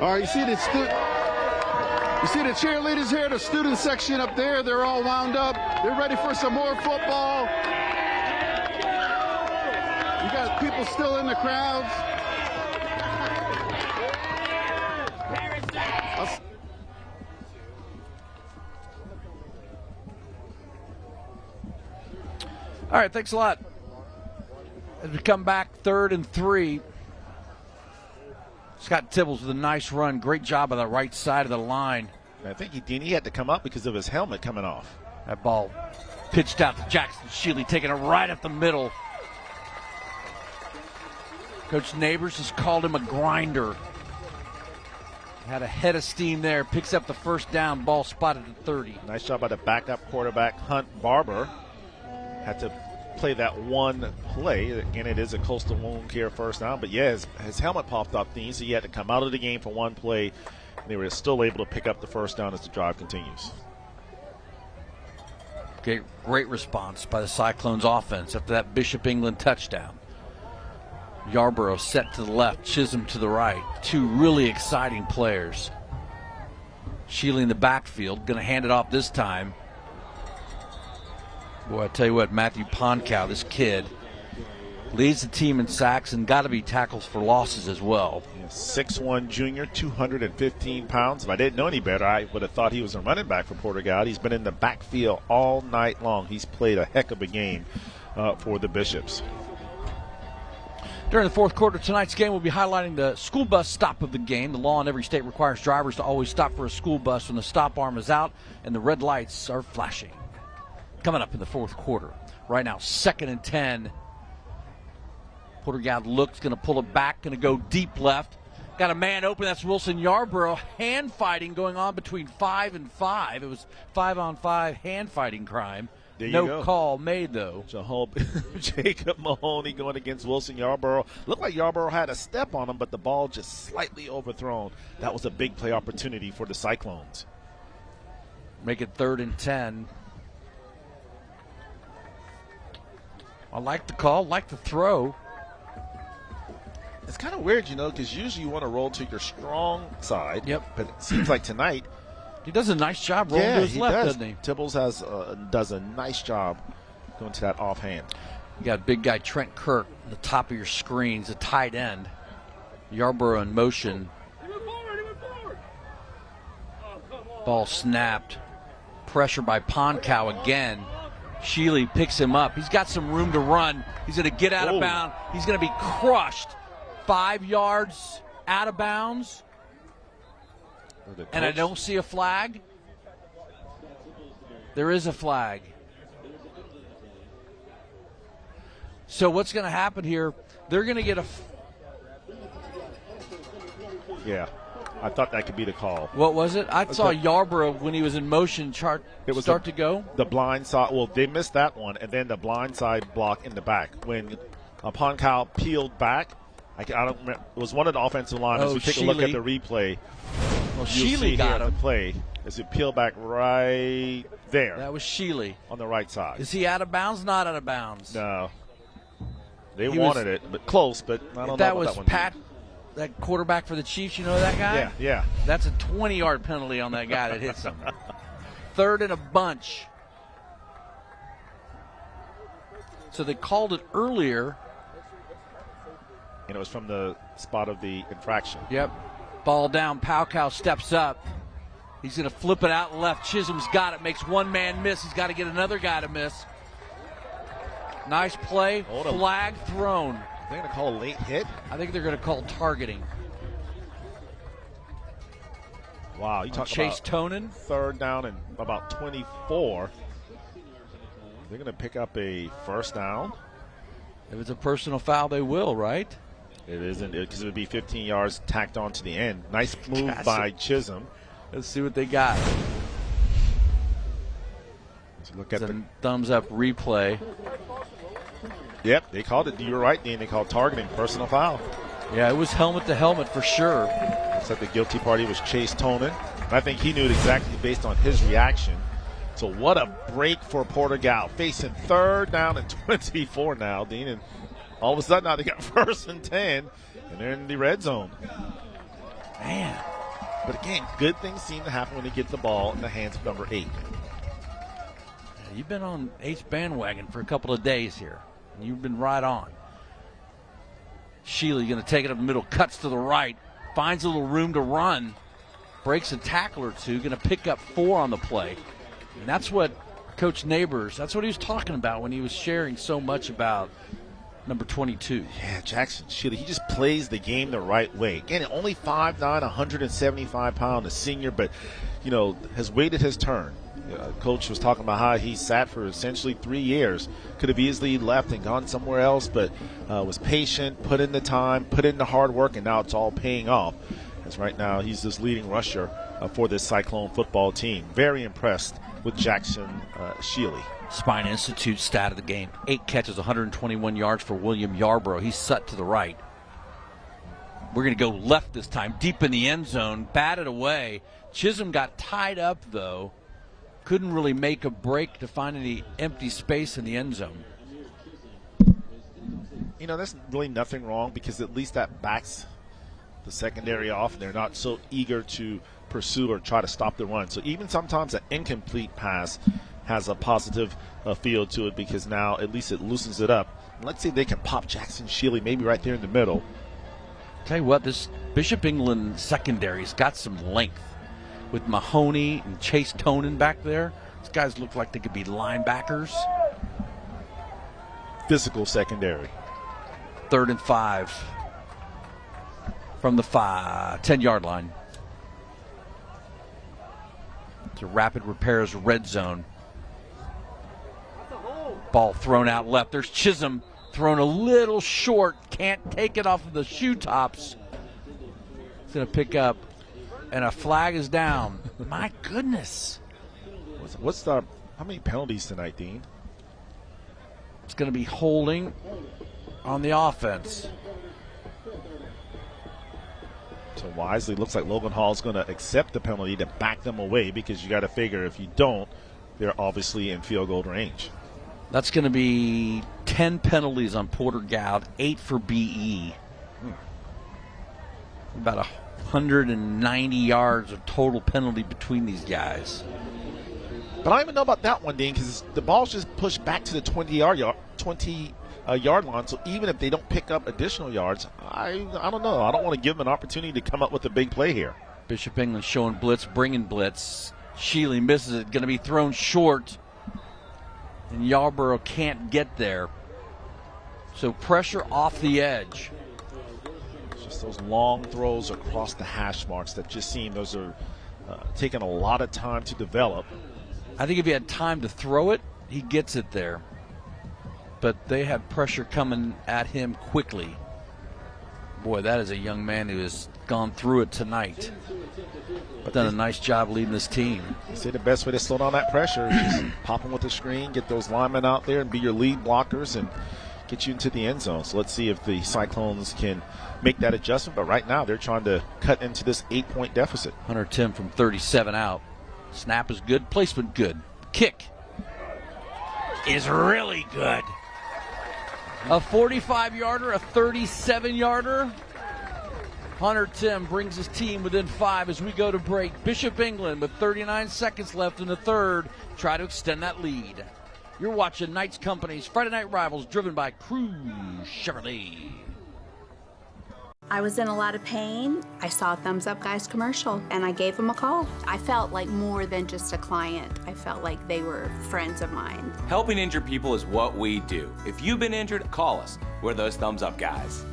All right, you see the cheerleaders here, the student section up there. They're all wound up. They're ready for some more football. You got people still in the crowds. All right, thanks a lot. As we come back, 3rd and 3. Scott Tibbles with a nice run. Great job on the right side of the line. I think he had to come up because of his helmet coming off. That ball pitched out to Jackson Shealy, taking it right up the middle. Coach Neighbors has called him a grinder. Had a head of steam there. Picks up the first down. Ball spotted at 30. Nice job by the backup quarterback, Hunt Barber. Had to play that one play. Again, it is a Coastal Wound Care first down. But, yeah, his helmet popped off, Dean, so he had to come out of the game for one play. And they were still able to pick up the first down as the drive continues. Great response by the Cyclones offense after that Bishop England touchdown. Yarborough set to the left, Chisholm to the right. Two really exciting players. Shealy in the backfield, going to hand it off this time. Boy, I tell you what, Matthew Ponkow, this kid, leads the team in sacks and got to be tackles for losses as well. 6'1 junior, 215 pounds. If I didn't know any better, I would have thought he was a running back for Porter-Gaud. He's been in the backfield all night long. He's played a heck of a game for the Bishops. During the fourth quarter of tonight's game, we'll be highlighting the school bus stop of the game. The law in every state requires drivers to always stop for a school bus when the stop arm is out and the red lights are flashing. Coming up in the fourth quarter. Right now, 2nd and 10. Porter-Gaud looks, going to pull it back, going to go deep left. Got a man open, that's Wilson Yarborough. Hand fighting going on between 5 and 5. It was 5-on-5 hand fighting crime. No call made, though. Jacob Mahoney going against Wilson Yarborough. Looked like Yarborough had a step on him, but the ball just slightly overthrown. That was a big play opportunity for the Cyclones. Make it 3rd and 10. I like the call, like the throw. It's kind of weird, because usually you want to roll to your strong side. Yep. But it seems like tonight, he does a nice job rolling to his left, doesn't he? Tibbles does a nice job going to that offhand. You got big guy Trent Kirk at the top of your screens, a tight end. Yarborough in motion. Ball snapped. Pressure by Ponkow again. Shealy picks him up. He's got some room to run. He's going to get out of bounds. He's going to be crushed. 5 yards out of bounds. And I don't see a flag. There is a flag. So what's going to happen here? They're going to get a... Yeah, I thought that could be the call. What was it? I saw Yarborough when he was in motion start to go. The blind side. Well, they missed that one, and then the blind side block in the back. When Ponkow peeled back, I don't remember. It was one of the offensive linemen. As we take a look at the replay, Shealy got him. The play as it peeled back right there. That was Shealy on the right side. Is he out of bounds? Not out of bounds. No. They wanted it, but close. But I don't know that about was that one. Pat, that quarterback for the Chiefs. You know that guy? Yeah. That's a 20-yard penalty on that guy that hits him. 3rd and a bunch. So they called it earlier. And it was from the spot of the infraction. Yep. Ball down. Ponkow steps up. He's going to flip it out left. Chisholm's got it. Makes one man miss. He's got to get another guy to miss. Nice play. Flag thrown. They're going to call a late hit? I think they're going to call targeting. Wow. You talk Chase about Tonin. 3rd down and about 24. They're going to pick up a first down. If it's a personal foul, they will, right? It isn't, because it would be 15 yards tacked on to the end. Nice move by Chisholm. Let's see what they got. Let's look at the thumbs up replay. Yep, they called it. You were right, Dean. They called targeting, personal foul. Yeah, it was helmet to helmet for sure. Looks like the guilty party was Chase Tonin. I think he knew it exactly based on his reaction. So what a break for Porter-Gaud. Facing 3rd down and 24 now, Dean. And all of a sudden now they got 1st and 10, and they're in the red zone. Man. But again, good things seem to happen when they get the ball in the hands of number 8. You've been on 8's bandwagon for a couple of days here. And you've been right on. Shealy going to take it up the middle, cuts to the right, finds a little room to run, breaks a tackle or two, going to pick up 4 on the play. And that's what Coach Neighbors. That's what he was talking about when he was sharing so much about number 22. Yeah, Jackson Shealy, he just plays the game the right way. Again, only 5'9", 175 pound, a senior, but, you know, has waited his turn. Coach was talking about how he sat for essentially 3 years. Could have easily left and gone somewhere else, but was patient, put in the time, put in the hard work, and now it's all paying off. As right now, he's this leading rusher for this Cyclone football team. Very impressed with Jackson Shealy. Spine Institute stat of the game. 8 catches, 121 yards for William Yarbrough. He's set to the right. We're going to go left this time, deep in the end zone, batted away. Chisholm got tied up, though. Couldn't really make a break to find any empty space in the end zone. You know, there's really nothing wrong because at least that backs the secondary off, and they're not so eager to pursue or try to stop the run. So even sometimes an incomplete pass has a positive feel to it because now at least it loosens it up. And let's see if they can pop Jackson Shealy maybe right there in the middle. Tell you what, this Bishop England secondary's got some length. With Mahoney and Chase Tonin back there, these guys look like they could be linebackers. Physical secondary. 3rd and 5 from the 10-yard line. To Rapid Repairs red zone. Ball thrown out left. There's Chisholm thrown a little short. Can't take it off of the shoe tops. It's going to pick up. And a flag is down. My goodness. How many penalties tonight, Dean? It's going to be holding on the offense. So wisely, looks like Logan Hall's going to accept the penalty to back them away because you got to figure if you don't, they're obviously in field goal range. That's going to be 10 penalties on Porter-Gaud, 8 for BE. About 190 yards of total penalty between these guys. But I don't even know about that one, Dean, because the ball's just pushed back to the 20-yard line. So even if they don't pick up additional yards, I don't know. I don't want to give them an opportunity to come up with a big play here. Bishop England showing blitz, bringing blitz. Shealy misses it. Going to be thrown short. And Yarborough can't get there. So pressure off the edge. Just those long throws across the hash marks that just seem those are taking a lot of time to develop. I think if he had time to throw it, he gets it there. But they had pressure coming at him quickly. Boy, that is a young man who has gone through it tonight. But done a nice job leading this team. You say the best way to slow down that pressure is just pop them with the screen, get those linemen out there and be your lead blockers and get you into the end zone. So let's see if the Cyclones can make that adjustment. But right now they're trying to cut into this 8-point deficit. Hunter Tim from 37 out. Snap is good, placement good. Kick is really good. A 45-yarder, a 37-yarder. Hunter Tim brings his team within 5 as we go to break. Bishop England with 39 seconds left in the third. Try to extend that lead. You're watching Knights Company's Friday Night Rivals, driven by Cruise Chevrolet. I was in a lot of pain. I saw a Thumbs Up Guys commercial, and I gave them a call. I felt like more than just a client. I felt like they were friends of mine. Helping injured people is what we do. If you've been injured, call us. We're those Thumbs Up Guys.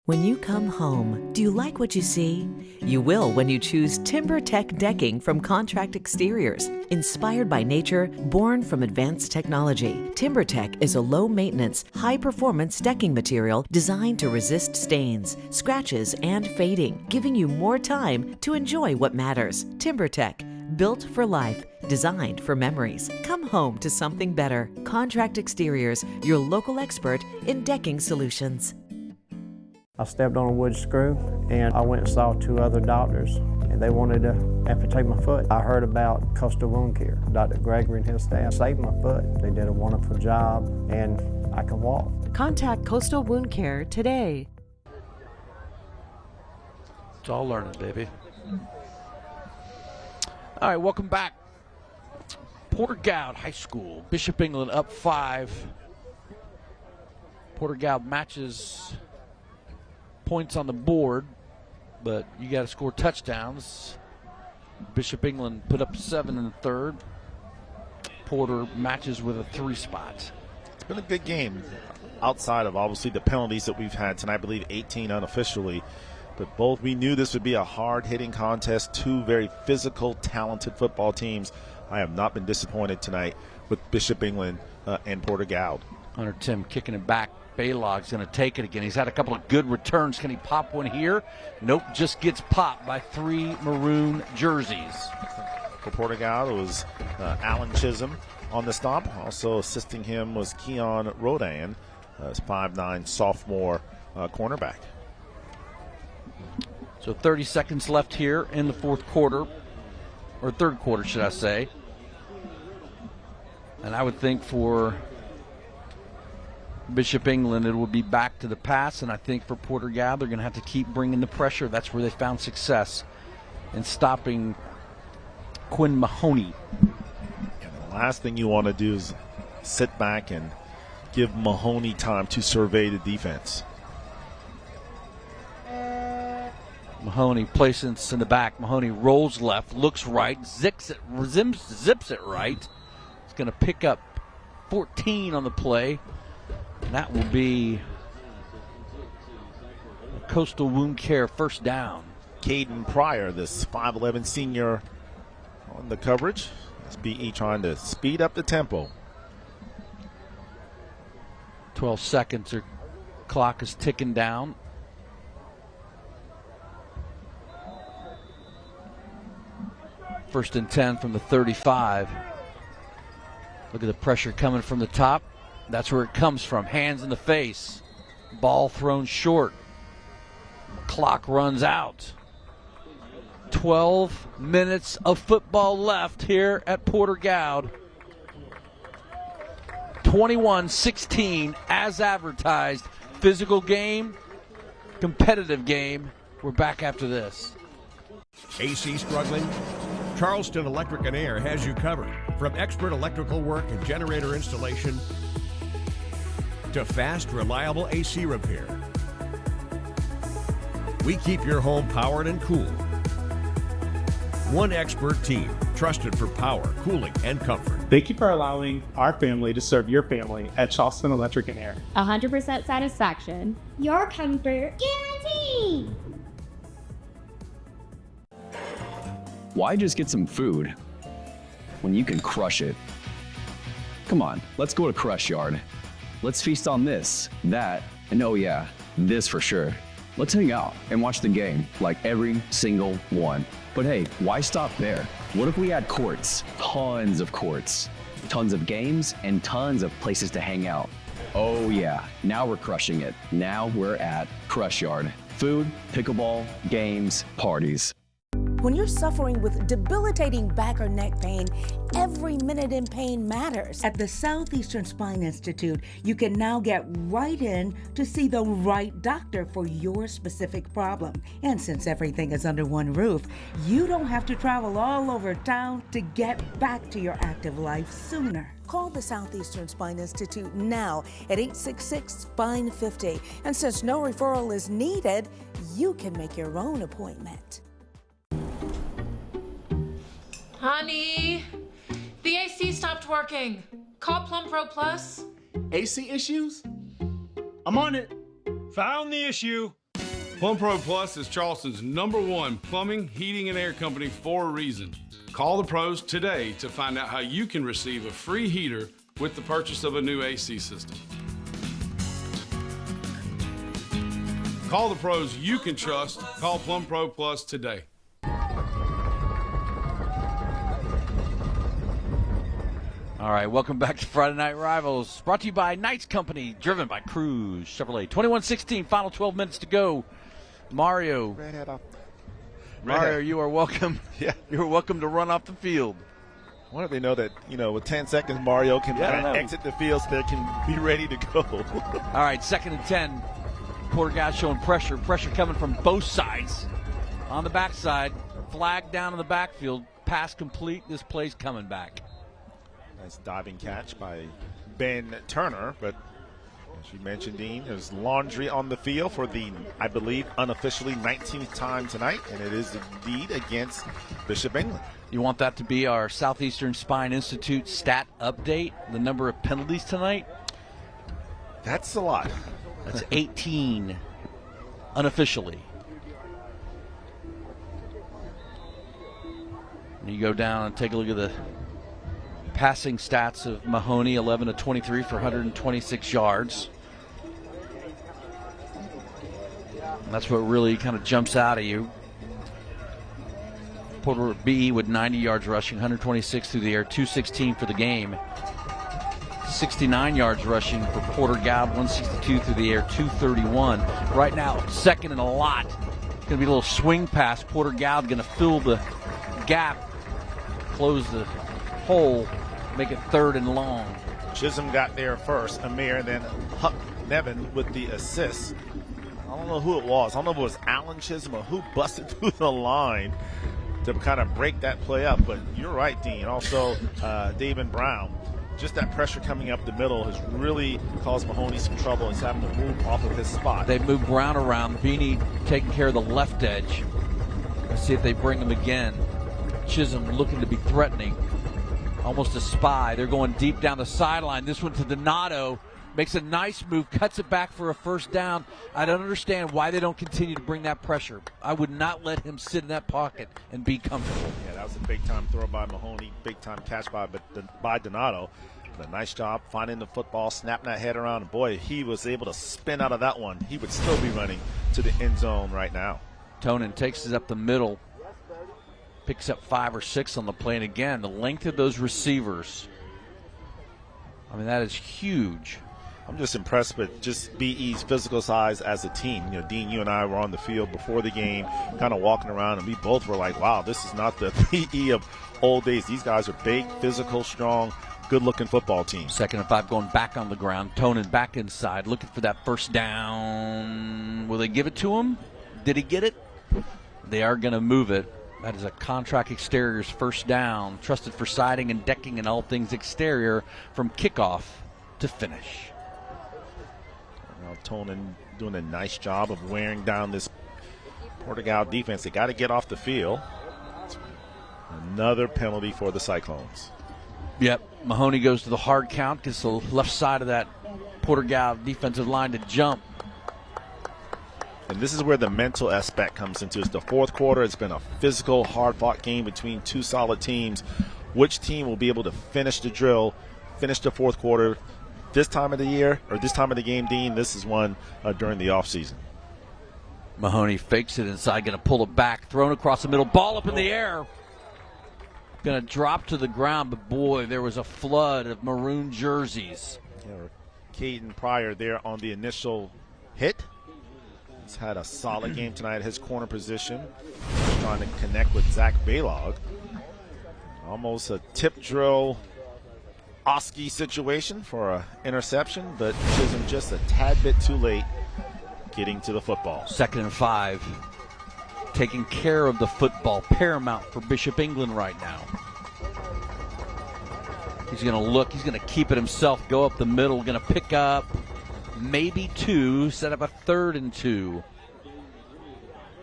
When you come home, do you like what you see? You will when you choose TimberTech decking from Contract Exteriors. Inspired by nature, born from advanced technology, TimberTech is a low-maintenance, high-performance decking material designed to resist stains, scratches, and fading, giving you more time to enjoy what matters. TimberTech, built for life, designed for memories. Come home to something better. Contract Exteriors, your local expert in decking solutions. I stepped on a wood screw and I went and saw 2 other doctors and they wanted to amputate my foot. I heard about Coastal Wound Care. Dr. Gregory and his staff saved my foot. They did a wonderful job and I can walk. Contact Coastal Wound Care today. It's all learning, baby. All right, welcome back. Porter-Gaud High School. Bishop England up 5. Porter-Gaud matches points on the board, but you got to score touchdowns. Bishop England put up 7 in the third. Porter matches with a 3 spot. It's been a good game outside of obviously the penalties that we've had tonight. I believe 18 unofficially. But both, we knew this would be a hard-hitting contest. 2 very physical, talented football teams. I have not been disappointed tonight with Bishop England and Porter-Gaud. Hunter Tim kicking it back. Baylog's going to take it again. He's had a couple of good returns. Can he pop one here? Nope, just gets popped by 3 maroon jerseys. For Porter-Gaud, it was Alan Chisholm on the stop. Also assisting him was Keon Rodan, his 5'9" sophomore cornerback. So 30 seconds left here in the fourth quarter, or third quarter, should I say. And I would think for Bishop England, it will be back to the pass, and I think for Porter-Gaud, they're going to have to keep bringing the pressure. That's where they found success in stopping Quinn Mahoney. And the last thing you want to do is sit back and give Mahoney time to survey the defense. Mahoney places in the back. Mahoney rolls left, looks right, zips it right. He's going to pick up 14 on the play. And that will be a Coastal Wound Care first down. Caden Pryor, this 5'11 senior on the coverage. It's BE trying to speed up the tempo. 12 seconds. Their clock is ticking down. First and 10 from the 35. Look at the pressure coming from the top. That's where it comes from. Hands in the face. Ball thrown short. Clock runs out. 12 minutes of football left here at Porter-Gaud. 21-16 as advertised. Physical game, competitive game. We're back after this. AC struggling? Charleston Electric and Air has you covered. From expert electrical work and generator installation to fast, reliable AC repair. We keep your home powered and cool. One expert team, trusted for power, cooling, and comfort. Thank you for allowing our family to serve your family at Charleston Electric and Air. 100% satisfaction. Your comfort guaranteed. Why just get some food when you can crush it? Come on, let's go to Crush Yard. Let's feast on this, that, and oh yeah, this for sure. Let's hang out and watch the game like every single one. But hey, why stop there? What if we had courts? Tons of courts. Tons of games and tons of places to hang out. Oh yeah, now we're crushing it. Now we're at Crush Yard. Food, pickleball, games, parties. When you're suffering with debilitating back or neck pain, every minute in pain matters. At the Southeastern Spine Institute, you can now get right in to see the right doctor for your specific problem. And since everything is under one roof, you don't have to travel all over town to get back to your active life sooner. Call the Southeastern Spine Institute now at 866-SPINE-50. And since no referral is needed, you can make your own appointment. Honey, the AC stopped working. Call Plum Pro Plus. AC issues? I'm on it. Found the issue. Plum Pro Plus is Charleston's #1 plumbing, heating, and air company for a reason. Call the pros today to find out how you can receive a free heater with the purchase of a new AC system. Call the pros you can trust. Call Plum Pro Plus today. All right, welcome back to Friday Night Rivals, brought to you by Knights Company, driven by Cruz Chevrolet. 21-16, final 12 minutes to go. Mario, you are welcome. Yeah, you're welcome to run off the field. I wonder if they know that, with 10 seconds, Mario can exit the field so they can be ready to go. All right, 2nd and 10. Porter-Gaud showing pressure coming from both sides. On the backside, flag down in the backfield, pass complete. This play's coming back. Nice diving catch by Ben Turner, but As you mentioned, Dean, there's laundry on the field for the, I believe, unofficially 19th time tonight, and it is indeed against Bishop England. You want that to be our Southeastern Spine Institute stat update, the number of penalties tonight? That's a lot. That's 18 unofficially. And you go down and take a look at the passing stats of Mahoney, 11 of 23 for 126 yards. And that's what really kind of jumps out at you. Porter BE with 90 yards rushing, 126 through the air, 216 for the game. 69 yards rushing for Porter-Gaud, 162 through the air, 231. Right now, second and a lot. It's going to be a little swing pass. Porter-Gaud going to fill the gap, close the hole, make it third and long. Chisholm got there first. Amir, then Huck Nevin with the assist. I don't know who it was. I don't know if it was Alan Chisholm or who busted through the line to kind of break that play up. But you're right, Dean. Also, David Brown. Just that pressure coming up the middle has really caused Mahoney some trouble. He's having to move off of his spot. They move Brown around. Beanie taking care of the left edge. Let's see if they bring him again. Chisholm looking to be threatening. Almost a spy. They're going deep down the sideline. This one to Donato. Makes a nice move, cuts it back for a first down. I don't understand why they don't continue to bring that pressure. I would not let him sit in that pocket and be comfortable. Yeah, that was a big-time throw by Mahoney, big-time catch by Donato. But a nice job finding the football, snapping that head around. And boy, he was able to spin out of that one. He would still be running to the end zone right now. Tonin takes it up the middle, picks up 5 or 6 on the play. And again, the length of those receivers, I mean, that is huge. I'm just impressed with just BE's physical size as a team. You know, Dean, you and I were on the field before the game, kind of walking around, and we both were like, wow, this is not the BE of old days. These guys are big, physical, strong, good-looking football team. 2nd and 5 going back on the ground. Tonin back inside, looking for that first down. Will they give it to him? Did he get it? They are going to move it. That is a Contract Exteriors first down, trusted for siding and decking and all things exterior from kickoff to finish. Now Tonin doing a nice job of wearing down this Porter-Gaud defense. They got to get off the field. Another penalty for the Cyclones. Yep, Mahoney goes to the hard count, gets the left side of that Porter-Gaud defensive line to jump. And this is where the mental aspect comes into it. It's the fourth quarter. It's been a physical, hard-fought game between two solid teams. Which team will be able to finish the drill, finish the fourth quarter? This time of the year, or this time of the game, Dean, this is one during the offseason. Mahoney fakes it inside, going to pull it back, thrown across the middle, ball up in the air. Going to drop to the ground, but boy, there was a flood of maroon jerseys. Yeah, Caden Pryor there on the initial hit. He's had a solid game tonight at his corner position. Trying to connect with Zach Baylog. Almost a tip drill Oski situation for an interception, but Chisholm just a tad bit too late getting to the football. 2nd and 5. Taking care of the football, paramount for Bishop England right now. He's going to look, he's going to keep it himself, go up the middle, going to pick up maybe 2, set up a 3rd and 2.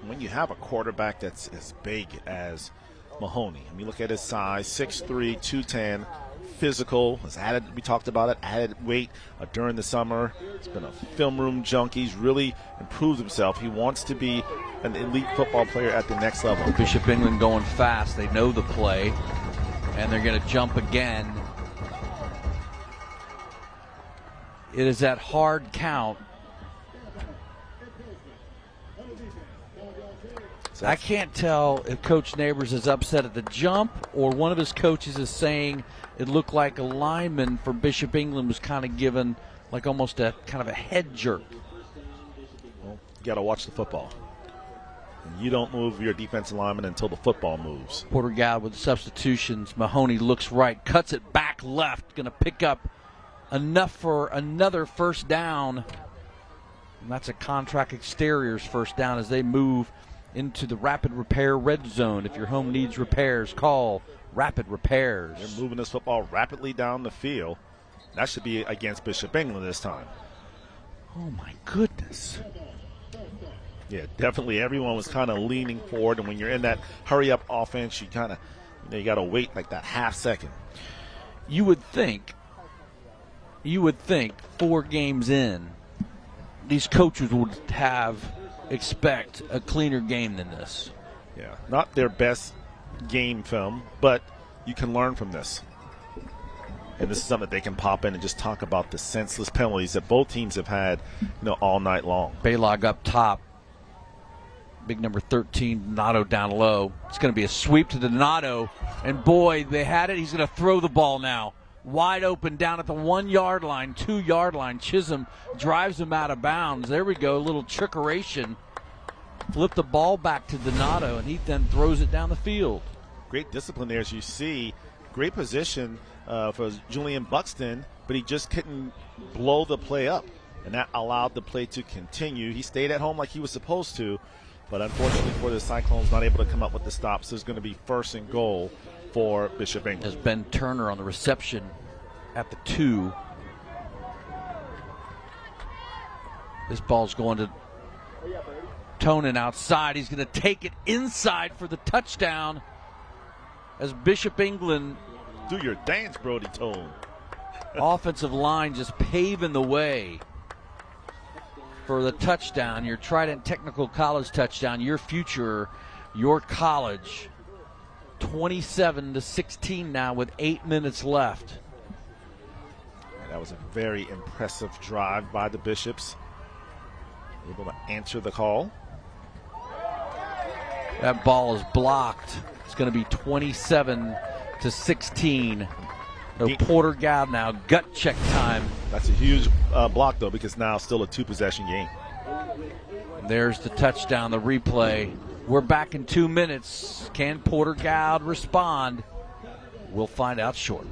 When you have a quarterback that's as big as Mahoney, I mean, look at his size, 6'3", 210, physical, has added, we talked about it, added weight during the summer. He's been a film room junkie. He's really improved himself. He wants to be an elite football player at the next level. Bishop England going fast. They know the play, and they're going to jump again. It is that hard count. I can't tell if Coach Neighbors is upset at the jump or one of his coaches is saying it looked like a lineman for Bishop England was kind of given like almost a kind of a head jerk. Well, you got to watch the football. And you don't move your defensive lineman until the football moves. Porter-Gaud with substitutions. Mahoney looks right, cuts it back left, going to pick up enough for another first down. And that's a Contract Exteriors first down as they move into the Rapid Repair red zone. If your home needs repairs, call Rapid Repairs. They're moving this football rapidly down the field. That should be against Bishop England this time. Oh, my goodness. Yeah, definitely everyone was kind of leaning forward, and when you're in that hurry-up offense, you kind of, you got to wait like that half second. You would think 4 games in, these coaches would expect a cleaner game than this. Yeah, not their best game film, but you can learn from this. And this is something that they can pop in and just talk about the senseless penalties that both teams have had, all night long. Baylog up top. Big number 13, Donato down low. It's going to be a sweep to Donato. And boy, they had it. He's going to throw the ball now. Wide open down at the 1 yard line, 2 yard line. Chisholm drives him out of bounds. There we go, a little trickeration. Flip the ball back to Donato, and he then throws it down the field. Great discipline there, as you see. Great position for Julian Buxton, but he just couldn't blow the play up. And that allowed the play to continue. He stayed at home like he was supposed to, but unfortunately for the Cyclones, not able to come up with the stops. There's going to be 1st and goal for Bishop England. There's Ben Turner on the reception at the 2. This ball's going to Tonin outside. He's going to take it inside for the touchdown as Bishop England. Do your dance, Brody Tone. Offensive line just paving the way for the touchdown, your Trident Technical College touchdown, your future, your college. 27-16 now with 8 minutes left. That was a very impressive drive by the Bishops. Able to answer the call. That ball is blocked. It's going to be 27-16. No Porter-Gaud now. Gut check time. That's a huge block, though, because now still a 2-possession game. There's the touchdown, the replay. We're back in 2 minutes. Can Porter-Gaud respond? We'll find out shortly.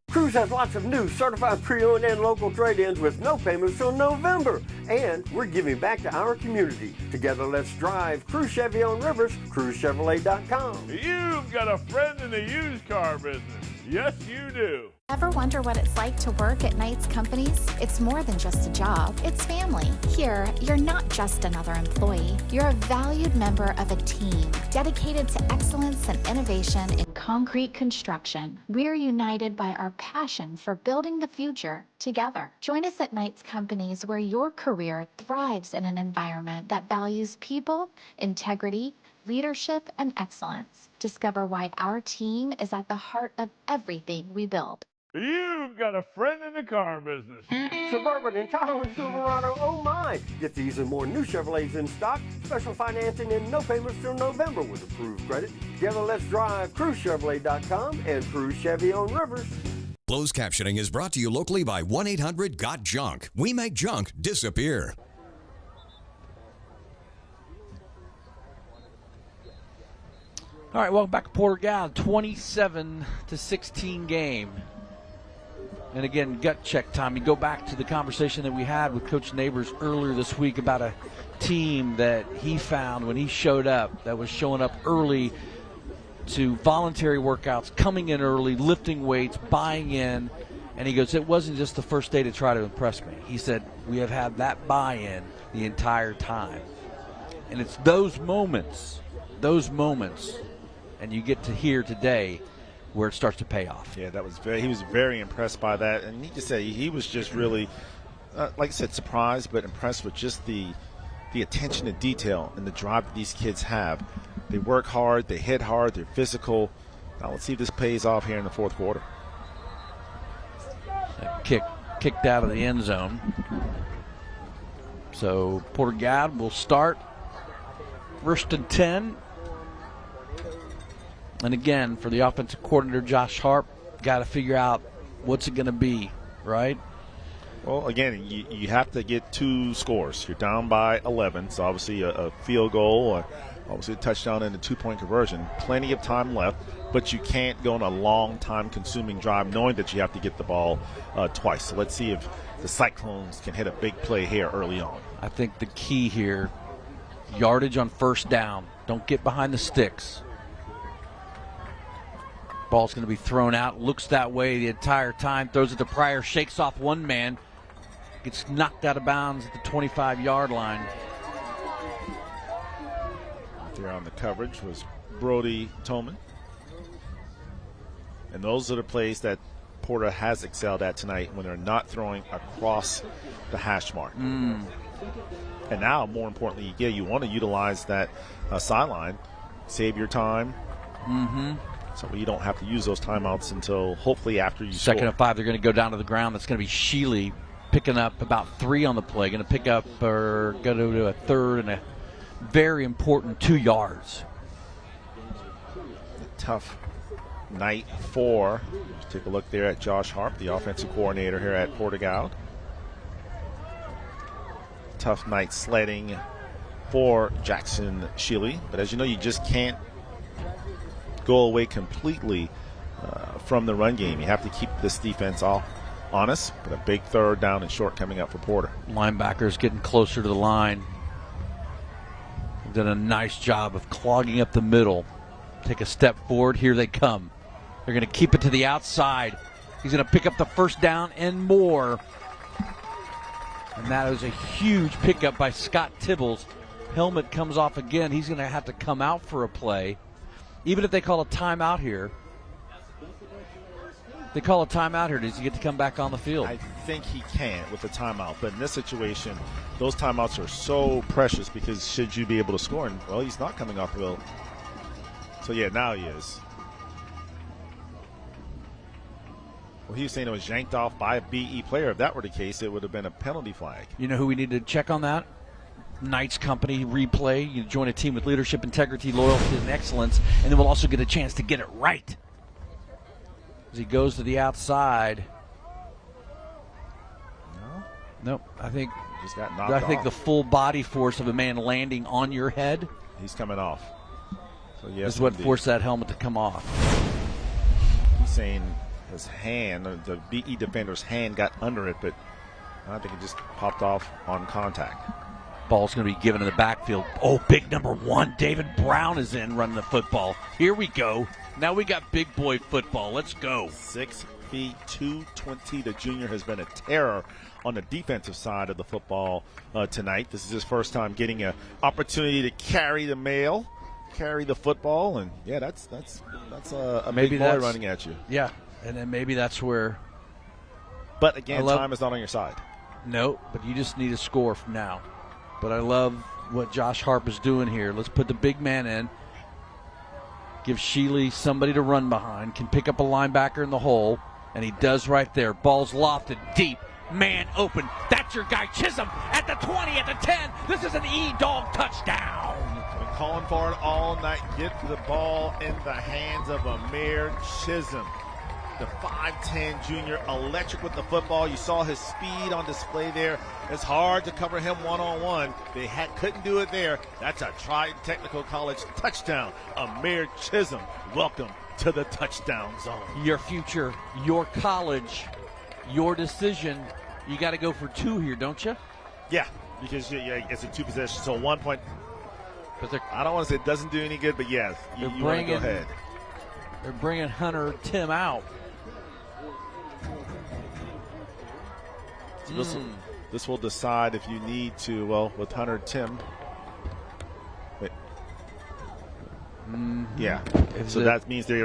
Cruise has lots of new certified pre-owned and local trade-ins with no payments till November. And we're giving back to our community. Together, let's drive Cruise Chevy on Rivers, CruiseChevrolet.com. You've got a friend in the used car business. Yes, you do. Ever wonder what it's like to work at Knight's Companies? It's more than just a job, it's family. Here, you're not just another employee. You're a valued member of a team dedicated to excellence and innovation in concrete construction. We're united by our passion for building the future together. Join us at Knight's Companies, where your career thrives in an environment that values people, integrity, leadership, and excellence. Discover why our team is at the heart of everything we build. You've got a friend in the car business. Suburban and Tahoe and Silverado, oh my! Get these and more new Chevrolets in stock. Special financing and no payments till November with approved credit. Together, let's drive CruiseChevrolet.com and Cruise Chevy on Rivers. Closed captioning is brought to you locally by 1-800-GOT-JUNK. We make junk disappear. All right, welcome back to Porter-Gaud. 27-16 game. And again, gut check time. You go back to the conversation that we had with Coach Neighbors earlier this week about a team that he found when he showed up, that was showing up early to voluntary workouts, coming in early, lifting weights, buying in. And he goes, it wasn't just the first day to try to impress me. He said, we have had that buy-in the entire time. And it's those moments, and you get to hear today where it starts to pay off. Yeah, he was very impressed by that, and he just said he was just really, like I said, surprised but impressed with just the attention to detail and the drive that these kids have. They work hard, they hit hard, they're physical. Now let's see if this pays off here in the fourth quarter. That kicked out of the end zone. So Porter-Gaud will start 1st and 10. And again, for the offensive coordinator, Josh Harp, got to figure out what's it going to be, right? Well, again, you have to get 2 scores. You're down by 11, so obviously a field goal or obviously a touchdown and a 2-point conversion. Plenty of time left, but you can't go on a long time-consuming drive knowing that you have to get the ball twice. So let's see if the Cyclones can hit a big play here early on. I think the key here, yardage on 1st down. Don't get behind the sticks. Ball's going to be thrown out. Looks that way the entire time. Throws it to Pryor. Shakes off one man. gets knocked out of bounds at the 25-yard line. There on the coverage was Brody Tolman. And those are the plays that Porter has excelled at tonight when they're not throwing across the hash mark. And now, more importantly, you want to utilize that sideline, save your time. So you don't have to use those timeouts until hopefully after you Second score. and 5, they're going to go down to the ground. That's going to be Sheely picking up about 3 on the play. Going to pick up or go to a third and a very important 2 yards. Tough night for. Let's take a look there at Josh Harp, the offensive coordinator here at Porter-Gaud. Tough night sledding for Jackson Sheely. But as you know, you just can't go away completely from the run game. You have to keep this defense honest, but a big third down and short coming up for Porter. Linebackers getting closer to the line. Done a nice job of clogging up the middle. Take a step forward. Here they come. They're going to keep it to the outside. He's going to pick up the first down and more. And that is a huge pickup by Scott Tibbles. Helmet comes off again. He's going to have to come out for a play. Even if they call a timeout here. They call a timeout here. Does he get to come back on the field? I think he can with the timeout. But in this situation, those timeouts are so precious because should you be able to score? And, well, he's not coming off the field. So, yeah, now he is. Well, he was saying it was yanked off by a BE player. If that were the case, it would have been a penalty flag. You know who we need to check on that? Knights Company replay. You join a team with leadership, integrity, loyalty, and excellence, and then we'll also get a chance to get it right. As he goes to the outside. Nope. I think just got knocked off. the full body force of a man landing on your head. He's coming off. So yes, is what indeed. forced that helmet to come off. He's saying his hand, the BE defender's hand got under it, but I think it just popped off on contact. Ball's going to be given in the backfield. Oh, big number 1. David Brown is in running the football. Here we go. Now we got big boy football. Let's go. 6 feet, 220. The junior has been a terror on the defensive side of the football tonight. This is his first time getting an opportunity to carry the mail, carry the football, and yeah, that's a big boy running at you. Yeah, and then maybe that's where. But again, time is not on your side. No, but you just need a score from now. But I love what Josh Harp is doing here. Let's put the big man in. Give Sheely somebody to run behind. Can pick up a linebacker in the hole. And he does right there. Ball's lofted deep. Man open. That's your guy Chisholm at the 20, at the 10. This is an E-Dog touchdown. Been calling for it all night. Get the ball in the hands of Amir Chisholm. The 5'10 junior, electric with the football. You saw his speed on display there. It's hard to cover him one-on-one. They couldn't do it there. That's a Triton Technical College touchdown. Amir Chisholm, welcome to the touchdown zone. Your future, your college, your decision. You got to go for 2 here, don't you? Yeah, because it's a 2 possession. So 1 point. I don't want to say it doesn't do any good, but yes, you want to go ahead. They're bringing Hunter Tim out. So this will decide if you need to, well, with Hunter Tim. Yeah. So that means they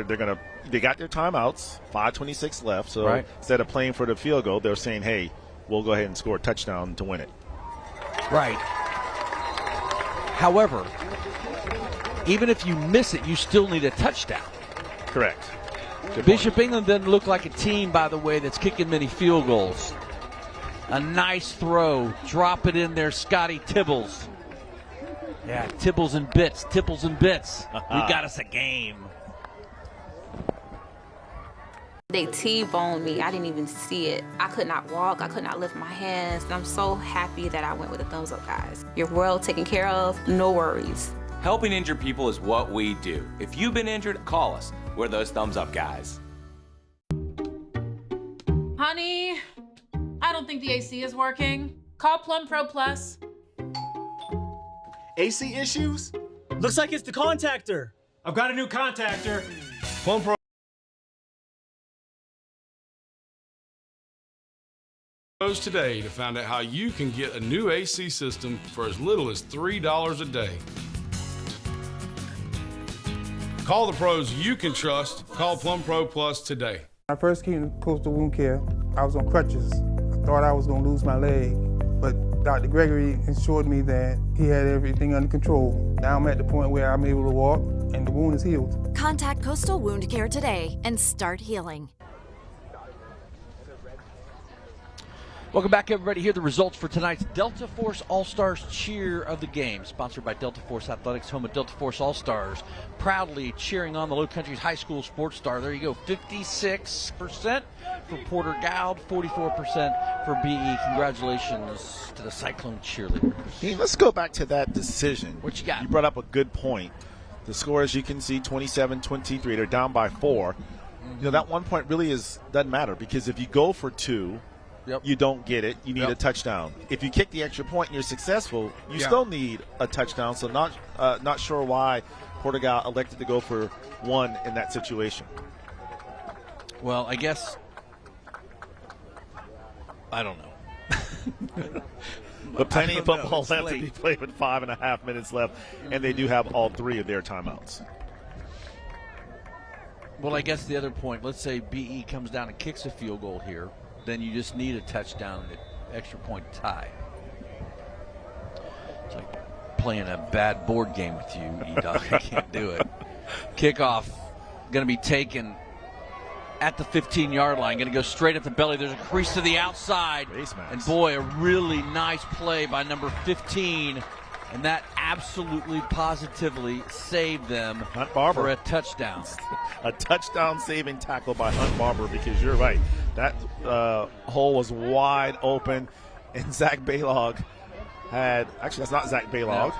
got their timeouts, 5:26 left. So instead of playing for the field goal, they're saying, hey, we'll go ahead and score a touchdown to win it. Right. However, even if you miss it, you still need a touchdown. Correct. Bishop England doesn't look like a team, by the way, that's kicking many field goals. A nice throw. Drop it in there, Scotty Tibbles. Yeah, Tibbles and bits. We got us a game. They T-boned me. I didn't even see it. I could not walk. I could not lift my hands. And I'm so happy that I went with a thumbs up, guys. Your world taken care of, no worries. Helping injured people is what we do. If you've been injured, call us. We're those thumbs up guys. Honey, I don't think the AC is working. Call Plum Pro Plus. AC issues? Looks like it's the contactor. I've got a new contactor. Plum Pro Today to find out how you can get a new AC system for as little as $3 a day. Call the pros you can trust. Call Plum Pro Plus today. When I first came to Coastal Wound Care, I was on crutches. I thought I was going to lose my leg, but Dr. Gregory assured me that he had everything under control. Now I'm at the point where I'm able to walk and the wound is healed. Contact Coastal Wound Care today and start healing. Welcome back, everybody. Here are the results for tonight's Delta Force All-Stars Cheer of the Game, sponsored by Delta Force Athletics, home of Delta Force All-Stars, proudly cheering on the Low Country's high school sports star. There you go, 56% for Porter-Gaud, 44% for BE. Congratulations to the Cyclone cheerleaders. Dean, let's go back to that decision. What you got? You brought up a good point. The score, as you can see, 27-23. They're down by 4. You know, that 1 point really doesn't matter, because if you go for 2, you don't get it. You need a touchdown. If you kick the extra point and you're successful, you still need a touchdown. So not sure why Porter-Gaud elected to go for 1 in that situation. Well, I guess I don't know. But plenty of football left to be played with 5.5 minutes left, and they do have all 3 of their timeouts. Well, I guess the other point, let's say BE comes down and kicks a field goal here. Then you just need a touchdown, an extra point tie. It's like playing a bad board game with you, E-Dog. I can't do it. Kickoff going to be taken at the 15-yard line. Going to go straight at the belly. There's a crease to the outside. And, boy, a really nice play by number 15. And that absolutely, positively saved them Hunt Barber for a touchdown. A touchdown-saving tackle by Hunt Barber, because you're right. That hole was wide open, and Zach Baylog had – actually, that's not Zach Baylog.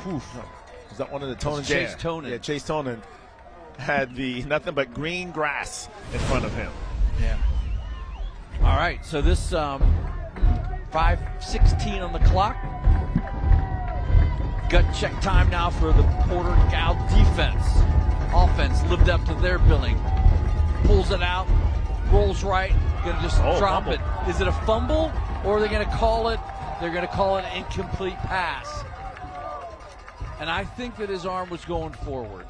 No. Is that one of the Tonin? Chase Tonin. Yeah, Chase Tonin had the nothing but green grass in front of him. Yeah. All right, so this 5:16 on the clock. Gut check time now for the Porter-Gaud defense. Offense lived up to their billing. Pulls it out, rolls right, gonna just drop fumble. it. Is it a fumble, or are they gonna call it? They're gonna call it an incomplete pass. And I think that his arm was going forward.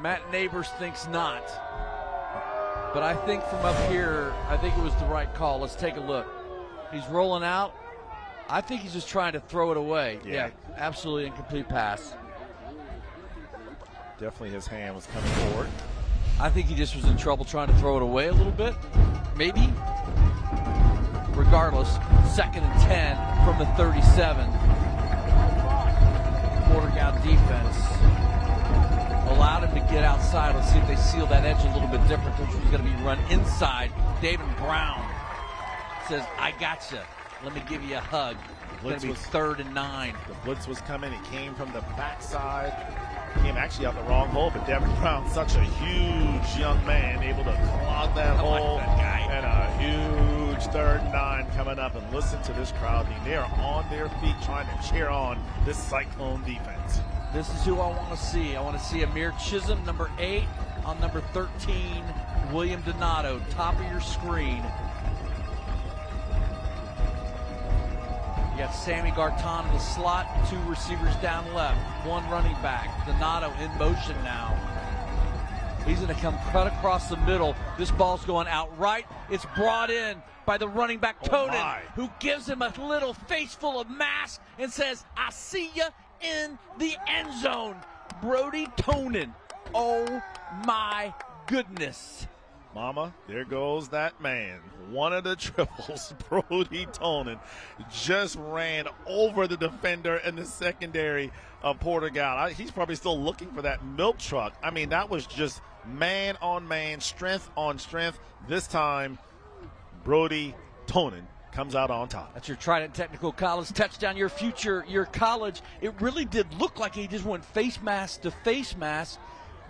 Matt Neighbors thinks not. But I think from up here, I think it was the right call. Let's take a look. He's rolling out. I think he's just trying to throw it away. Yeah, absolutely incomplete pass. Definitely his hand was coming forward. I think he just was in trouble trying to throw it away a little bit. Maybe. Regardless, 2nd and 10 from the 37. Porter-Gaud defense allowed him to get outside. Let's see if they seal that edge a little bit different. Which was going to be run inside. David Brown says, I gotcha. Let me give you a hug. It's going to be 3rd and 9. The blitz was coming. It came from the backside. Came actually out the wrong hole, but Devin Brown, such a huge young man, able to clog that hole. Like that guy. And a huge 3rd and 9 coming up. And listen to this crowd. They are on their feet trying to cheer on this Cyclone defense. This is who I want to see. I want to see Amir Chisholm, number 8, on number 13, William Donato, top of your screen. You got Sammy Garton in the slot, 2 receivers down left, 1 running back. Donato in motion now. He's going to come cut across the middle. This ball's going out right. It's brought in by the running back, Tonin, who gives him a little face full of mask and says, I see ya in the end zone. Brody Tonin. Oh, my goodness. Mama, there goes that man. One of the triples, Brody Tonin, just ran over the defender in the secondary of Porter-Gaud. He's probably still looking for that milk truck. I mean, that was just man on man, strength on strength. This time, Brody Tonin comes out on top. That's your Trident Technical College touchdown, your future, your college. It really did look like he just went face mask to face mask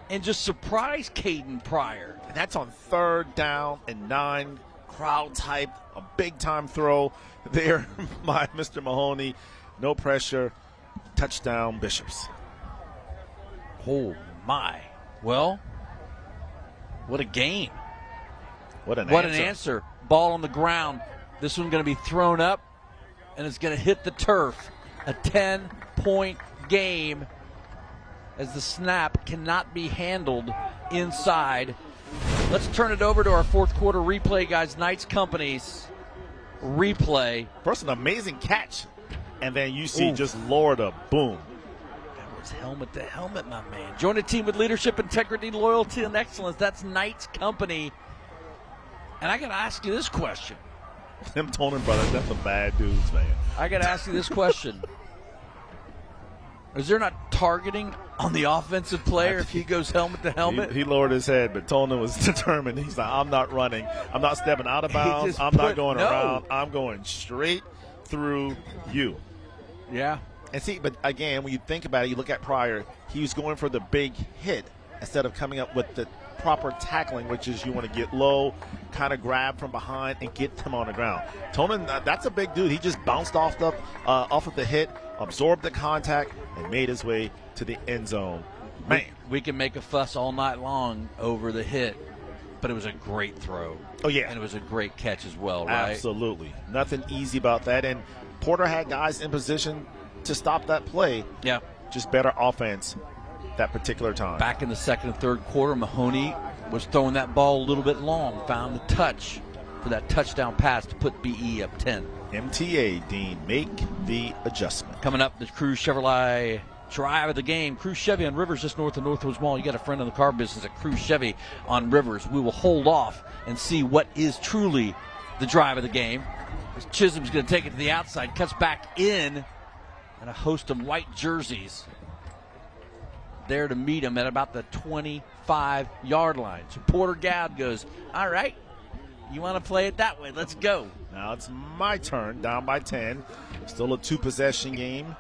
and just surprised Caden Pryor. And that's on 3rd down and 9. Crowd type, a big-time throw there by Mr. Mahoney. No pressure. Touchdown, Bishops. Oh, my. Well, what a game. What an answer. Ball on the ground. This one's going to be thrown up, and it's going to hit the turf. A 10-point game as the snap cannot be handled inside. Let's turn it over to our fourth quarter replay, guys. Knights Company's replay. First, an amazing catch, and then you see just lower the boom. That was helmet to helmet, my man. Join a team with leadership, integrity, loyalty, and excellence. That's Knights Company. And I got to ask you this question. Them Tonin brothers, that's some bad dudes, man. I got to ask you this question. Is there not targeting on the offensive player if he goes helmet to helmet? He lowered his head, but Tonin was determined. He's like, I'm not running. I'm not stepping out of bounds. I'm not going around. I'm going straight through you. Yeah. And see, but again, when you think about it, you look at Pryor, he was going for the big hit instead of coming up with the proper tackling, which is you want to get low, kind of grab from behind, and get him on the ground. Tonin, that's a big dude. He just bounced off of the hit, absorbed the contact, and made his way to the end zone. Man, we can make a fuss all night long over the hit, but it was a great throw. Oh, yeah. And it was a great catch as well, right? Absolutely. Nothing easy about that. And Porter had guys in position to stop that play. Yeah. Just better offense that particular time. Back in the second and third quarter, Mahoney was throwing that ball a little bit long, found the touch for that touchdown pass to put BE up 10. MTA, Dean, make the adjustment. Coming up, the Cruise Chevrolet drive of the game. Cruise Chevy on Rivers, just north of Northwoods Mall. You got a friend in the car business at Cruise Chevy on Rivers. We will hold off and see what is truly the drive of the game. Chisholm's going to take it to the outside, cuts back in, and a host of white jerseys there to meet him at about the 25-yard line. So Porter-Gaud goes, all right, you want to play it that way, let's go. Now it's my turn, down by 10. Still a two-possession game.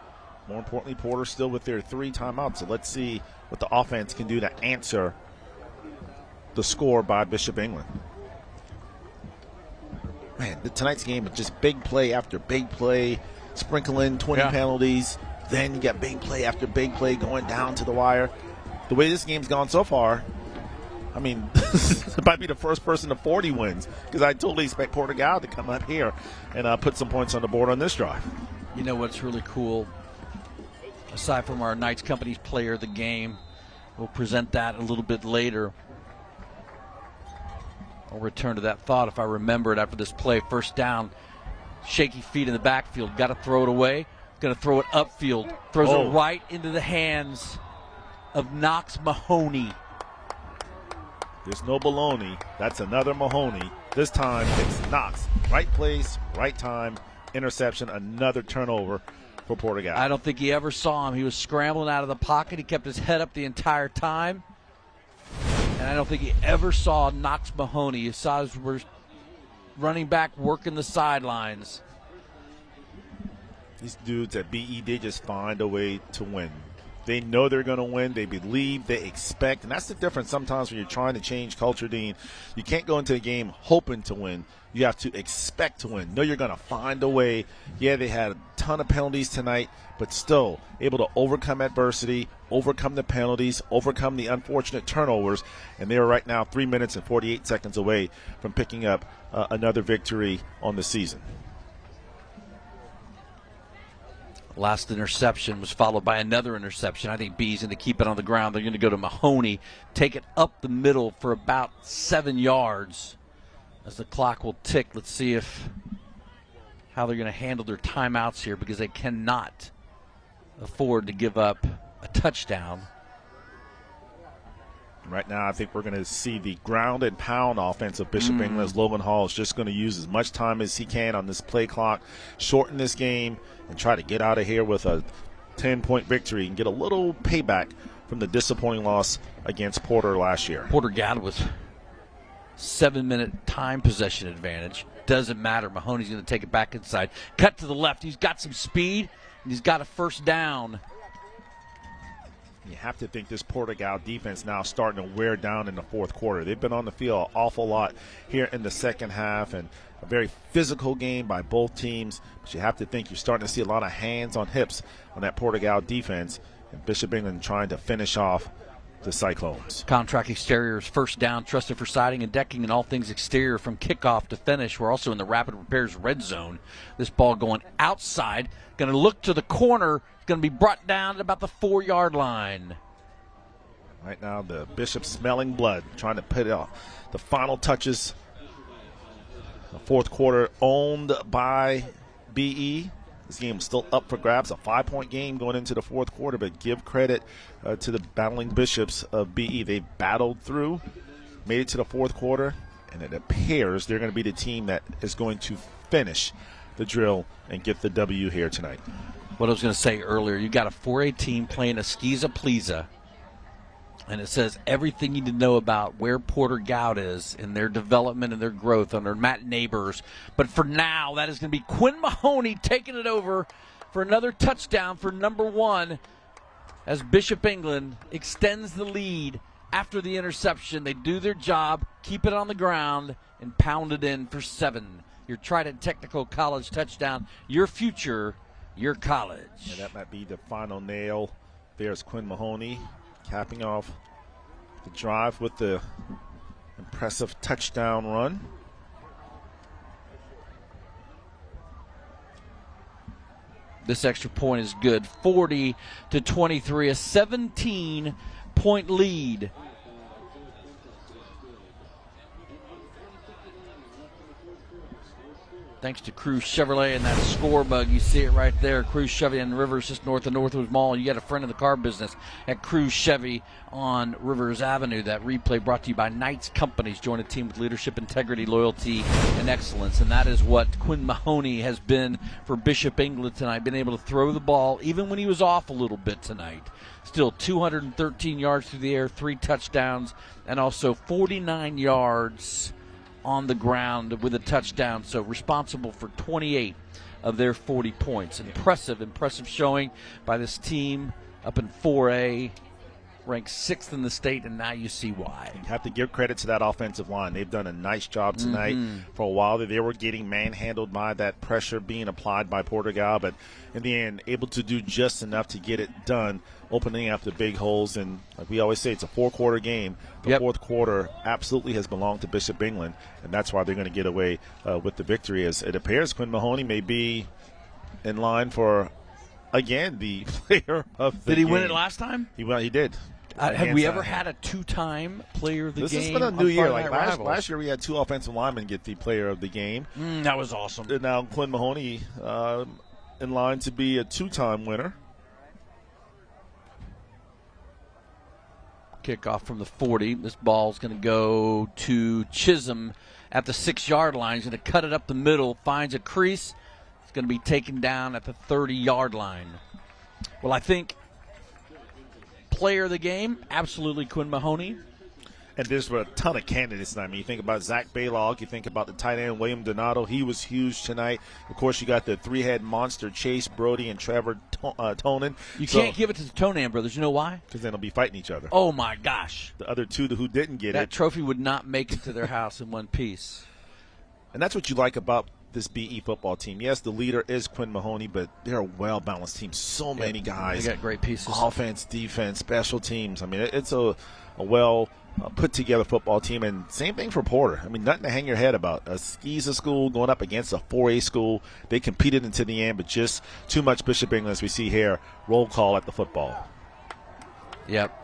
More importantly, Porter still with their 3 timeouts. So let's see what the offense can do to answer the score by Bishop England. Man, tonight's game is just big play after big play, sprinkling 20 penalties. Then you got big play after big play going down to the wire. The way this game's gone so far, I mean, it might be the first person to 40 wins, because I totally expect Porter-Gaud to come up here and put some points on the board on this drive. You know what's really cool? Aside from our Knights Company's player of the game, we'll present that a little bit later. I'll return to that thought if I remember it after this play. First down, shaky feet in the backfield. Got to throw it away. Going to throw it upfield. Throws it right into the hands of Knox Mahoney. There's no baloney. That's another Mahoney. This time it's Knox. Right place, right time, interception, another turnover for Porter-Gaud. I don't think he ever saw him. He was scrambling out of the pocket. He kept his head up the entire time. And I don't think he ever saw Knox Mahoney. He saw his running back working the sidelines. These dudes at BE, they just find a way to win. They know they're going to win. They believe, they expect. And that's the difference sometimes when you're trying to change culture, Dean. You can't go into a game hoping to win. You have to expect to win. Know you're going to find a way. Yeah, they had a ton of penalties tonight, but still able to overcome adversity, overcome the penalties, overcome the unfortunate turnovers. And they are right now 3 minutes and 48 seconds away from picking up another victory on the season. Last interception was followed by another interception. I think B's going to keep it on the ground. They're going to go to Mahoney, take it up the middle for about 7 yards as the clock will tick. Let's see how they're going to handle their timeouts here, because they cannot afford to give up a touchdown. Right now, I think we're going to see the ground and pound offense of Bishop England's. Logan Hall is just going to use as much time as he can on this play clock, shorten this game, and try to get out of here with a 10-point victory and get a little payback from the disappointing loss against Porter last year. Porter-Gaud with 7-minute time possession advantage. Doesn't matter. Mahoney's going to take it back inside. Cut to the left. He's got some speed, and he's got a first down. You have to think this Porter-Gaud defense now starting to wear down in the fourth quarter. They've been on the field an awful lot here in the second half, and a very physical game by both teams. But you have to think you're starting to see a lot of hands on hips on that Porter-Gaud defense, and Bishop England trying to finish off the Cyclones. Contract Exteriors, first down, trusted for siding and decking and all things exterior from kickoff to finish. We're also in the Rapid Repairs red zone. This ball going outside, going to look to the corner, going to be brought down at about the 4-yard line. Right now, the Bishop smelling blood, trying to put out the final touches. The fourth quarter owned by BE. This game is still up for grabs, a 5-point game going into the fourth quarter, but give credit to the battling Bishops of BE. They battled through, made it to the fourth quarter, and it appears they're going to be the team that is going to finish the drill and get the W here tonight. What I was going to say earlier, you got a 4A team playing a Skiza-Pleeza, and it says everything you need to know about where Porter-Gaud is in their development and their growth under Matt Neighbors. But for now, that is going to be Quinn Mahoney taking it over for another touchdown for number 1 as Bishop England extends the lead after the interception. They do their job, keep it on the ground, and pound it in for 7. Your Trident Technical College touchdown, your future, your college. And that might be the final nail. There's Quinn Mahoney capping off the drive with the impressive touchdown run. This extra point is good. 40-23, a 17-point lead. Thanks to Cruz Chevrolet and that score bug. You see it right there. Cruz Chevy and Rivers, just north of Northwoods Mall. You got a friend of the car business at Cruz Chevy on Rivers Avenue. That replay brought to you by Knights Companies. Join a team with leadership, integrity, loyalty, and excellence. And that is what Quinn Mahoney has been for Bishop England tonight. Been able to throw the ball even when he was off a little bit tonight. Still 213 yards through the air, 3 touchdowns, and also 49 yards on the ground with a touchdown, so responsible for 28 of their 40 points. Impressive showing by this team up in 4A, ranked 6th in the state, and now you see why. You have to give credit to that offensive line. They've done a nice job tonight. For a while they were getting manhandled by that pressure being applied by Porter-Gaud, but in the end, able to do just enough to get it done, opening up the big holes. And like we always say, it's a 4-quarter game. The fourth quarter absolutely has belonged to Bishop England, and that's why they're going to get away with the victory. As it appears, Quinn Mahoney may be in line for, again, the player of the game. Did he win it last time? He did. Have we ever had a 2-time player of the game? This has been a new year. Like last year, we had 2 offensive linemen get the player of the game. That was awesome. And now Quinn Mahoney in line to be a 2-time winner. Kickoff from the 40. This ball's going to go to Chisholm at the 6-yard line. He's going to cut it up the middle, finds a crease. It's going to be taken down at the 30-yard line. Well, I think player of the game, absolutely Quinn Mahoney. And there's a ton of candidates tonight. I mean, you think about Zach Baylog, you think about the tight end William Donato. He was huge tonight. Of course, you got the 3-head monster Chase Brody and Trevor Tonin. You can't give it to the Tonan brothers. You know why? Because then they'll be fighting each other. Oh, my gosh. The other 2 who didn't get that trophy would not make it to their house in one piece. And that's what you like about this BE football team. Yes, the leader is Quinn Mahoney, but they're a well-balanced team. So many guys. They got great pieces. Offense, defense, special teams. I mean, it's a well put-together football team, and same thing for Porter. I mean, nothing to hang your head about. A Skiza school going up against a 4A school. They competed into the end, but just too much Bishop England, as we see here. Roll call at the football. Yep.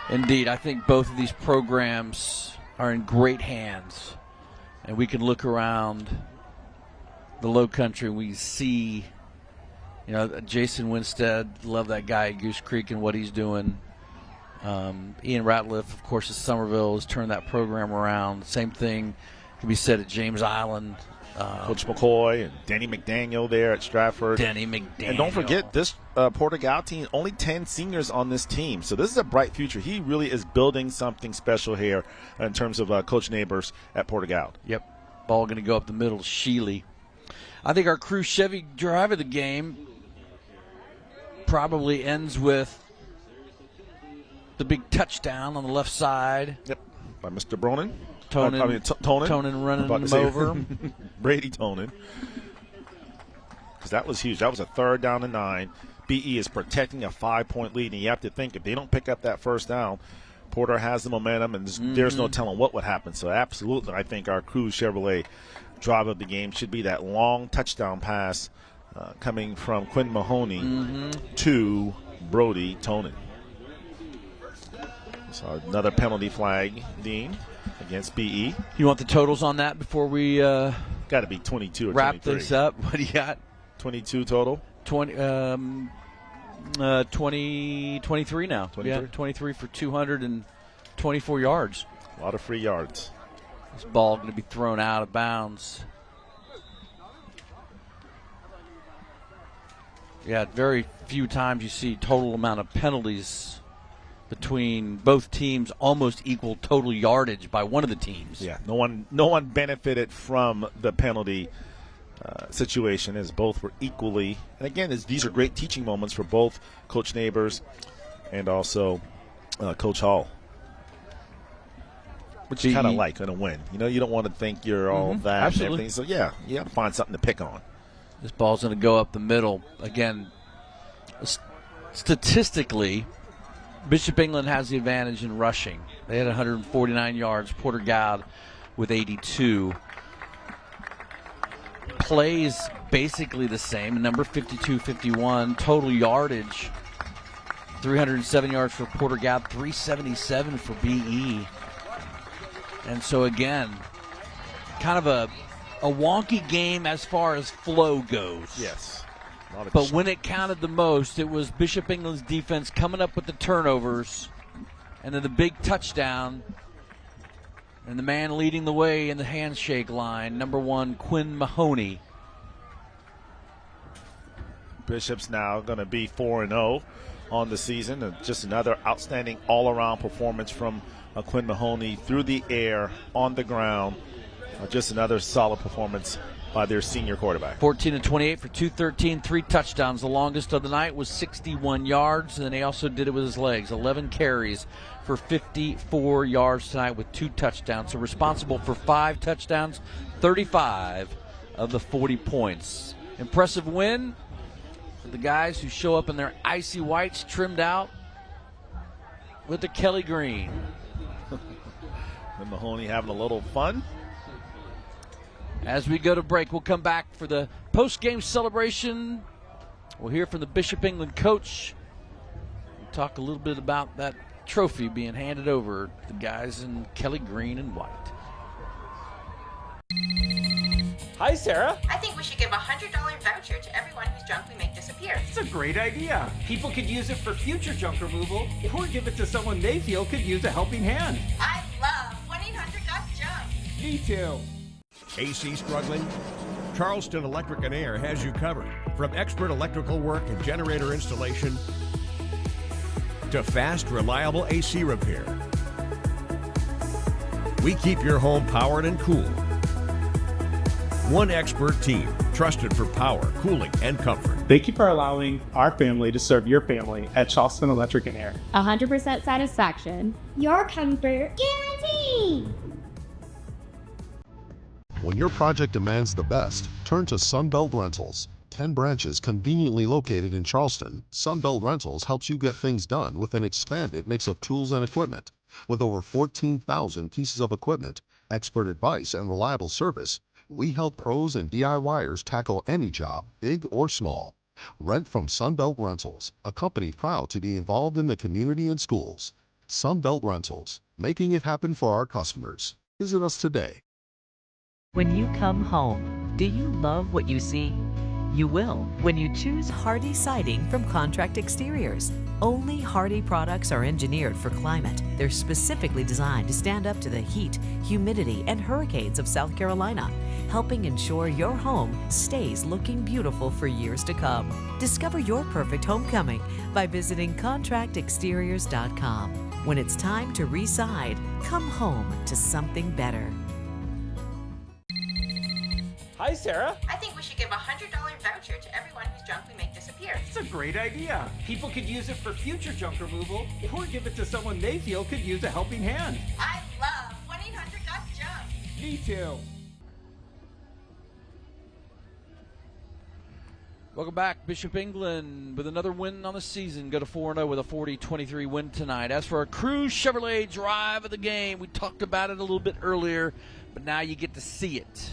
Indeed, I think both of these programs are in great hands. And we can look around the Low Country and we see, Jason Winstead, love that guy at Goose Creek and what he's doing. Ian Ratliff, of course, at Somerville, has turned that program around. Same thing can be said at James Island. Coach McCoy and Denny McDaniel there at Stratford. Denny McDaniel. And don't forget, this Porter-Gaud team, only 10 seniors on this team. So this is a bright future. He really is building something special here in terms of Coach Neighbors at Porter-Gaud. Yep. Ball going to go up the middle to Sheely. I think our Cruz Chevy drive of the game probably ends with the big touchdown on the left side. Yep. By Mr. Bronin. Tonin running him over. Brady Tonin. Because that was huge. That was a 3rd down and 9. BE is protecting a 5-point lead, and you have to think if they don't pick up that first down, Porter has the momentum, and there's no telling what would happen. So absolutely, I think our Cruz Chevrolet drive of the game should be that long touchdown pass coming from Quinn Mahoney to Brody Tonin. So another penalty flag, Dean, against BE. You want the totals on that before we got to be 22 or wrap 23. this up? What do you got? 22 total. 23 now. 23? Yeah, 23 for 224 yards. A lot of free yards. This ball going to be thrown out of bounds. Yeah, very few times you see total amount of penalties between both teams almost equal total yardage by one of the teams. Yeah, no one benefited from the penalty situation, as both were equally. And again, these are great teaching moments for both Coach Neighbors and also Coach Hall, which is kind of like in a win. You know, you don't want to think you're all that absolutely. and everything. So yeah, you got to find something to pick on. This ball's going to go up the middle again. Statistically, Bishop England has the advantage in rushing. They had 149 yards. Porter-Gaud with 82. Plays basically the same. Number 52-51. Total yardage, 307 yards for Porter-Gaud, 377 for BE. And so again, kind of a wonky game as far as flow goes. Yes. But when it counted the most, it was Bishop England's defense coming up with the turnovers, and then the big touchdown, and the man leading the way in the handshake line, number 1, Quinn Mahoney. Bishop's now going to be 4-0 on the season, and just another outstanding all-around performance from Quinn Mahoney through the air, on the ground. Just another solid performance by their senior quarterback. 14-28 for 213, 3 touchdowns. The longest of the night was 61 yards, and then he also did it with his legs. 11 carries for 54 yards tonight with 2 touchdowns. So responsible for 5 touchdowns, 35 of the 40 points. Impressive win for the guys who show up in their icy whites trimmed out with the Kelly green. And Mahoney having a little fun. As we go to break, we'll come back for the post-game celebration. We'll hear from the Bishop England coach. We'll talk a little bit about that trophy being handed over to the guys in Kelly green and white. Hi, Sarah. I think we should give a $100 voucher to everyone whose junk we make disappear. It's a great idea. People could use it for future junk removal, or give it to someone they feel could use a helping hand. I love 1-800-GOT-JUNK. Me too. AC struggling? Charleston Electric and Air has you covered. From expert electrical work and generator installation to fast, reliable AC repair. We keep your home powered and cool. One expert team, trusted for power, cooling, and comfort. Thank you for allowing our family to serve your family at Charleston Electric and Air. 100% satisfaction. Your comfort guaranteed. When your project demands the best, turn to Sunbelt Rentals. 10 branches conveniently located in Charleston, Sunbelt Rentals helps you get things done with an expanded mix of tools and equipment. With over 14,000 pieces of equipment, expert advice, and reliable service, we help pros and DIYers tackle any job, big or small. Rent from Sunbelt Rentals, a company proud to be involved in the community and schools. Sunbelt Rentals, making it happen for our customers. Visit us today. When you come home, do you love what you see? You will when you choose Hardy Siding from Contract Exteriors. Only Hardy products are engineered for climate. They're specifically designed to stand up to the heat, humidity, and hurricanes of South Carolina, helping ensure your home stays looking beautiful for years to come. Discover your perfect homecoming by visiting contractexteriors.com. When it's time to re-side, come home to something better. Hi, Sarah. I think we should give a $100 voucher to everyone whose junk we make disappear. It's a great idea. People could use it for future junk removal, or give it to someone they feel could use a helping hand. I love 1-800-GOT-JUNK. Me too. Welcome back. Bishop England with another win on the season. Go to 4-0 with a 40-23 win tonight. As for our Cruise Chevrolet drive of the game, we talked about it a little bit earlier, but now you get to see it.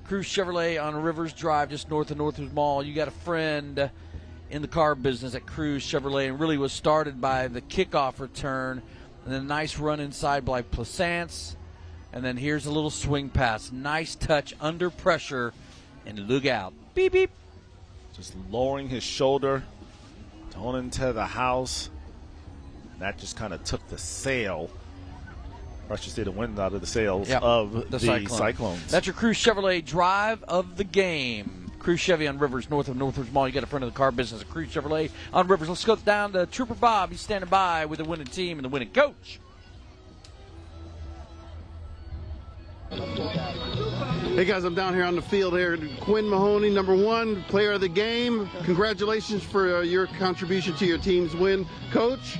Cruise Chevrolet on Rivers Drive, just north of Northwoods Mall. You got a friend in the car business at Cruise Chevrolet, and really was started by the kickoff return and then a nice run inside by Plaisance. And then here's a little swing pass. Nice touch under pressure, and look out. Beep, beep. Just lowering his shoulder, going into the house. That just kind of took the sail, or I should say the wind out of the sails of the Cyclones. That's your Cruise Chevrolet drive of the game. Cruise Chevy on Rivers, north of Northwoods Mall. You got a friend of the car business at Cruise Chevrolet on Rivers. Let's go down to Trooper Bob. He's standing by with the winning team and the winning coach. Hey guys, I'm down here on the field here. Quinn Mahoney, number 1 player of the game. Congratulations for your contribution to your team's win. Coach,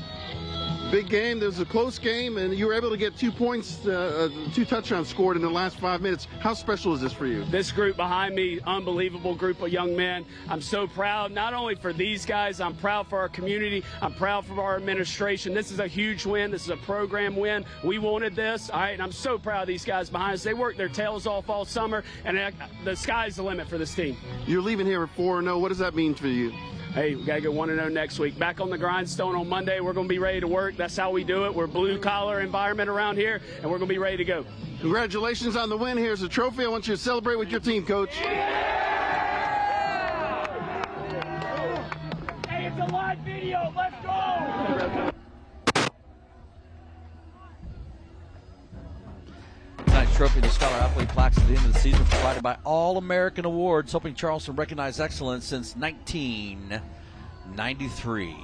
big game. There was a close game, and you were able to get 2 points, 2 touchdowns scored in the last 5 minutes. How special is this for you? This group behind me, unbelievable group of young men. I'm so proud, not only for these guys, I'm proud for our community. I'm proud for our administration. This is a huge win. This is a program win. We wanted this, all right, and I'm so proud of these guys behind us. They worked their tails off all summer, and the sky's the limit for this team. You're leaving here at 4-0. What does that mean for you? Hey, we got to go 1-0 next week. Back on the grindstone on Monday. We're going to be ready to work. That's how we do it. We're blue-collar environment around here, and we're going to be ready to go. Congratulations on the win. Here's a trophy. I want you to celebrate with your team, Coach. Hey, it's a live video. Let's go! Tonight's trophy, the Scholar Athlete plaques at the end of the season provided by All-American Awards, helping Charleston recognize excellence since 1993.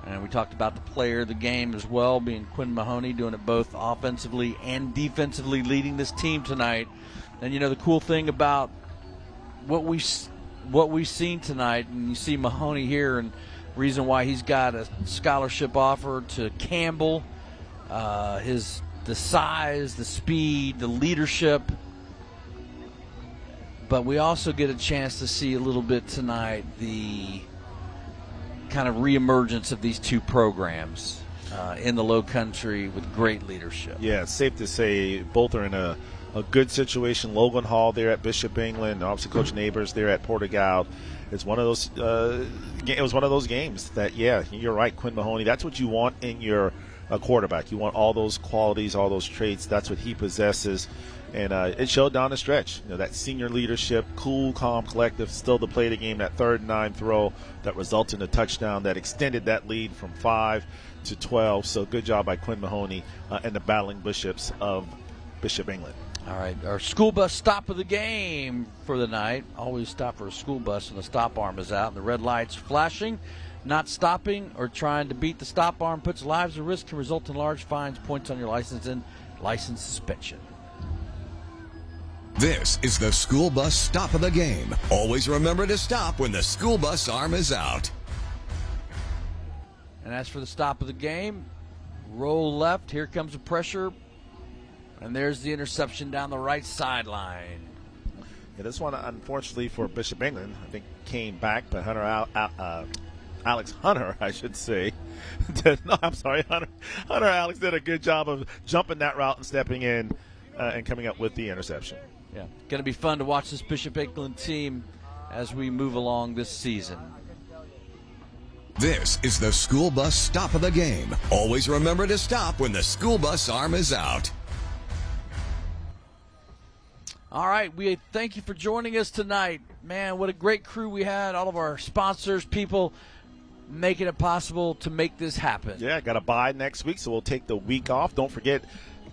And we talked about the player of the game as well, being Quinn Mahoney, doing it both offensively and defensively, leading this team tonight. And, you know, the cool thing about what we've seen tonight, and you see Mahoney here, and reason why he's got a scholarship offer to Campbell, the size, the speed, the leadership. But we also get a chance to see a little bit tonight the kind of reemergence of these two programs in the Low Country with great leadership. Yeah, it's safe to say both are in a good situation. Logan Hall there at Bishop England, obviously Coach Neighbors there at Porter-Gaud. It's one of those. It was one of those games that, yeah, you're right, Quinn Mahoney. That's what you want in your quarterback. You want all those qualities, all those traits. That's what he possesses, and it showed down the stretch. You know, that senior leadership, cool, calm, collective, still to play the game. That 3rd and 9 throw that resulted in a touchdown that extended that lead from 5 to 12. So good job by Quinn Mahoney and the battling Bishops of Bishop England. All right, our school bus stop of the game for the night. Always stop for a school bus when the stop arm is out and the red light's flashing. Not stopping or trying to beat the stop arm puts lives at risk, can result in large fines, points on your license, and license suspension. This is the school bus stop of the game. Always remember to stop when the school bus arm is out. And as for the stop of the game, roll left. Here comes the pressure. And there's the interception down the right sideline. Yeah, this one, unfortunately for Bishop England, I think came back, but Alex Hunter, I should say. Hunter Alex did a good job of jumping that route and stepping in and coming up with the interception. Yeah, going to be fun to watch this Bishop England team as we move along this season. This is the school bus stop of the game. Always remember to stop when the school bus arm is out. All right, we thank you for joining us tonight. Man, what a great crew we had. All of our sponsors, people making it possible to make this happen. Yeah, got a bye next week, so we'll take the week off. Don't forget,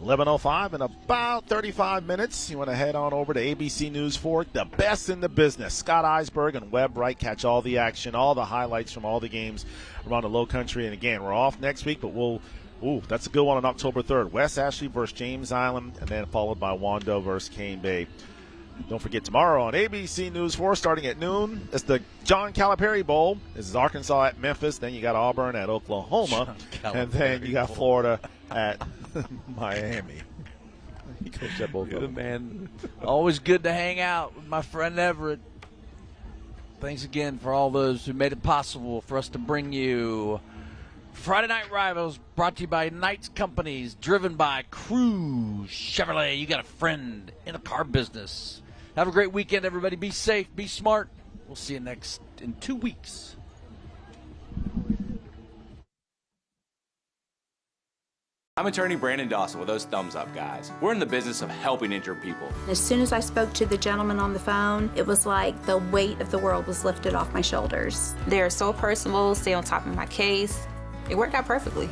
11:05 in about 35 minutes. You want to head on over to ABC News 4, the best in the business. Scott Eisberg and Webb Wright catch all the action, all the highlights from all the games around the Low Country. And again, we're off next week, but that's a good one on October 3rd. West Ashley versus James Island, and then followed by Wando versus Cane Bay. Don't forget, tomorrow on ABC News 4, starting at noon, it's the John Calipari Bowl. This is Arkansas at Memphis. Then you got Auburn at Oklahoma. And then you got Florida at Miami. He coached at both of Good them. man. Always good to hang out with my friend Everett. Thanks again for all those who made it possible for us to bring you Friday Night Rivals, brought to you by Knights Companies, driven by Cruise Chevrolet. You got a friend in the car business. Have a great weekend, everybody. Be safe, be smart. We'll see you in 2 weeks. I'm attorney Brandon Dawson with those Thumbs Up guys. We're in the business of helping injured people. As soon as I spoke to the gentleman on the phone, it was like the weight of the world was lifted off my shoulders. They're so personable, stay on top of my case. It worked out perfectly.